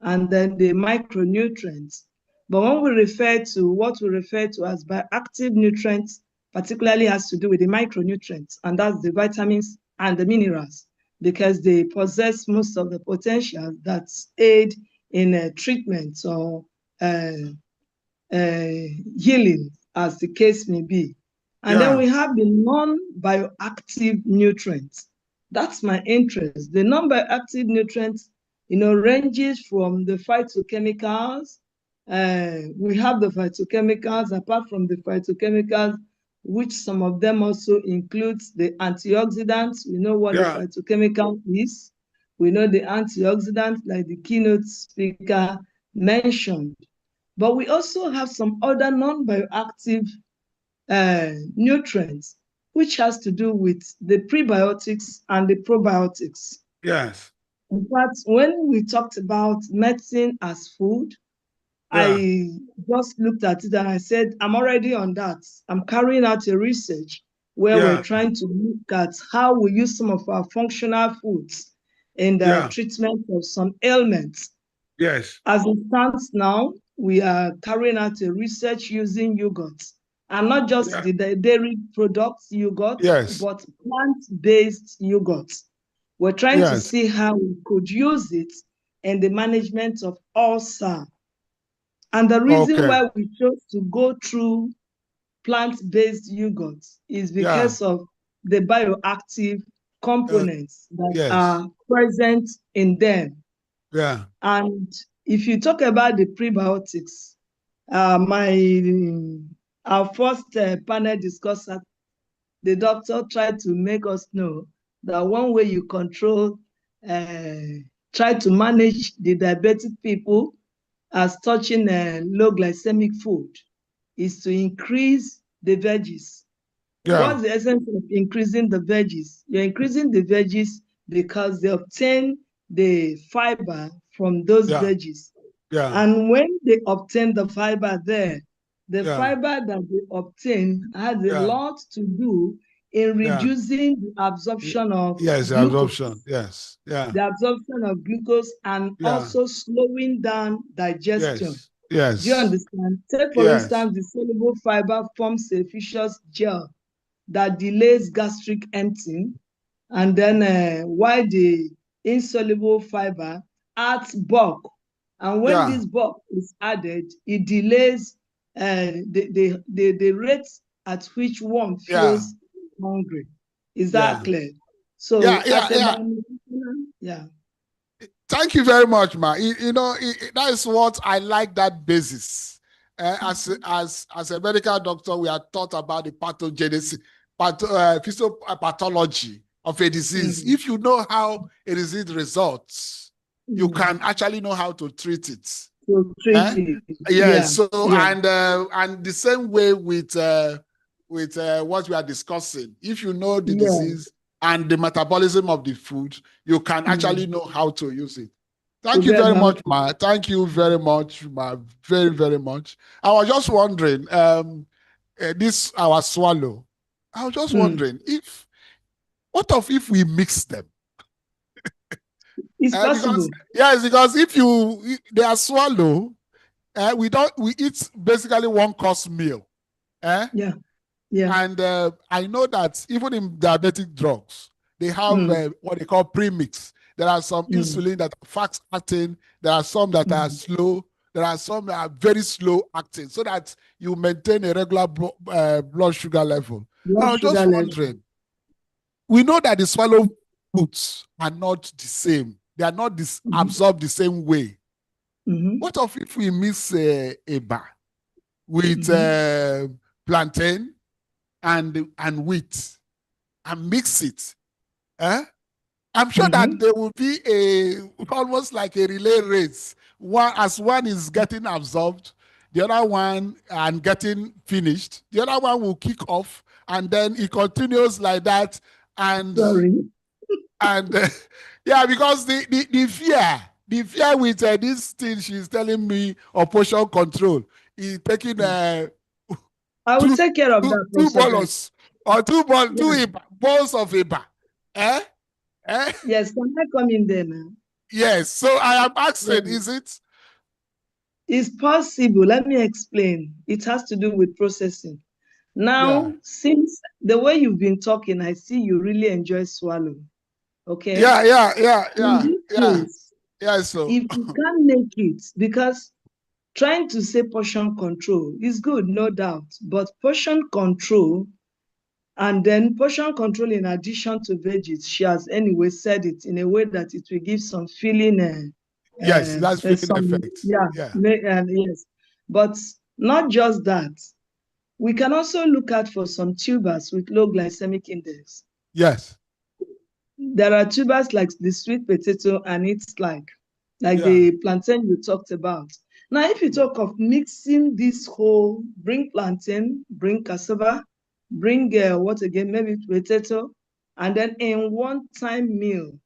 and then the micronutrients. But when we refer to what we refer to as bioactive nutrients, particularly has to do with the micronutrients, and that's the vitamins and the minerals, because they possess most of the potential that aid in treatment or healing, as the case may be. And then we have the non-bioactive nutrients. That's my interest. The non-bioactive nutrients, ranges from the phytochemicals. We have the phytochemicals. Apart from the phytochemicals, which some of them also includes the antioxidants. We know what the phytochemical is. We know the antioxidants, like the keynote speaker mentioned. But we also have some other non-bioactive nutrients, which has to do with the prebiotics and the probiotics. Yes. In fact, when we talked about medicine as food, I just looked at it and I said, I'm already on that. I'm carrying out a research where we're trying to look at how we use some of our functional foods in the treatment of some ailments. Yes. As it stands now, we are carrying out a research using yogurts, and not just the dairy products yogurt, but plant-based yogurts. We're trying to see how we could use it in the management of ulcer. And the reason why we chose to go through plant-based yogurts is because of the bioactive components that are present in them. Yeah. And if you talk about the prebiotics, our first panel discussion, the doctor tried to make us know that one way you control, try to manage the diabetic people as touching low glycemic food is to increase the veggies. What's the essence of increasing the veggies? You're increasing the veggies because they obtain the fiber from those veggies. And when they obtain the fiber there, the fiber that they obtain has a lot to do in reducing the absorption of glucose. Absorption. Yes. The absorption of glucose and also slowing down digestion. Yes. Do you understand? Take, for instance, the soluble fiber forms a viscous gel that delays gastric emptying, and then while the insoluble fiber adds bulk. And when this bulk is added, it delays the rate at which one feels hungry. Is that clear? So, Thank you very much, Ma. That is what I like, that basis. As a medical doctor, we are taught about the pathogenesis, pathology of a disease. If you know how a disease results, you can actually know how to treat it. Yes. So and the same way with what we are discussing. If you know the disease and the metabolism of the food, you can actually know how to use it. Thank you very much, Ma. Thank you very much, Ma. Very, very much. I was just wondering, this our swallow. I was just wondering what if we mix them? It's possible. Because if they are swallow, we eat basically one course meal. Yeah. And I know that even in diabetic drugs, they have what they call premix. There are some insulin that are fast acting. There are some that are slow. There are some that are very slow acting, so that you maintain a regular blood sugar level. I was just wondering. We know that the swallow foods are not the same. They are not absorbed the same way. What if we mix eba with plantain and wheat and mix it? I'm sure that there will be almost like a relay race. One is getting absorbed, the other one and getting finished. The other one will kick off, and then it continues like that. And yeah, because the fear with this thing she's telling me of portion control is taking I will take care of that. Two bolos or two balls of Iba. Yes, can I come in there now? Yes, so I am asking, is it? It's possible. Let me explain. It has to do with processing. Now, since the way you've been talking, I see you really enjoy swallow. Okay? Yeah. In this case, yeah, so if you can't make it, because trying to say portion control is good, no doubt, but portion control, and then portion control in addition to veggies, she has anyway said it in a way that it will give some feeling. Yes, that's feeling effect. Yes. But not just that. We can also look at for some tubers with low glycemic index. Yes. There are tubers like the sweet potato and it's like the plantain you talked about. Now, if you talk of mixing this whole, bring plantain, bring cassava, bring maybe potato, and then in one-time meal,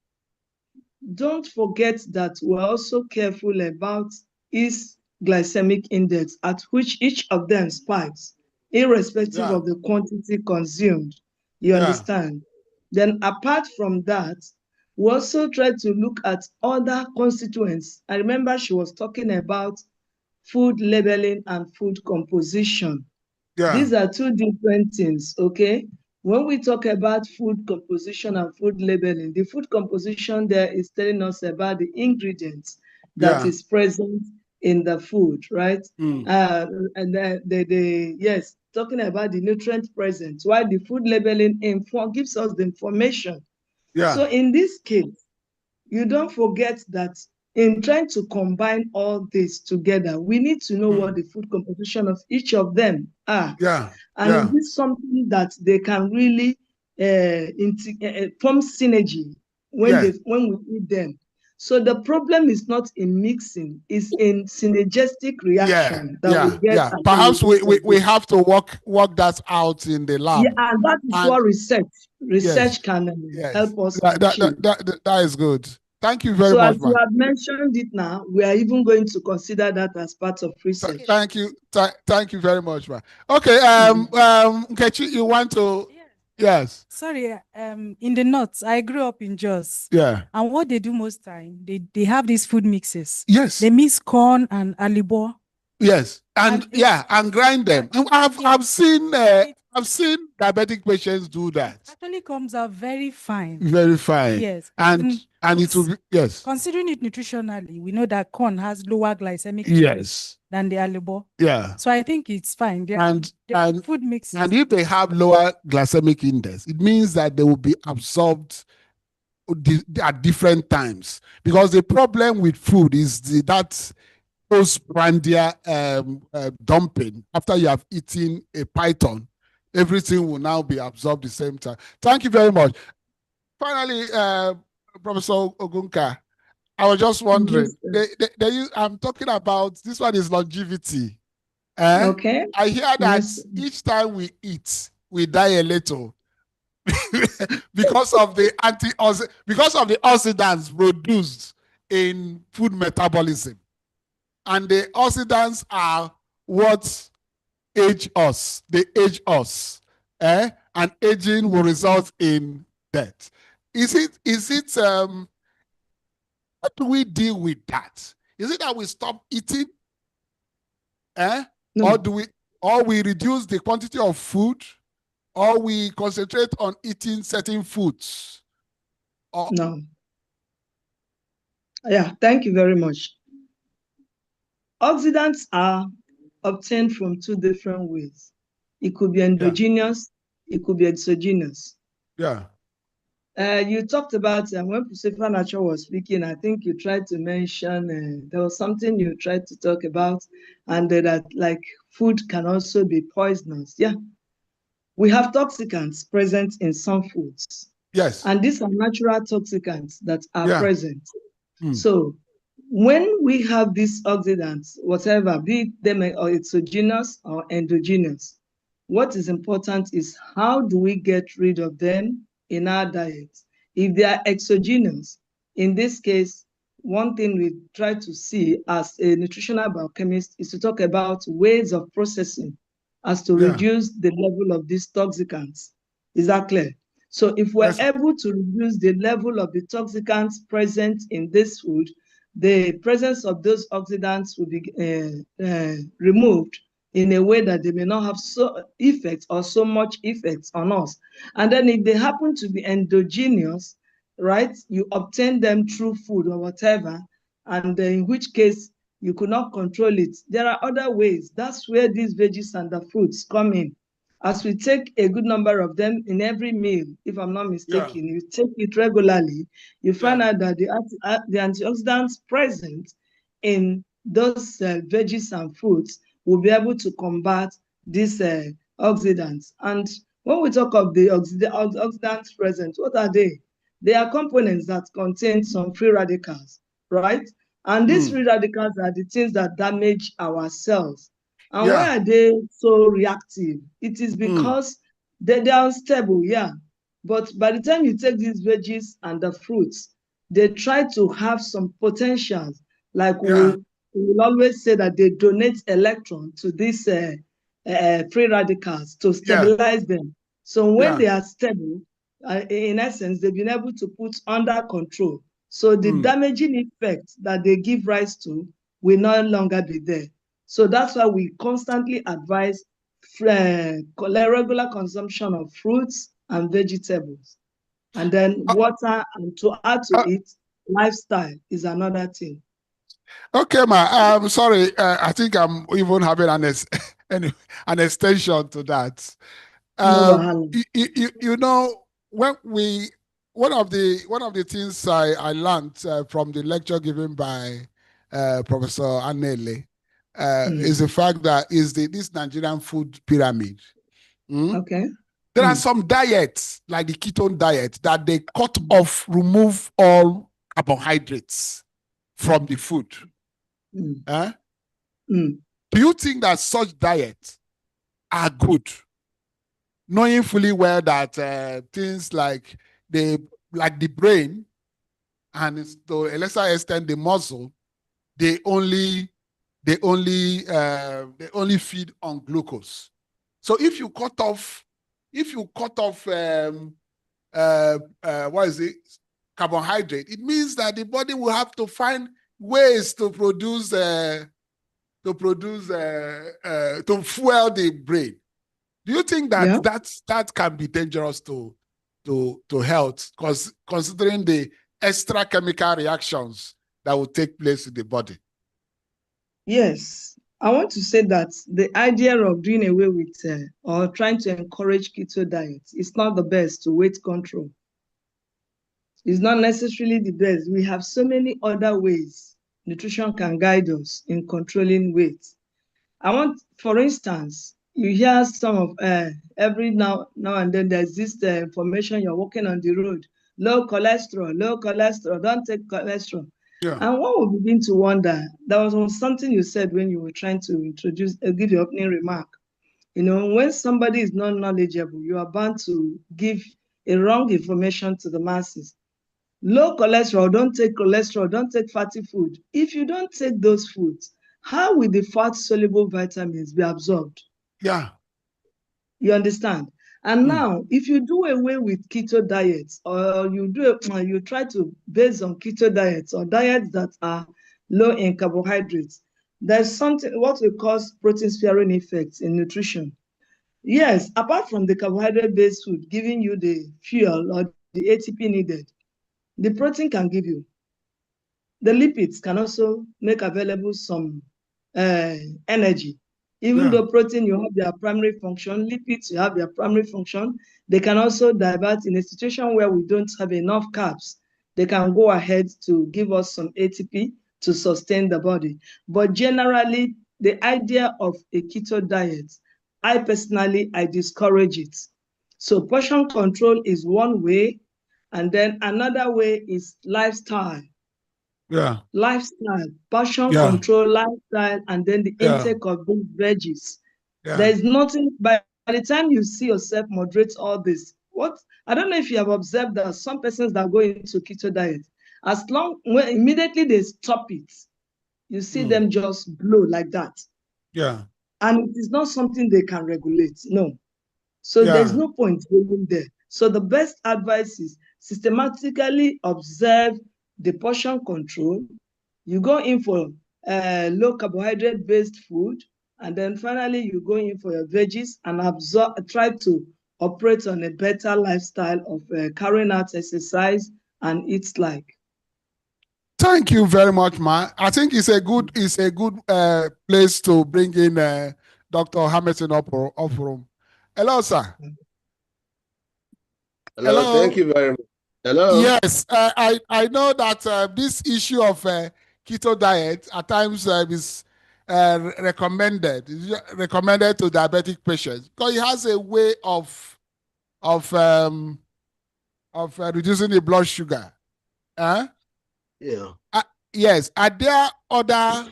don't forget that we're also careful about its glycemic index at which each of them spikes, irrespective of the quantity consumed. You understand? Then apart from that, we also try to look at other constituents. I remember she was talking about food labeling and food composition. These are two different things, okay? When we talk about food composition and food labeling, the food composition there is telling us about the ingredients that is present in the food, right? And yes, talking about the nutrient present, while the food labeling gives us the information. So in this case, you don't forget that in trying to combine all this together, we need to know what the food composition of each of them are. And it is something that they can really form synergy when we eat them. So the problem is not in mixing, it's in synergistic reaction that we get. Perhaps we have to work that out in the lab. Yeah, and that is what research can help us achieve. That is good. Thank you very much. So as you have mentioned it now, we are even going to consider that as part of research. Thank you. Thank you very much, man. Okay, Nkechi, you want to? Yes. Sorry, in the north, I grew up in Jos. Yeah. And what they do most time, they have these food mixes. Yes. They mix corn and alibo. Yes, and grind them. I've seen diabetic patients do that. It actually comes out very fine. Very fine. Yes. And it will be Considering it nutritionally, we know that corn has lower glycemic index than the alibo. Yeah. So I think it's fine. And food mixes. And if they have lower glycemic index, it means that they will be absorbed at different times. Because the problem with food is that postprandial dumping. After you have eaten a python, everything will now be absorbed at the same time. Thank you very much. Finally, Professor Ogunka, I was just wondering, I'm talking about, this one is longevity. Okay. I hear that each time we eat, we die a little because of the oxidants produced in food metabolism. And the oxidants are what age us. They age us. And aging will result in death. Is it how do we deal with that? Is it that we stop eating? No. Or we reduce the quantity of food, or we concentrate on eating certain foods? No. Yeah, thank you very much. Oxidants are obtained from two different ways. It could be endogenous, it could be exogenous. Yeah. You talked about when Pusefa Nacho was speaking, I think you tried to mention there was something you tried to talk about, and that like food can also be poisonous. Yeah, we have toxicants present in some foods. Yes. And these are natural toxicants that are present. Mm. So when we have these oxidants, whatever, be them or exogenous or endogenous, what is important is how do we get rid of them in our diet? If they are exogenous, in this case, one thing we try to see as a nutritional biochemist is to talk about ways of processing as to reduce the level of these toxicants. Is that clear? So if we're able to reduce the level of the toxicants present in this food, the presence of those oxidants will be removed in a way that they may not have so effect or so much effect on us. And then if they happen to be endogenous, right, you obtain them through food or whatever, and in which case you could not control it. There are other ways. That's where these veggies and the fruits come in. As we take a good number of them in every meal, if I'm not mistaken, you take it regularly, you find out that the antioxidants present in those veggies and fruits will be able to combat these oxidants. And when we talk of the oxidants present, what are they? They are components that contain some free radicals, right? And these free radicals are the things that damage our cells. And why are they so reactive? It is because they are unstable, But by the time you take these veggies and the fruits, they try to have some potentials. Like we will always say that they donate electrons to these free radicals to stabilize them. So when they are stable, in essence, they've been able to put under control. So the damaging effect that they give rise to will no longer be there. So that's why we constantly advise regular consumption of fruits and vegetables. And then water, and to add to it, lifestyle is another thing. Okay, ma. I'm sorry. I think I'm even having an extension to that. You know, when one of the things I learned from the lecture given by Professor Anele is the fact that this Nigerian food pyramid. Okay. There are some diets, like the ketone diet, that they cut off, remove all carbohydrates from the food. Do you think that such diets are good? Knowing fully well that things like the brain and to a lesser extent the muscle, they only feed on glucose. So if you cut off what is it, carbohydrate, it means that the body will have to find ways to produce to fuel the brain. Do you think that that can be dangerous to health, because considering the extra chemical reactions that will take place in the body? Yes, I want to say that the idea of doing away with or trying to encourage keto diet is not the best to weight control. It's not necessarily the best. We have so many other ways nutrition can guide us in controlling weight. For instance, you hear some of every now and then there's this information you're walking on the road, low cholesterol, don't take cholesterol. And one will begin to wonder, there was something you said when you were trying to give your opening remark. You know, when somebody is not knowledgeable, you are bound to give a wrong information to the masses. Low cholesterol, don't take fatty food. If you don't take those foods, how will the fat-soluble vitamins be absorbed? You understand? And now, if you do away with keto diets, or you try to base on keto diets or diets that are low in carbohydrates, there's something what we call protein sparing effects in nutrition. Yes, apart from the carbohydrate-based food giving you the fuel or the ATP needed, the protein can give you. The lipids can also make available some energy Even though protein, you have their primary function, lipids, you have their primary function, they can also divert in a situation where we don't have enough carbs. They can go ahead to give us some ATP to sustain the body. But generally, the idea of a keto diet, I personally discourage it. So portion control is one way, and then another way is lifestyle. Yeah. Lifestyle, portion Yeah. control, lifestyle, and then the Yeah. intake of those veggies. Yeah. There's nothing, by the time you see yourself moderate all this, I don't know if you have observed that some persons that go into keto diet, when immediately they stop it, you see them just blow like that. Yeah. And it is not something they can regulate, no. So there's no point going there. So the best advice is systematically observe the portion control. You go in for low carbohydrate based food, and then finally you go in for your veggies and try to operate on a better lifestyle of carrying out exercise and eat like. Thank you very much, Ma. I think it's a good place to bring in Dr. Hamilton Oforom. Hello, sir. Hello, thank you very much. Hello. Yes, I know that this issue of keto diet at times is recommended to diabetic patients because it has a way of reducing the blood sugar. Yeah. Yes. Are there other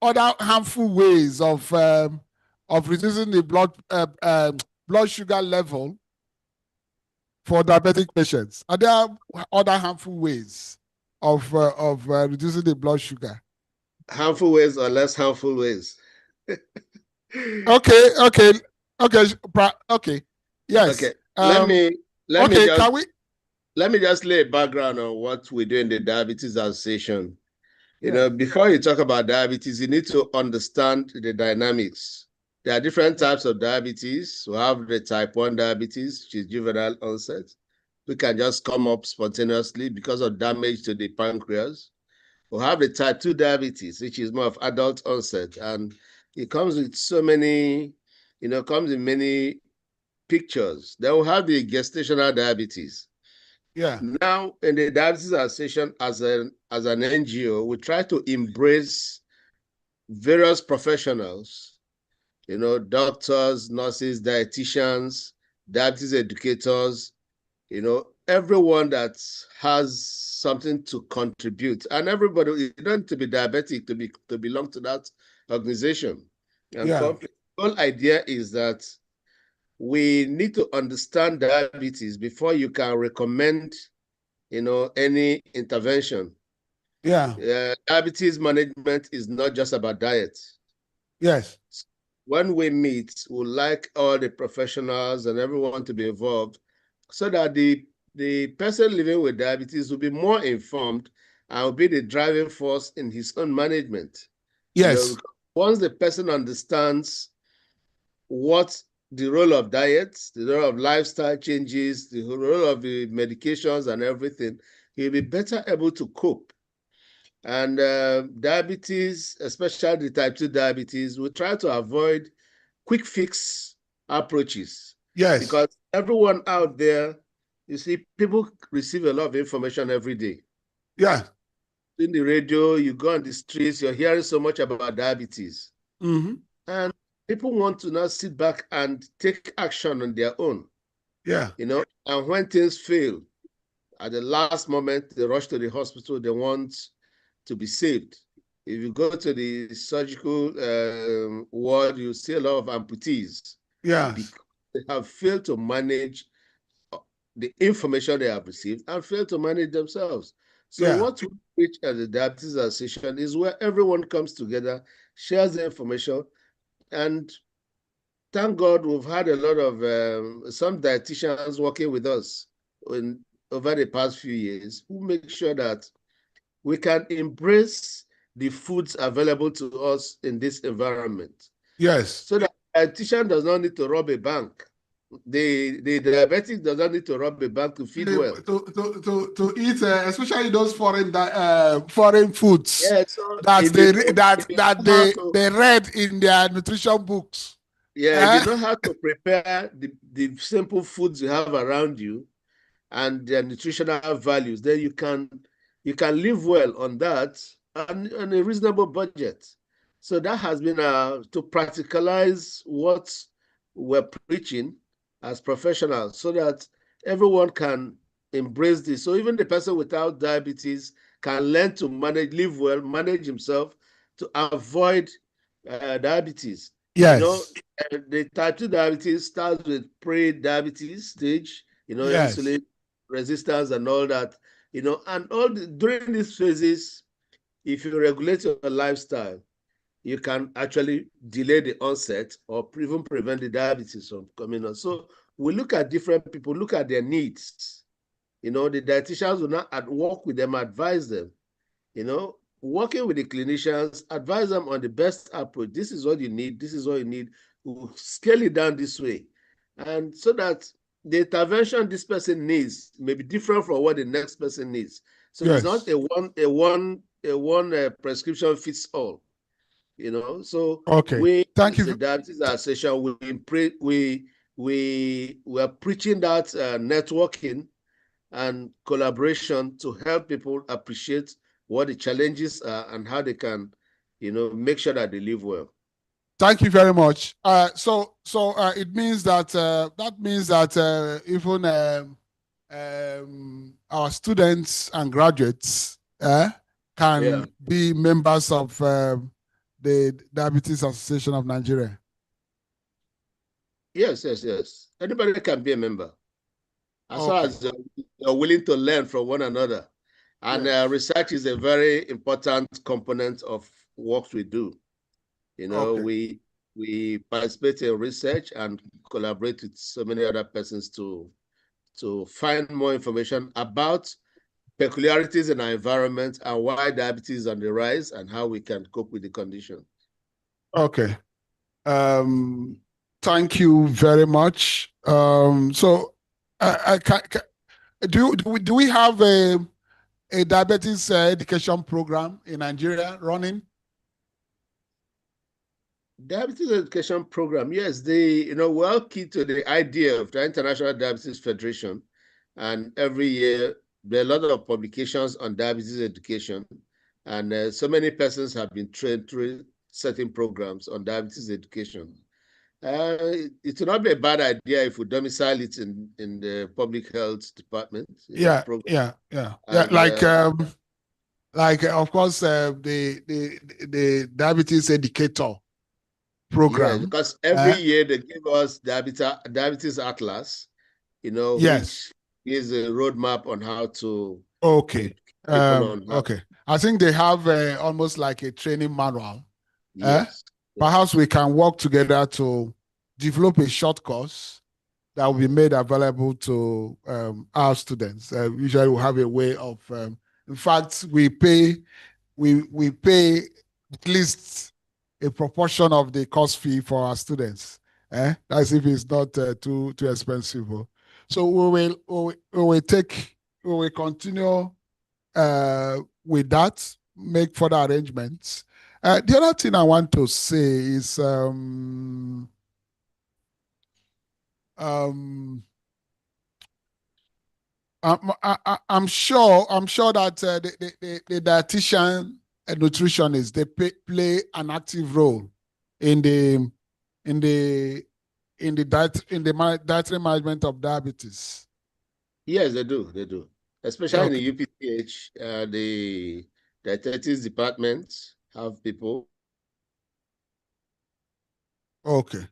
harmful ways of reducing the blood sugar level for diabetic patients? Are there other harmful ways of reducing the blood sugar? Harmful ways or less harmful ways? Okay. Yes. Okay. Let me just lay a background on what we do in the Diabetes Association. You know, before you talk about diabetes, you need to understand the dynamics. There are different types of diabetes. We have the type 1 diabetes, which is juvenile onset. We can just come up spontaneously because of damage to the pancreas. We have the type 2 diabetes, which is more of adult onset. And it comes with so many, comes in many pictures. Then we have the gestational diabetes. Yeah. Now, in the Diabetes Association, as an NGO, we try to embrace various professionals, doctors, nurses, dietitians, diabetes educators, everyone that has something to contribute. And everybody, you don't need to be diabetic to belong to that organization. And the whole idea is that we need to understand diabetes before you can recommend, any intervention. Diabetes management is not just about diet. Yes. When we meet, we like all the professionals and everyone to be involved so that the person living with diabetes will be more informed and will be the driving force in his own management. Yes. Once the person understands what the role of diets, the role of lifestyle changes, the role of the medications and everything, he'll be better able to cope. And diabetes, especially the type 2 diabetes, we try to avoid quick fix approaches. Yes. Because everyone out there, you see, people receive a lot of information every day. Yeah. In the radio, you go on the streets, you're hearing so much about diabetes. And people want to now sit back and take action on their own. Yeah. And when things fail, at the last moment, they rush to the hospital, they want to be saved. If you go to the surgical ward, you see a lot of amputees. Yeah. Because they have failed to manage the information they have received and failed to manage themselves. So what we reach at the Diabetes Association is where everyone comes together, shares the information, and thank God we've had a lot of some dietitians working with us over the past few years who make sure that we can embrace the foods available to us in this environment. Yes. So that a dietitian does not need to rob a bank. The diabetic doesn't need to rob a bank to feed well. To eat, especially those foreign foods that they read in their nutrition books. Yeah, if you know how to prepare the simple foods you have around you and their nutritional values, then you can live well on that and on a reasonable budget. So that has been to practicalize what we're preaching as professionals so that everyone can embrace this. So even the person without diabetes can learn to live well, manage himself to avoid diabetes. Yes. You know, the type 2 diabetes starts with pre-diabetes stage, Yes. insulin resistance and all that, and during these phases, if you regulate your lifestyle, you can actually delay the onset or even prevent the diabetes from coming on. So we look at different people, look at their needs. The dietitians will not work with them, advise them. Working with the clinicians, advise them on the best approach. This is what you need. This is what you need. We'll scale it down this way. And so that the intervention this person needs may be different from what the next person needs. So Yes. It's not a one prescription fits all. So okay. Thank you. The Diabetes Association, we are preaching that networking and collaboration to help people appreciate what the challenges are and how they can, make sure that they live well. Thank you very much. So it means that even our students and graduates can be members of the Diabetes Association of Nigeria. Yes. Anybody can be a member, as far as you're willing to learn from one another. And research is a very important component of what we do. We participate in research and collaborate with so many other persons to find more information about peculiarities in our environment and why diabetes is on the rise and how we can cope with the condition. Okay. Thank you very much. So do we have a diabetes education program in Nigeria running? Diabetes education program, yes. We're all key to the idea of the International Diabetes Federation, and every year there are a lot of publications on diabetes education, and so many persons have been trained through certain programs on diabetes education. It would not be a bad idea if we domicile it in the public health department. Yeah. And, like of course the diabetes educator program. Yeah, because every year they give us diabetes atlas, which is a roadmap on how to. Okay. Okay. I think they have almost like a training manual. Yes. Perhaps we can work together to develop a short course that will be made available to our students. Usually we have a way of, in fact, we pay at least a proportion of the course fee for our students. That's if it's not too expensive. So we will continue with that, make further arrangements. The other thing I want to say is I'm sure that the dietitian and nutritionist, they play an active role in the dietary management of diabetes. Yes, they do. Especially in the UPTH, the dietetics department have people. Okay.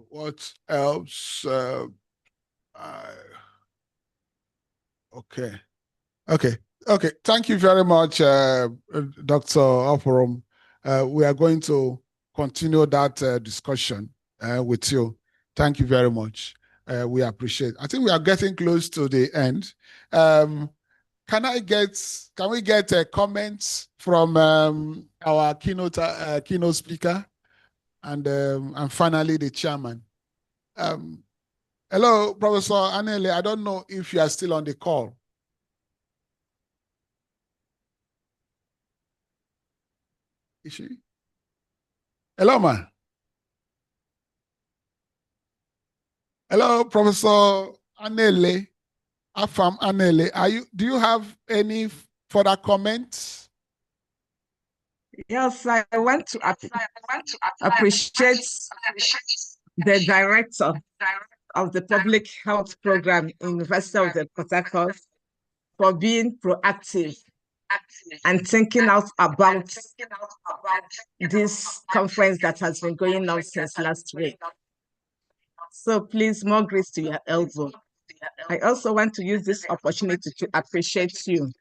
What else? Okay. Thank you very much, Dr. Oporom. We are going to continue that discussion with you. Thank you very much. We appreciate it. I think we are getting close to the end. Can we get comments from our keynote speaker and finally the chairman? Hello, Professor Anele. I don't know if you are still on the call. Is she? Hello, ma. Hello, Professor Anele, Afam Anele. Do you have any further comments? Yes, I want to appreciate the director of the public health program in University of the Port Harcourt for being proactive and thinking out about this conference that has been going on since last week. So please, more grace to your elbow. I also want to use this opportunity to appreciate you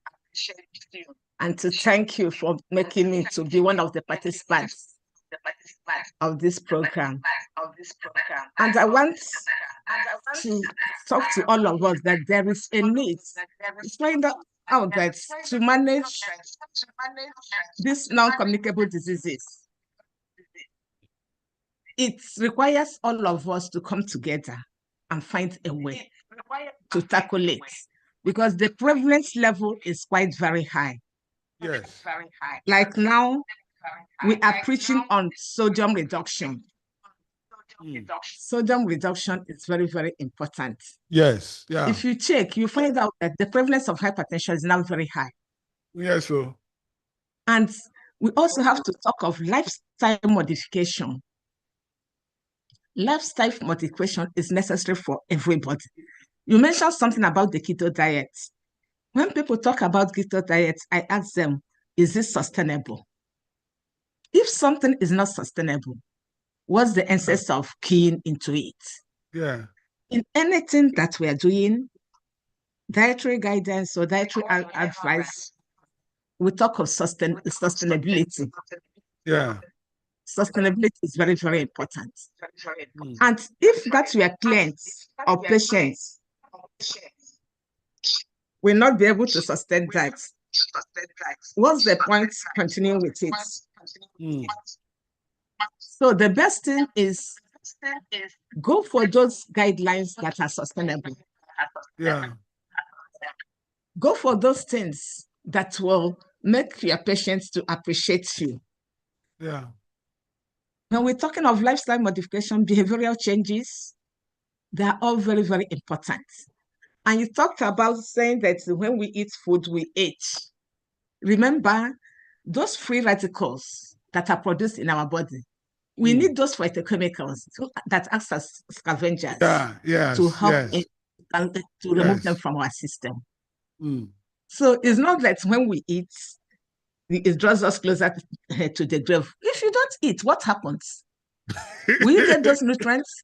and to thank you for making me to be one of the participants of this program. And I want to talk to all of us that there is a need to find out that to manage these non-communicable diseases, it requires all of us to come together and find a way to tackle it, because the prevalence level is quite very high. Yes. Like now, we are preaching on sodium reduction. Sodium reduction is very, very important. Yes. Yeah. If you check, you find out that the prevalence of hypertension is now very high. Yes, sir. And we also have to talk of lifestyle modification. Lifestyle modification is necessary for everybody. You mentioned something about the keto diet. When people talk about keto diet, I ask them, is this sustainable? If something is not sustainable, what's the essence of keying into it? Yeah. In anything that we are doing, dietary guidance or dietary advice, we talk of sustainability. Yeah. Sustainability is very, very important. And if that we are clients or patients, will not be able to sustain that, what's the point continuing with it? So the best thing is go for those guidelines that are sustainable. Yeah. Go for those things that will make your patients to appreciate you. Yeah. When we're talking of lifestyle modification, behavioral changes, they are all very, very important. And you talked about saying that when we eat food, we age. Remember, those free radicals that are produced in our body, we need those phytochemicals that act as scavengers to help to remove them from our system. So it's not that when we eat, it draws us closer to the grave. If you don't eat, what happens? Will you get those nutrients?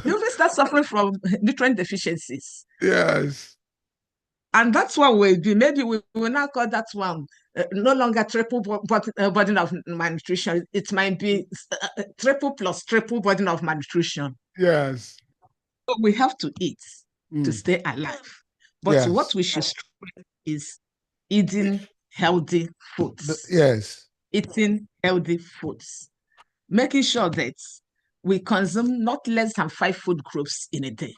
You will start suffering from nutrient deficiencies. Yes. And that's what we'll be. Maybe we will now call that one no longer triple burden of malnutrition. It might be triple plus triple burden of malnutrition. Yes. So we have to eat to stay alive. But what we should strive is eating healthy foods. Yes. Eating healthy foods. Making sure that we consume not less than 5 food groups in a day.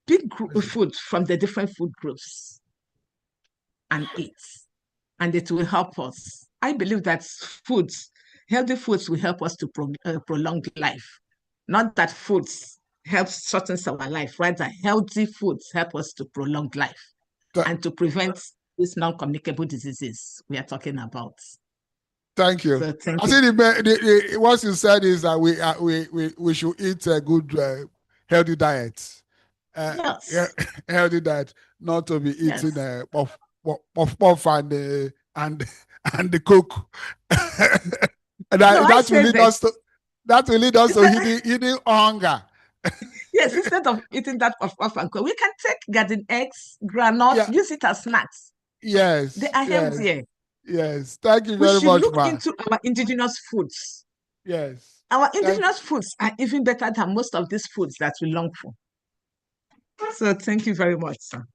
Pick food from the different food groups and eat, and it will help us. I believe that healthy foods will help us to prolong life. Not that foods help shorten our life, rather healthy foods help us to prolong life and to prevent these non-communicable diseases we are talking about. Thank you. So, thank I think what you said is that we should eat a good healthy diet. Yes. Healthy diet, not to be eating puff and the coke. And that will lead us to eating hunger. Yes, instead of eating that puff and coke, we can take garden eggs, granules, use it as snacks. Yes. They are healthier. Yes. Thank you we very much, should look into our indigenous foods. Yes. Our indigenous foods are even better than most of these foods that we long for. So thank you very much, sir.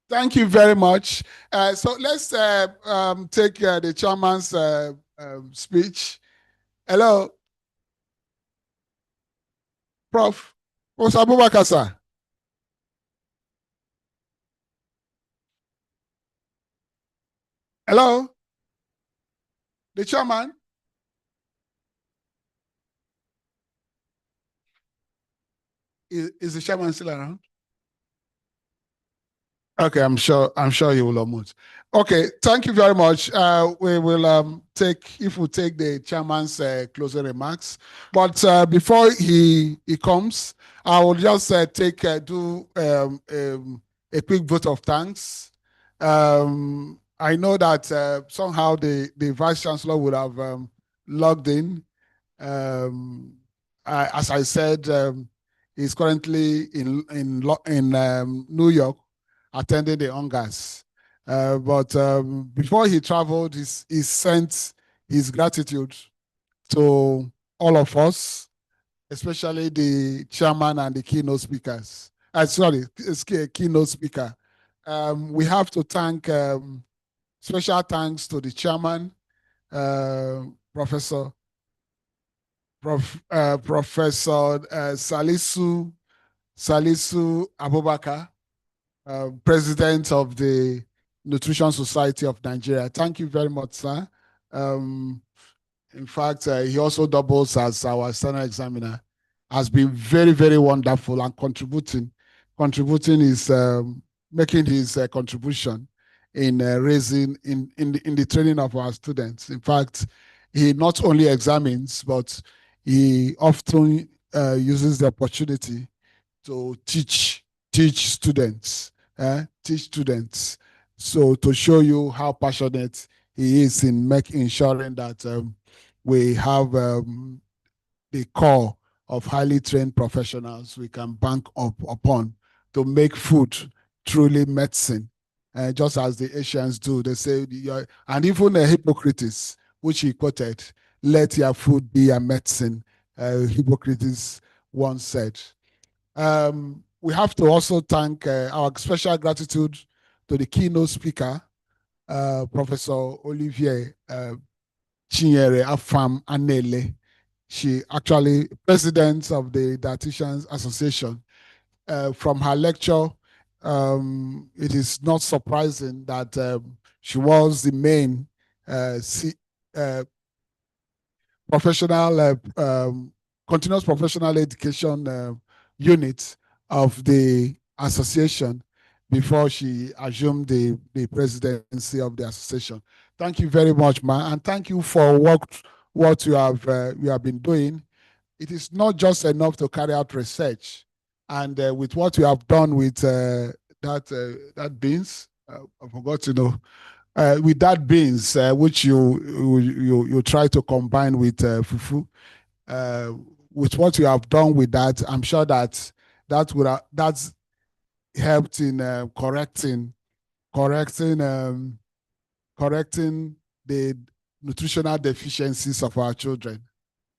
Thank you very much. So let's take the chairman's speech. Hello. Prof. Abubakar, sir. Hello? The chairman? Is the chairman still around? Okay, I'm sure you will unmute. Okay, thank you very much. We will take the chairman's closing remarks. But before he comes, I will just do a quick vote of thanks. I know that somehow the vice chancellor would have logged in. As I said, he's currently in New York attending the Hongas. But before he traveled, he sent his gratitude to all of us, especially the chairman and the keynote speakers. Keynote speaker. We have to thank, special thanks to the chairman, Professor Salisu Abubakar, President of the Nutrition Society of Nigeria. Thank you very much, sir. In fact, he also doubles as our external examiner. Has been very, very wonderful and contributing his, making his contribution in raising, in the training of our students. In fact, he not only examines, but he often uses the opportunity to teach students. So to show you how passionate he is in ensuring that we have the core of highly trained professionals we can bank upon to make food truly medicine. Just as the Asians do, they say, and even Hippocrates, which he quoted, let your food be a medicine, Hippocrates once said. We have to also thank our special gratitude to the keynote speaker, Professor Olivier Chinyere Afam Anele. She actually president of the Dietitians Association. From her lecture, it is not surprising that she was the main continuous professional education unit of the association before she assumed the presidency of the association. Thank you very much, ma, and thank you for what you have been doing. It is not just enough to carry out research, and with what you have done with that beans, I forgot to know. With that beans, which you try to combine with fufu, with what you have done with that, I'm sure that's helped in correcting the nutritional deficiencies of our children.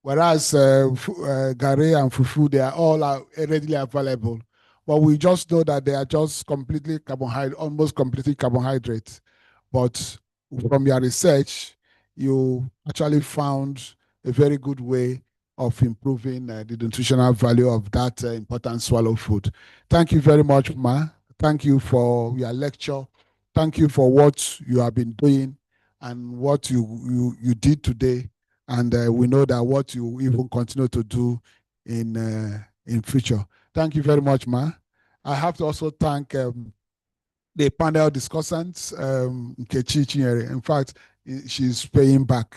Whereas gari and fufu, they are all readily available, but we just know that they are just completely almost completely carbohydrates. But from your research, you actually found a very good way of improving the nutritional value of that important swallow food. Thank you very much, Ma. Thank you for your lecture. Thank you for what you have been doing and what you did today. And we know that what you even continue to do in future. Thank you very much, Ma. I have to also thank the panel discussants, Nkechi Chinyere. In fact, she's paying back.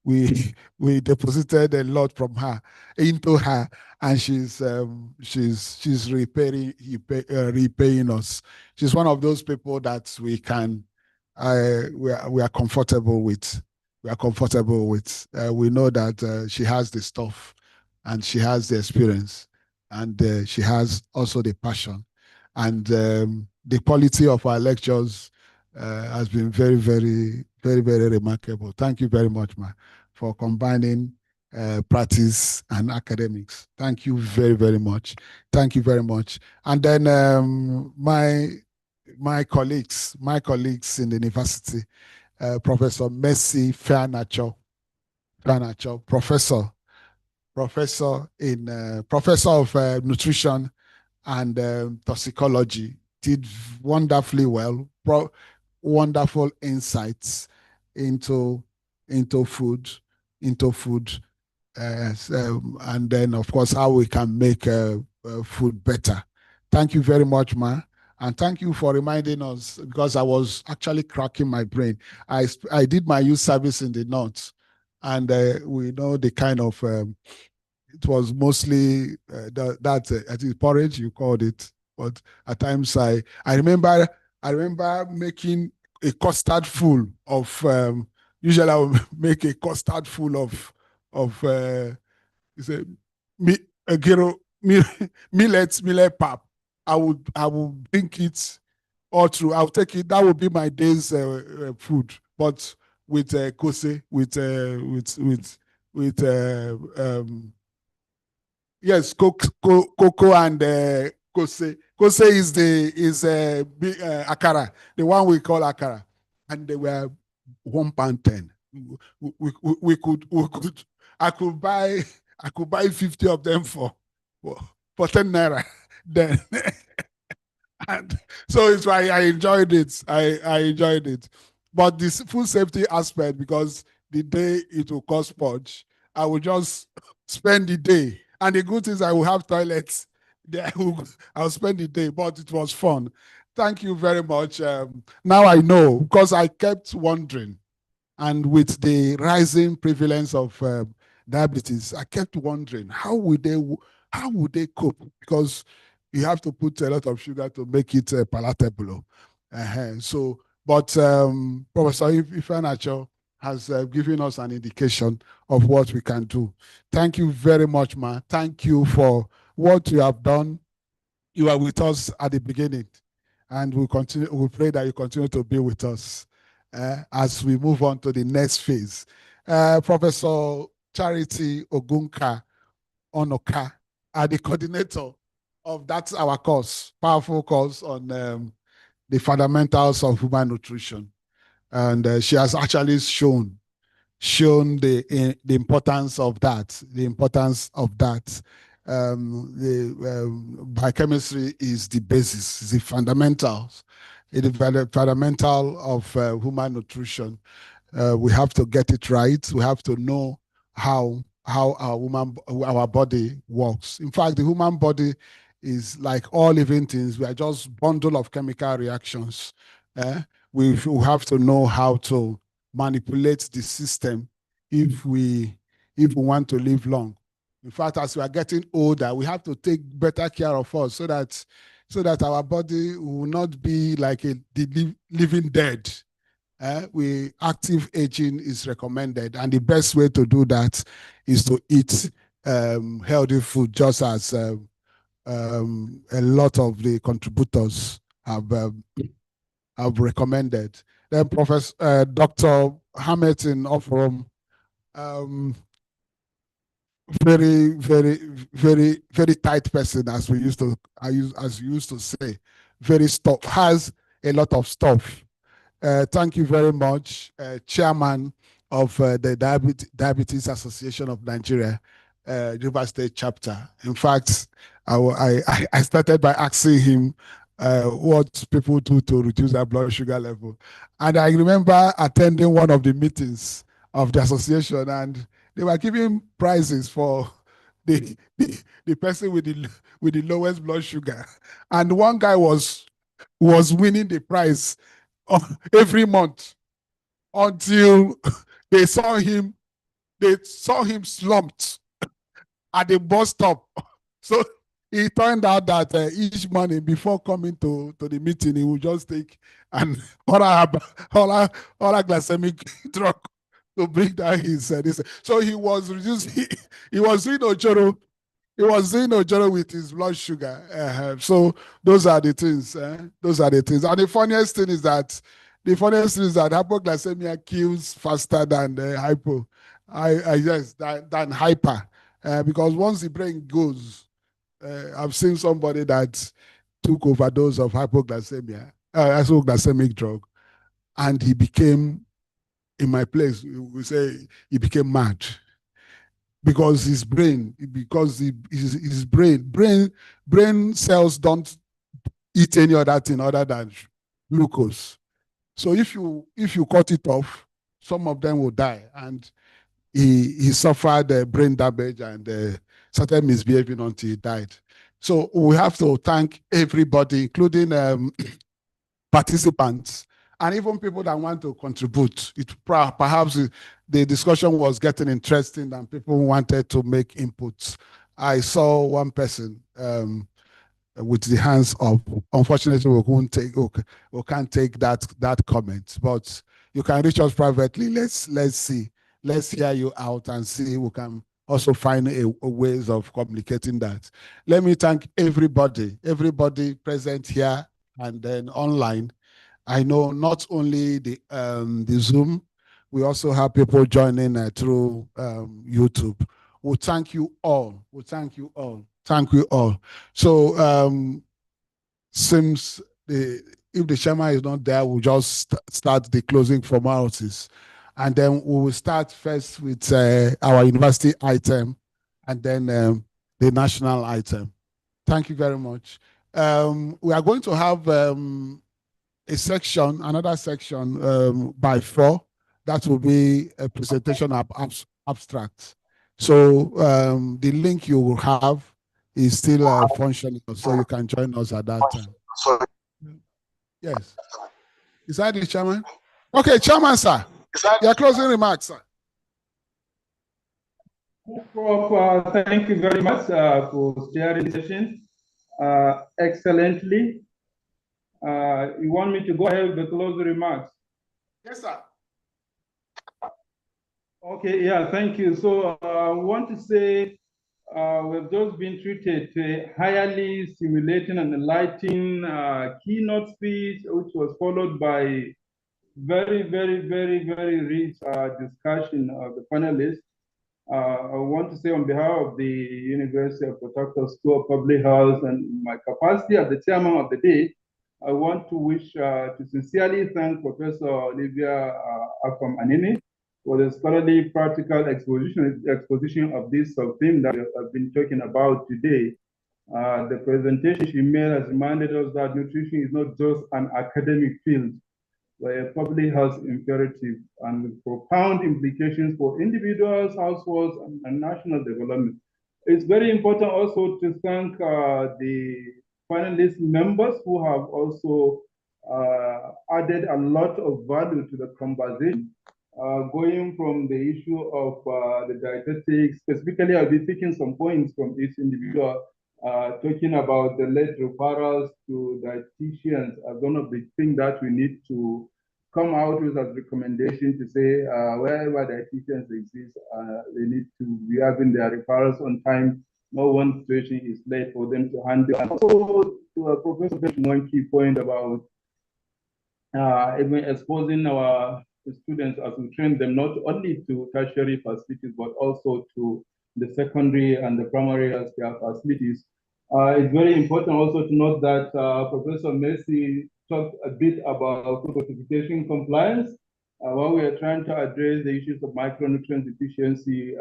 We deposited a lot from her into her, and she's repaying us. She's one of those people that we are comfortable with. We are comfortable with. We know that she has the stuff, and she has the experience, and she has also the passion, and the quality of our lectures has been very, very, very, very remarkable. Thank you very much, Ma, for combining practice and academics. Thank you very, very much. Thank you very much. And then my colleagues in the university, Professor Messi Fairnacho, Professor professor of nutrition and toxicology. Did wonderfully well. Wonderful insights into food, and then of course how we can make food better. Thank you very much, Ma. And thank you for reminding us, because I was actually cracking my brain. I did my youth service in the North, and we know the kind of, it was mostly I think porridge, you called it. But at times I remember making a custard full of, usually I would make a custard full of millet pap. I would drink it all through. I'll take it. That would be my day's food, but with kose, yes, cocoa and kose. Kose is akara, the one we call akara, and they were £1.10. I could buy 50 of them for 10 naira then. And so it's why I enjoyed it. I enjoyed it. But this food safety aspect, because the day it will cost purge, I will just spend the day. And the good thing is I will have toilets. I'll spend the day, but it was fun. Thank you very much. Now I know, because I kept wondering, and with the rising prevalence of diabetes, I kept wondering, how would they cope? Because you have to put a lot of sugar to make it palatable. So, but Professor Ifeanacho has given us an indication of what we can do. Thank you very much, Ma. Thank you for what you have done. You are with us at the beginning, and we pray that you continue to be with us as we move on to the next phase. Professor Charity Ogunka Onoka are the coordinator of that's our course, powerful course on the fundamentals of human nutrition. And she has actually shown the importance of that, biochemistry is the basis, the fundamentals, the fundamental of human nutrition. We have to get it right. We have to know how our body works. In fact, the human body is like all living things. We are just bundle of chemical reactions. We have to know how to manipulate the system if we want to live long. In fact, as we are getting older, we have to take better care of us so that our body will not be like the living dead. Active aging is recommended, and the best way to do that is to eat healthy food, just as a lot of the contributors have recommended. Then Professor Dr. Hamilton Ofrom, very, very, very, very tight person, as we used to say, has a lot of stuff. Thank you very much, Chairman of the Diabetes Association of Nigeria, River State chapter. In fact, I started by asking him what people do to reduce their blood sugar level. And I remember attending one of the meetings of the association, and they were giving prizes for the person with the lowest blood sugar. And one guy was winning the prize every month until they saw him slumped at the bus stop. So it turned out that each morning before coming to the meeting, he would just take an oral glycemic drug to bring down his this. So he was reducing. He was doing ojoro. He was doing ojoro with his blood sugar. So those are the things. Those are the things. And the funniest thing is that hypoglycemia kills faster than hypo. Than hyper. Because once the brain goes, I've seen somebody that took overdose of hypoglycemic drug, and he became, in my place, we say he became mad. because his brain cells don't eat any other thing other than glucose. So if you cut it off, some of them will die. And he suffered brain damage and started misbehaving until he died. So we have to thank everybody, including participants and even people that want to contribute. Perhaps the discussion was getting interesting and people wanted to make inputs. I saw one person with the hands up. Unfortunately, we can't take that comment, but you can reach us privately. Let's see. Let's hear you out and see we can also find a ways of communicating that. Let me thank everybody present here and then online. I know not only the Zoom, we also have people joining through YouTube. We thank you all. We thank you all. Thank you all. So since if the chairman is not there, we'll just start the closing formalities. And then we will start first with our university item and then the national item. Thank you very much. We are going to have another section by 4. That will be a presentation of abstract. So the link you will have is still functioning, so you can join us at that time. Yes. Is that the chairman? Okay, chairman, sir. Your closing remarks, sir. Prof, thank you very much for steering the session excellently. You want me to go ahead with the closing remarks? Yes, sir. Okay, yeah, thank you. So I want to say we've just been treated to a highly stimulating and enlightening keynote speech, which was followed by very, very, very, very rich discussion of the panelists. I want to say on behalf of the University of Port Harcourt School of Public Health and my capacity as the chairman of the day, I want to wish to sincerely thank Professor Olivia Afam-Anene for the scholarly practical exposition of this theme that I've been talking about today. The presentation she made has reminded us that nutrition is not just an academic field, but a public health imperative and with profound implications for individuals, households, and national development. It's very important also to thank the panelist members who have also added a lot of value to the conversation. Going from the issue of the dietetics, specifically I'll be taking some points from each individual, talking about the late referrals to dietitians as one of the things that we need to come out with as recommendation to say wherever dietitians exist, they need to be having their referrals on time. No one situation is late for them to handle. And also to Professor one key point about even exposing our students as we train them not only to tertiary facilities, but also to the secondary and the primary healthcare facilities. It's very important also to note that Professor Messi talked a bit about food fortification compliance. While we are trying to address the issues of micronutrient deficiency,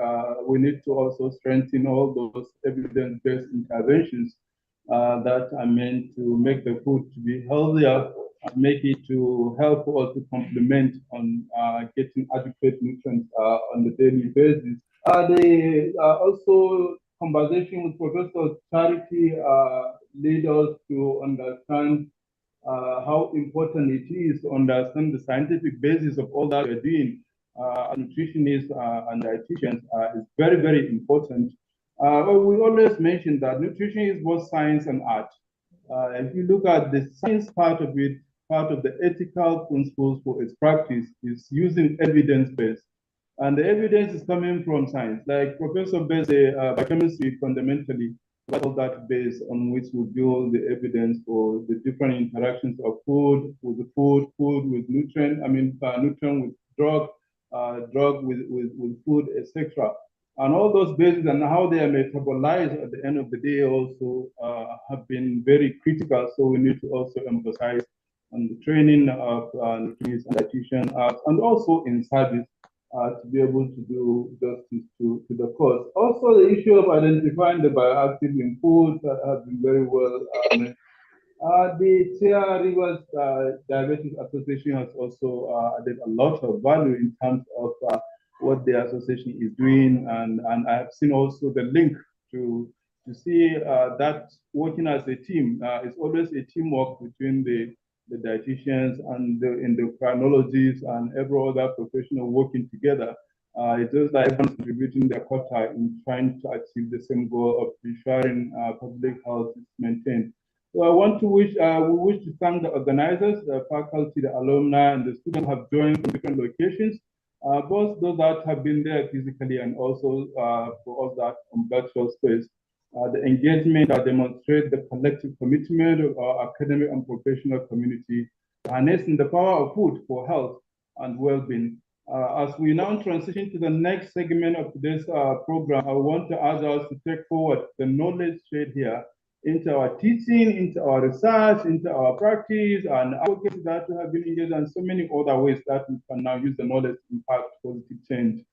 we need to also strengthen all those evidence-based interventions that are meant to make the food to be healthier, make it to help us to complement on getting adequate nutrients on the daily basis. Also conversation with Professor Charity led us to understand how important it is to understand the scientific basis of all that we're doing. Nutritionists and dietitians is very, very important. We always mention that nutrition is both science and art. If you look at the science part of it, part of the ethical principles for its practice is using evidence-based. And the evidence is coming from science. Like Professor Bess said, biochemistry fundamentally, all that base on which we build the evidence for the different interactions of food with nutrient, nutrient with drug, drug with food, etc. And all those bases and how they are metabolized at the end of the day also have been very critical. So we need to also emphasize on the training of nutritionists and dietitians and also in service to be able to do justice to the cause. Also, the issue of identifying the bioactive in food has been very well mentioned. The Sierra Rivers Diabetes Association has also added a lot of value in terms of what the association is doing, and I have seen also the link to see that working as a team is always a teamwork between the dietitians and the endocrinologists and every other professional working together. It's just like everyone's contributing their quota in trying to achieve the same goal of ensuring public health is maintained. So I want to wish, we wish to thank the organizers, the faculty, the alumni, and the students who have joined from different locations, both those that have been there physically and also for us that on virtual space. The engagement that demonstrates the collective commitment of our academic and professional community, harnessing the power of food for health and well-being. As we now transition to the next segment of today's program, I want to ask us to take forward the knowledge shared here into our teaching, into our research, into our practice, and advocacy that we have been engaged in, and so many other ways that we can now use the knowledge to impact positive change.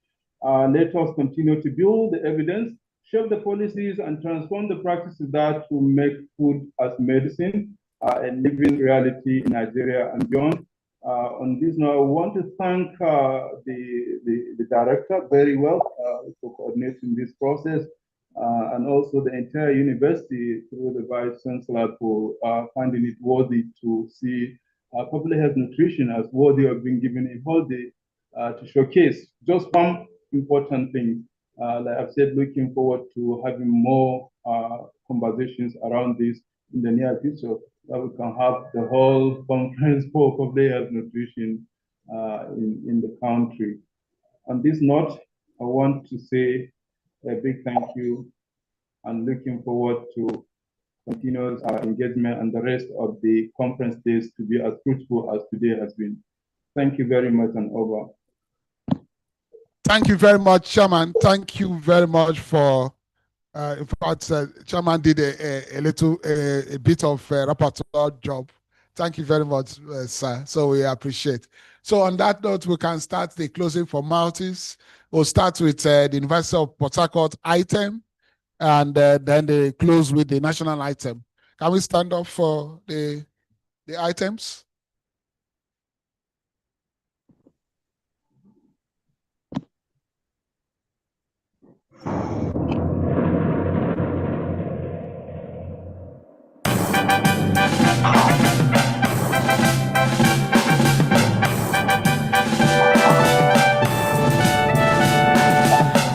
Let us continue to build the evidence, shape the policies, and transform the practices that will make food as medicine a living reality in Nigeria and beyond. On this note, I want to thank the director very well for coordinating this process, and also the entire university through the Vice Chancellor for finding it worthy to see public health nutrition as worthy of being given a holiday to showcase just one important thing. Like I've said, looking forward to having more conversations around this in the near future, that we can have the whole conference for public health nutrition in the country. On this note, I want to say a big thank you and looking forward to continuous engagement and the rest of the conference days to be as fruitful as today has been. Thank you very much, and over. Thank you very much, Chairman. Thank you very much for, in fact, Chairman did a bit of repertoire job. Thank you very much, sir. So we appreciate. So on that note, we can start the closing formalities. We'll start with the University of Port Harcourt item, and then they close with the national item. Can we stand up for the items?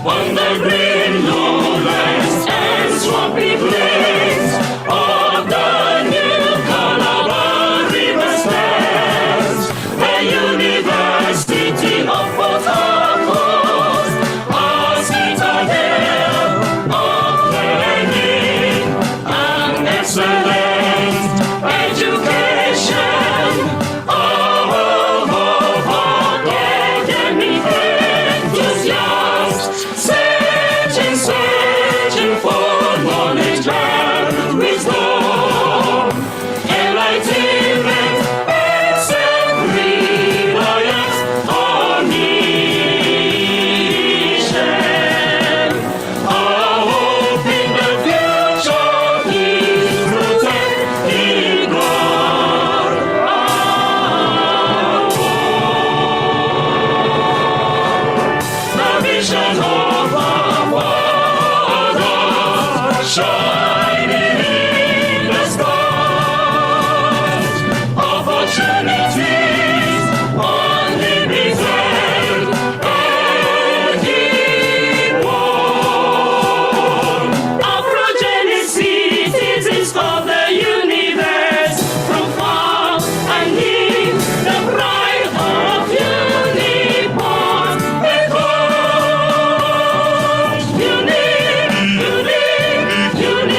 On the green lowlands and swampy plains of the New Calabar River stands the University of Port Harcourt, a citadel of learning and excellent education. All of our academic enthusiasts searching for knowledge and wisdom, enlightenment, and self-reliance on mission. Our hope in the future is rooted in God. The vision of our fathers shining in the skies, opportunities unlimited and in one. Our progeny citizens of the universe, from far and near, the pride of UNIPORT echoes. Unique, unique, unique.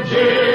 Virgin.